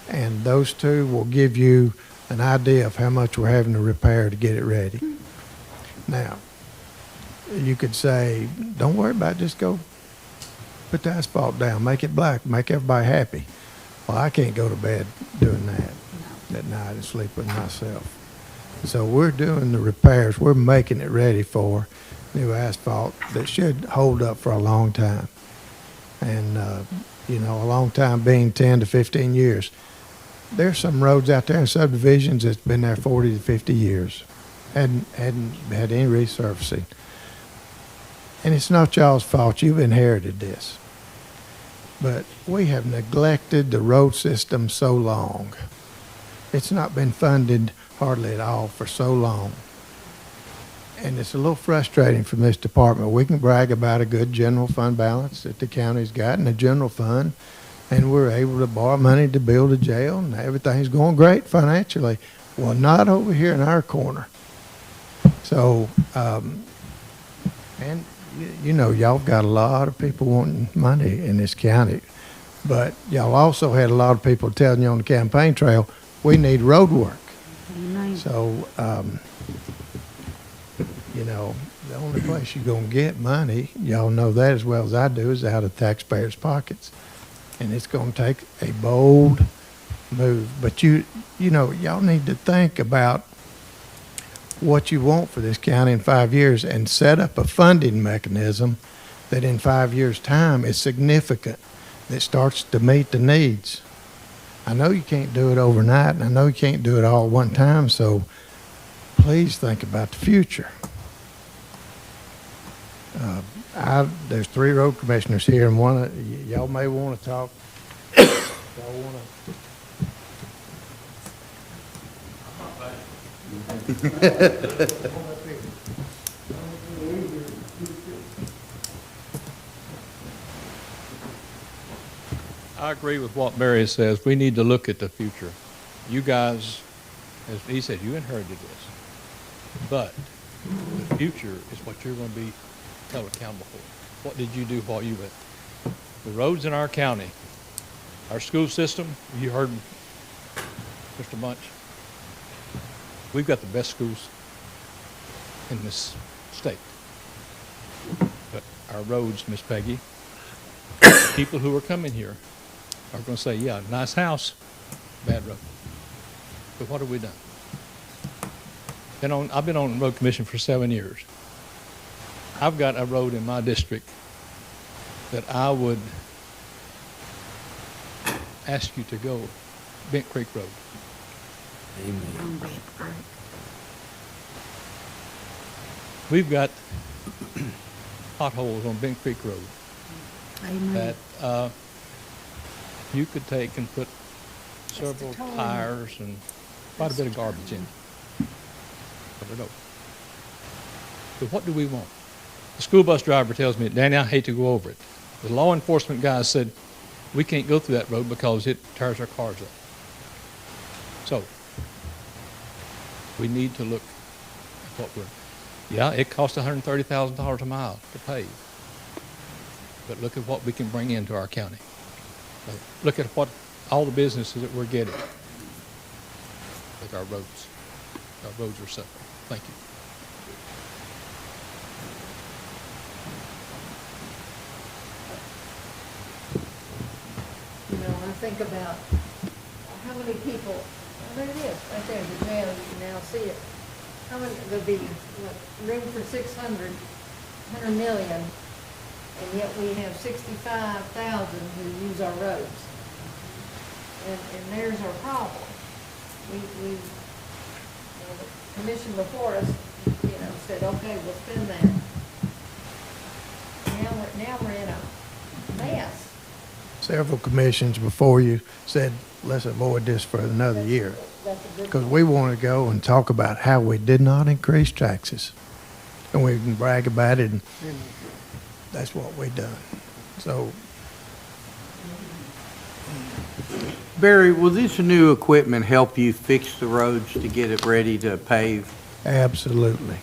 and those two will give you an idea of how much we're having to repair to get it ready. Now, you could say, don't worry about it, just go put the asphalt down, make it black, make everybody happy. Well, I can't go to bed doing that at night and sleep with myself. So we're doing the repairs, we're making it ready for new asphalt that should hold up for a long time. And, you know, a long time being 10 to 15 years. There's some roads out there in subdivisions that's been there 40 to 50 years. Hadn't had any resurfacing. And it's not y'all's fault, you've inherited this. But we have neglected the road system so long. It's not been funded hardly at all for so long. And it's a little frustrating from this department. We can brag about a good general fund balance that the county's got in the general fund, and we're able to borrow money to build a jail, and everything's going great financially. Well, not over here in our corner. So, and you know, y'all got a lot of people wanting money in this county, but y'all also had a lot of people telling you on the campaign trail, we need road work. So, you know, the only place you're going to get money, y'all know that as well as I do, is out of taxpayers' pockets. And it's going to take a bold move. But you know, y'all need to think about what you want for this county in 5 years and set up a funding mechanism that in 5 years' time is significant, that starts to meet the needs. I know you can't do it overnight, and I know you can't do it all at one time, so please think about the future. There's 3 road commissioners here, and one of y'all may want to talk. Y'all want I agree with what Mary says. We need to look at the future. You guys, as he said, you inherited this. But the future is what you're going to be held accountable for. What did you do while you were? The roads in our county, our school system, you heard Mr. Bunch, we've got the best schools in this state. But our roads, Miss Peggy, people who are coming here are going to say, yeah, nice house, bad road. But what have we done? I've been on the road commission for 7 years. I've got a road in my district that I would ask you to go, Bent Creek Road. Amen. We've got potholes on Bent Creek Road Amen. that you could take and put several tires and quite a bit of garbage in. But I don't. But what do we want? The school bus driver tells me, Danny, I hate to go over it. The law enforcement guy said, we can't go through that road because it tears our cars up. So, we need to look at what yeah, it costs $130,000 a mile to pave. But look at what we can bring into our county. Look at what all the businesses that we're getting. Look at our roads. Our roads are suffering. Thank you. You know, when I think about how many people, there it is, right there, the jail, you can now see it. How many, there'll be, what, room for 100 million, and yet we have 65,000 who use our roads. And there's our problem. We, you know, the commission before us, you know, said, okay, we'll spend that. Now we're in a mess. Several commissions before you said, let's avoid this for another year. Because we want to go and talk about how we did not increase taxes. And we can brag about it, and that's what we done. So, Barry, will this new equipment help you fix the roads to get it ready to pave? absolutely.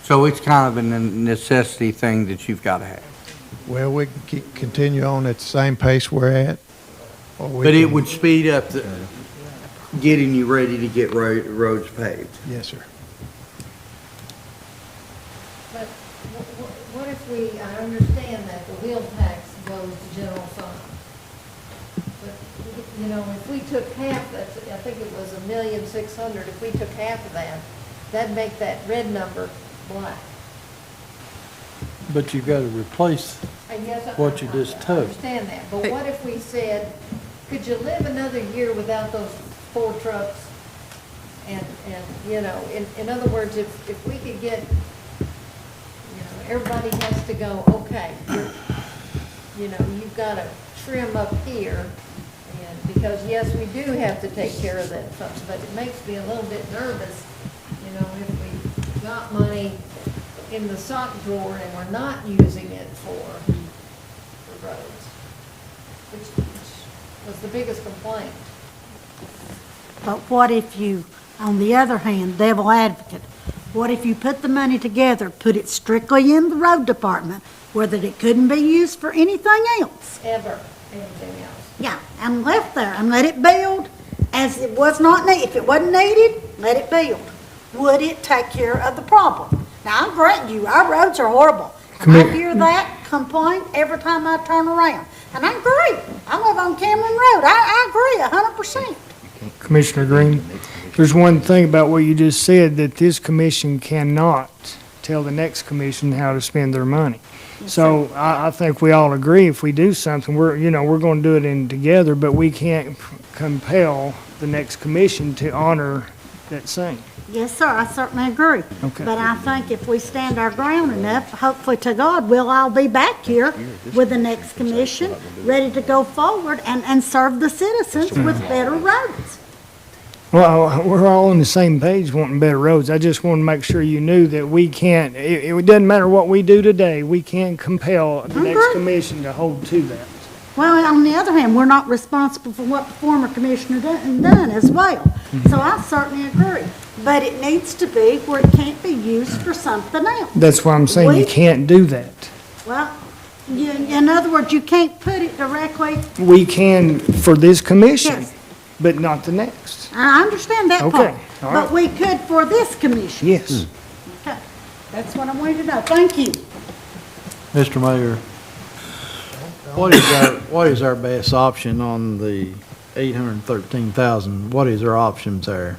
So it's kind of a necessity thing that you've got to have? Well, we can continue on at the same pace we're at. But it would speed up getting you ready to get roads paved? Yes, sir. But what if I understand that the wheel tax goes to general fund. But, you know, if we took half, I think it was $1,600,000, if we took half of that, that'd make that red number black. But you've got to replace what you just I took. understand that, but what if we said, could you live another year without those 4 trucks? And you know, in other words, if we could get, you know, everybody has to go, okay, you know, you've got to trim up here, and because yes, we do have to take care of that stuff, but it makes me a little bit nervous, you know, if we got money in the sock drawer and we're not using it for roads, which was the biggest complaint. But what if you, on the other hand, devil advocate, what if you put the money together, put it strictly in the road department, where that it couldn't be used for anything else? Ever, anything else. Yeah, and left there, and let it build as it was not needed. If it wasn't needed, let it build. Would it take care of the problem? Now, I grant you, our roads are horrible. I hear that complaint every time I turn around. And I agree. I live on Cameron Road. I agree 100%. Commissioner Green, there's one thing about what you just said, that this commission cannot tell the next commission how to spend their money. So I think we all agree if we do something, we're going to do it together, but we can't compel the next commission to honor that same. Yes, sir, I certainly agree. Okay. But I think if we stand our ground enough, hopefully to God, we'll all be back here with the next commission, ready to go forward and serve the citizens with better roads. Well, we're all on the same page wanting better roads. I just want to make sure you knew that we can't, it doesn't matter what we do today, we can't compel the next commission to hold to that. Well, on the other hand, we're not responsible for what the former commissioner done as well. So I certainly agree. But it needs to be where it can't be used for something else. That's why I'm saying you can't do that. Well, in other words, you can't put it directly. We can for this commission, Yes. but not the next. I understand that part. Okay, all right. But we could for this commission. Yes. Okay, that's what I wanted to know. Thank you. Mr. Mayor, what is our best option on the 813,000? What is our options there?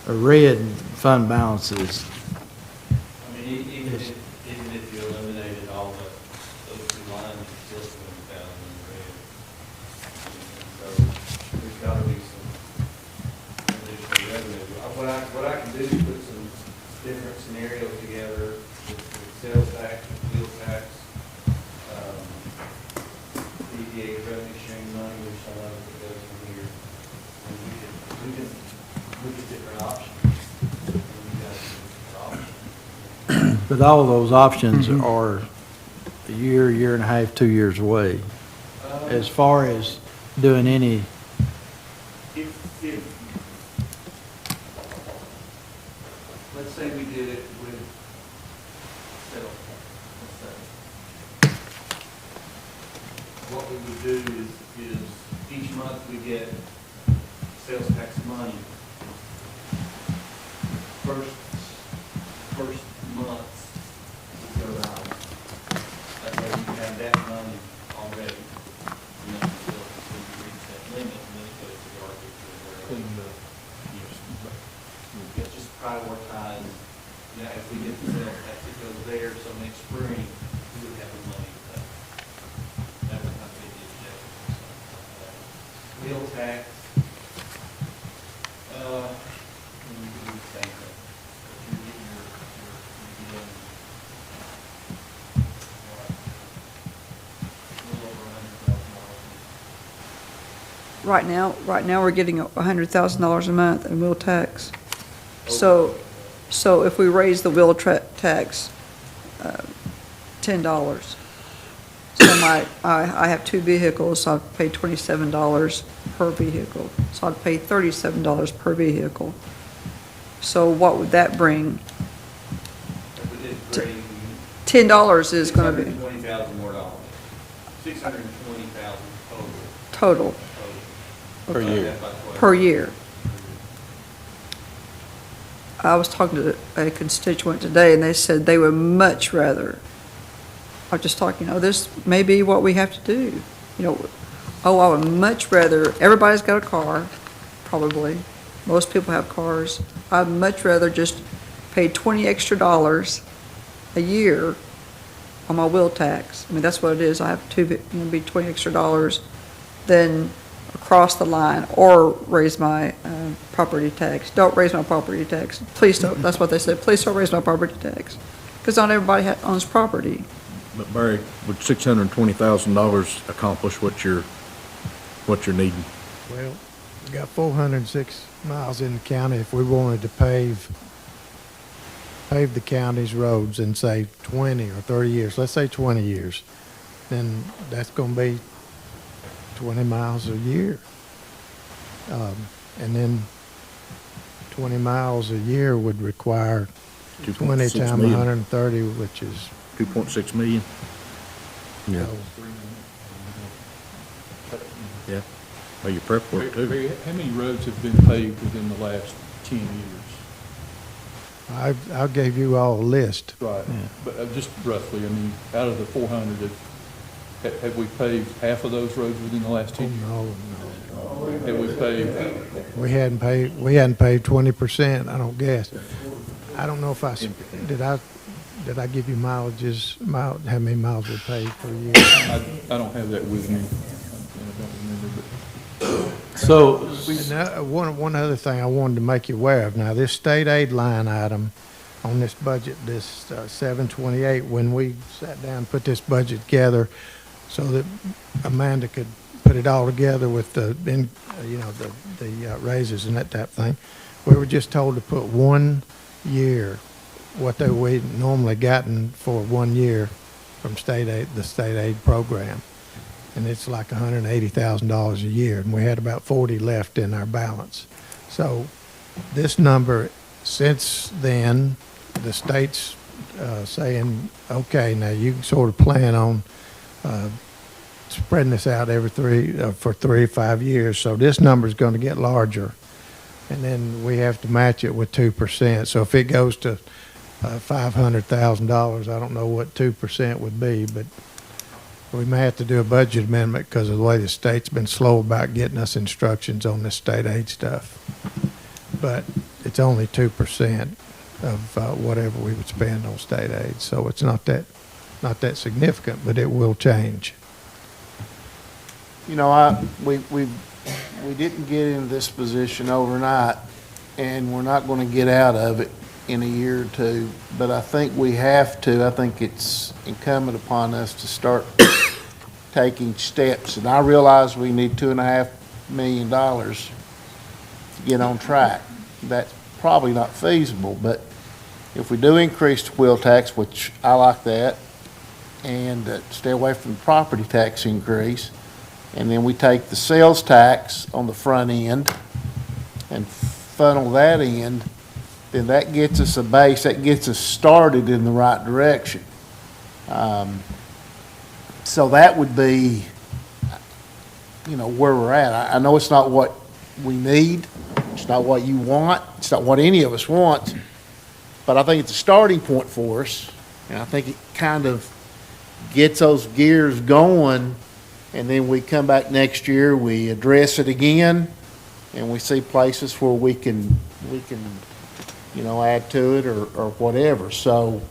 A red fund balances. I mean, even if you eliminated all those 2 lines, it's still 20,000 in the red. So there's got to be some additional revenue. What I can do is put some different scenarios together with Excel sales tax, wheel tax, DDA revenue sharing money, there's some of it that goes from here. And we can look at different options. And you guys can look at different options. But all of those options are a year, year and a half, 2 years away. As far as doing any, If, let's say we did it with sales tax, let's say. What we would do is each month we get sales tax money. First month we go out. That way you have that money already. You know, until you reach that limit, and then it goes to garbage or whatever. Clean up. Yeah, just prioritize, you know, if we get the sales tax, it goes there, so next spring, we would have the money to pay. That would not be the objective. Wheel tax, we could do the same thing. But you're getting you're getting, a little over $100,000. Right now, we're getting $100,000 a month in wheel tax. So if we raise the wheel tax, $10, so I have two vehicles, so I'd pay $27 per vehicle. So I'd pay $37 per vehicle. So what would that bring? If we did grade, $10 is gonna be $620,000 more dollars. $620,000 total. total Per year. per year. I was talking to a constituent today, and they said they would much rather, I was just talking, this may be what we have to do. I would much rather, everybody's got a car, probably. Most people have cars. I'd much rather just pay $20 extra a year on my wheel tax. I mean, that's what it is. I have to be $20 extra than across the line, or raise my property tax. Don't raise my property tax. Please don't. That's what they said. Please don't raise my property tax. Because not everybody owns property. But Barry, would $620,000 accomplish what you're needing? Well, we got 406 miles in the county. If we wanted to pave the county's roads in, say, 20 or 30 years, let's say 20 years, then that's going to be 20 miles a year. And then 20 miles a year would require 20 2.6 times million. 130, which is 2.6 million? Yeah. Yeah. Well, your prep work too. Barry, how many roads have been paved within the last 10 years? I gave you all a list. Right, but just roughly, I mean, out of the 400, have we paved half of those roads within the last 10 years? No. Have we paved? We hadn't paid 20%, I don't guess. I don't know if did I give you how many miles we paid per year? I don't have that with me. I don't remember, but. so, And, one other thing I wanted to make you aware of. Now, this state aid line item on this budget, this 728, when we sat down and put this budget together so that Amanda could put it all together with the raises and that type of thing, we were just told to put 1 year, what we normally gotten for 1 year from the state aid program. And it's like $180,000 a year, and we had about 40 left in our balance. So this number, since then, the state's saying, okay, now you can sort of plan on spreading this out for 3 or 5 years. So this number is going to get larger, and then we have to match it with 2%. So if it goes to $500,000, I don't know what 2% would be, but we may have to do a budget amendment because of the way the state's been slow about getting us instructions on this state aid stuff. But it's only 2% of whatever we would spend on state aid, so it's not that significant, but it will change. We didn't get into this position overnight, and we're not going to get out of it in a year or two, but I think we have to. I think it's incumbent upon us to start taking steps. And I realize we need $2.5 million to get on track. That's probably not feasible, but if we do increase the wheel tax, which I like that, and stay away from the property tax increase, and then we take the sales tax on the front end and funnel that in, then that gets us a base, that gets us started in the right direction. So that would be, where we're at. I know it's not what we need, it's not what you want, it's not what any of us want, but I think it's a starting point for us, and I think it kind of gets those gears going, and then we come back next year, we address it again, and we see places where we can add to it or whatever. So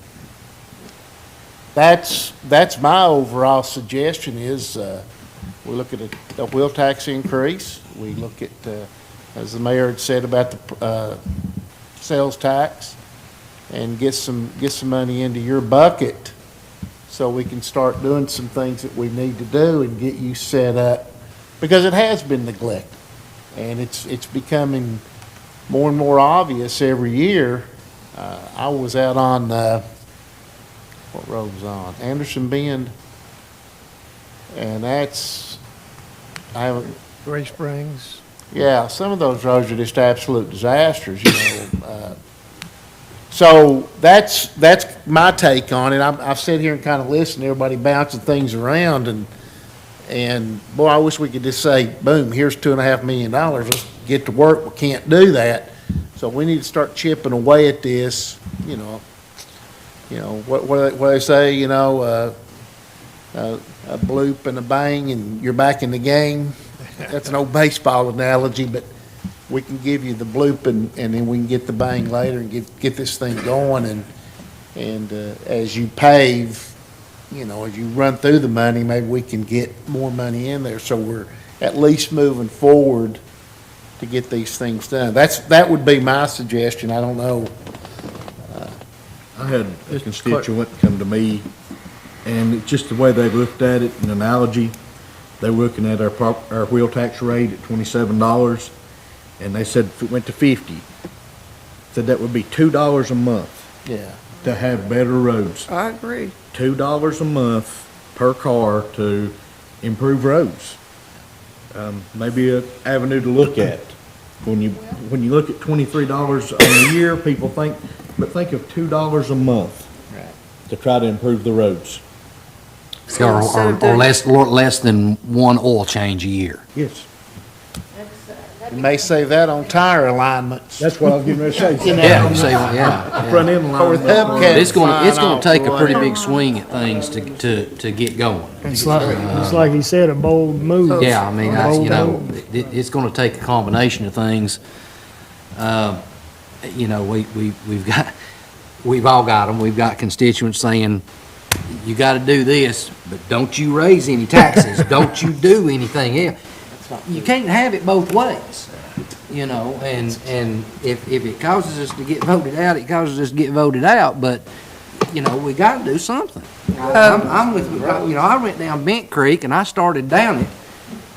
that's my overall suggestion is we look at a wheel tax increase. We look at, as the mayor had said, about the sales tax, and get some money into your bucket so we can start doing some things that we need to do and get you set up, because it has been neglected, and it's becoming more and more obvious every year. I was out on, what road was on? Anderson Bend, and I haven't. Gray Springs. Yeah, some of those roads are just absolute disasters, So that's my take on it. I've sat here and kind of listened to everybody bouncing things around, and boy, I wish we could just say, boom, here's $2.5 million. Let's get to work. We can't do that. So we need to start chipping away at this. What they say, a bloop and a bang and you're back in the game. That's an old baseball analogy, but we can give you the bloop and then we can get the bang later and get this thing going. And as you pave, as you run through the money, maybe we can get more money in there. So we're at least moving forward to get these things done. That would be my suggestion. I don't know. I had a constituent come to me, and it's just the way they looked at it, an analogy. They were looking at our wheel tax rate at $27, and they said if it went to 50, said that would be $2 a month. Yeah. To have better roads. I agree. $2 a month per car to improve roads. Maybe an avenue to look at. When you look at $23 on the year, people think, but think of $2 a month to try to improve the roads. Or less than one oil change a year. Yes. You may say that on tire alignments. That's what I was getting ready to say. Yeah, you say, yeah. Front end alignment. It's gonna take a pretty big swing at things to get going. It's like he said, a bold move. Yeah, I mean, it's gonna take a combination of things. We've all got them. We've got constituents saying, you gotta do this, but don't you raise any taxes. Don't you do anything else. You can't have it both ways, and if it causes us to get voted out, it causes us to get voted out, but, we gotta do something. I'm with you, I went down Bent Creek and I started down it.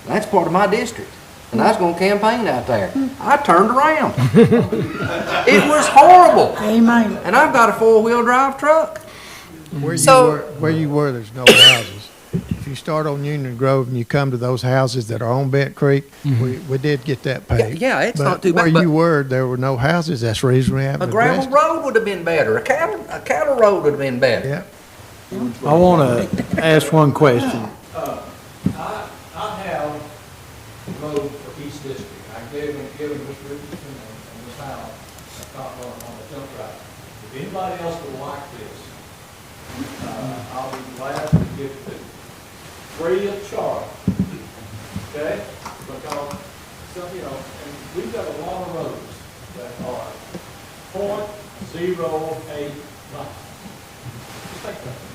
That's part of my district, and I was gonna campaign out there. I turned around. It was horrible. Amen. And I've got a 4-wheel drive truck. Where you were, there's no houses. If you start on Union Grove and you come to those houses that are on Bent Creek, we did get that paved. Yeah, it's not too bad. Where you were, there were no houses. That's reasonably A gravel road would have been better. A cattle road would have been better. Yeah. I want to ask one question. I have a road for East District. I gave Mr. Richardson and Ms. Howell a copy on the jump drive. If anybody else would like this, I'll be glad to give it to you. Free of charge. Okay? Because, and we've got a lot of roads that are .08 miles. Just think about it.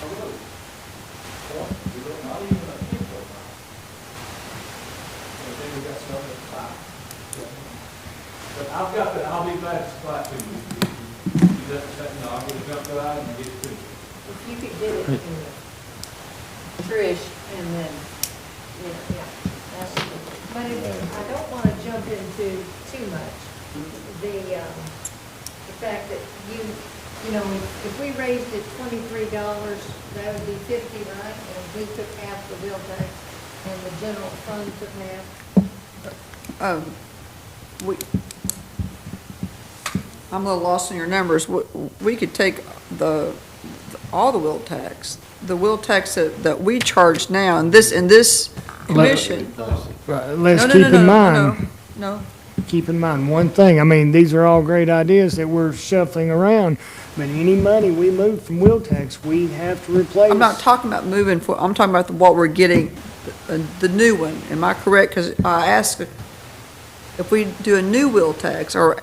A road. Not even a .0 mile. And then we've got some at 5. But I'll be glad to supply If you could get it to Trish and then, yeah. But I don't want to jump into too much. The fact that you know, if we raised it $23, that would be 50, right? And we took half the bill tax and the general fund took half. I'm a little lost in your numbers. We could take all the wheel tax, the wheel tax that we charge now, and this commission. Right, let's No, no, keep no, in no, mind, No, keep in mind one thing. I mean, these are all great ideas that we're shuffling around, but any money we move from wheel tax, we have to replace. I'm not talking about moving for, I'm talking about what we're getting, the new one. Am I correct? Because I asked if we do a new wheel tax or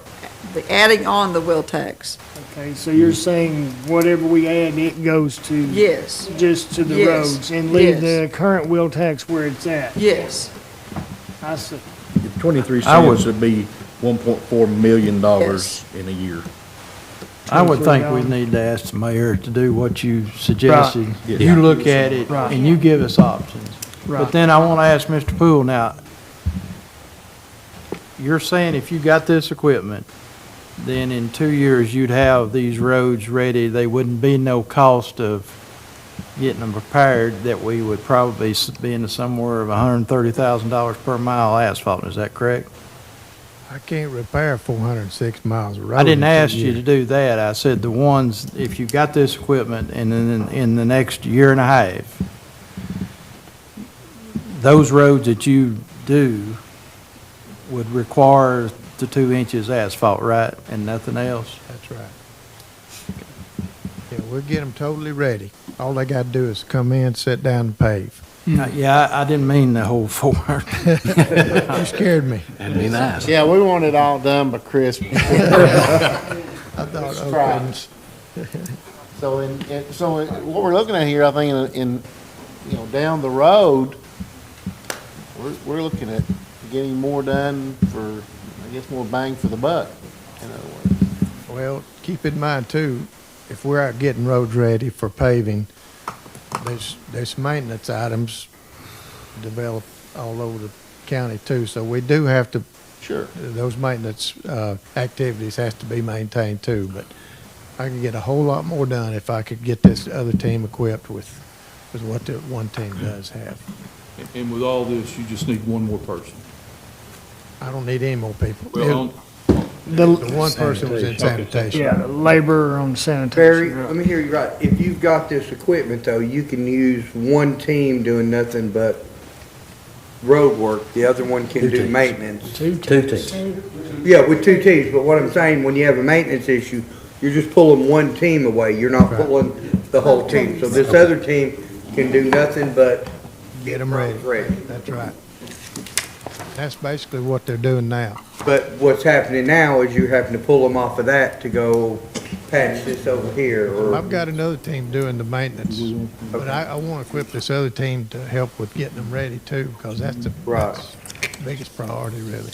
the adding on the wheel tax. Okay, so you're saying whatever we add, it goes to. Yes. Just to the Yes. roads and leave Yes. the current wheel tax where it's at. Yes. I see. 23 I would- cents would be $1.4 million Yes. in a year. I would think we $23. need to ask the mayor to do what you suggested. Right. You look at it Right. and you give us options. Right. But then I want to ask Mr. Poole now, you're saying if you got this equipment, then in 2 years you'd have these roads ready, there wouldn't be no cost of getting them prepared, that we would probably be in somewhere of $130,000 per mile asphalt, is that correct? I can't repair 406 miles of road. I didn't in 2 ask you years. to do that. I said the ones, if you got this equipment and then in the next year and a half, those roads that you do would require the 2 inches asphalt, right? And nothing else? That's right. Yeah, we'll get them totally ready. All they got to do is come in, sit down and pave. Yeah, I didn't mean the whole 4. You scared me. That'd be nice. Yeah, we want it all done by Christmas. I thought, oh, Right. goodness. So what we're looking at here, I think in you know, down the road, we're looking at getting more done for, I guess, more bang for the buck, in other words. Well, keep in mind too, if we're out getting roads ready for paving, there's maintenance items developed all over the county too, so we do have to. Sure. Those maintenance activities has to be maintained too, but I could get a whole lot more done if I could get this other team equipped with what the one team does have. And with all this, you just need one more person. I don't need any more people. Well, The one person was in sanitation. Yeah, labor on sanitation. Barry, right. let me hear you right. If you've got this equipment though, you can use one team doing nothing but road work. The other one can do maintenance. Two teams. Yeah, with 2 teams, but what I'm saying, when you have a maintenance issue, you're just pulling one team away. You're not pulling the whole team. So this other team can do nothing but Get them ready. That's right. That's basically what they're doing now. But what's happening now is you're having to pull them off of that to go patch this over here or. I've got another team doing the maintenance, but I want to equip this other team to help with getting them ready too, because that's the biggest priority really.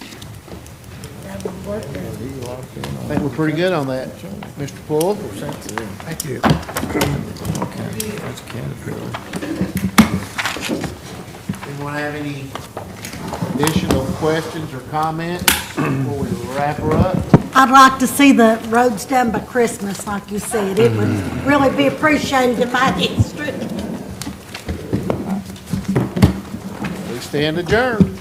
I think we're pretty good on that, Mr. Poole. Thank you. That's Caterpillar. Anyone have any additional questions or comments before we wrap her up? I'd like to see the roads done by Christmas, like you said. It would really be appreciated in my district. We stand adjourned.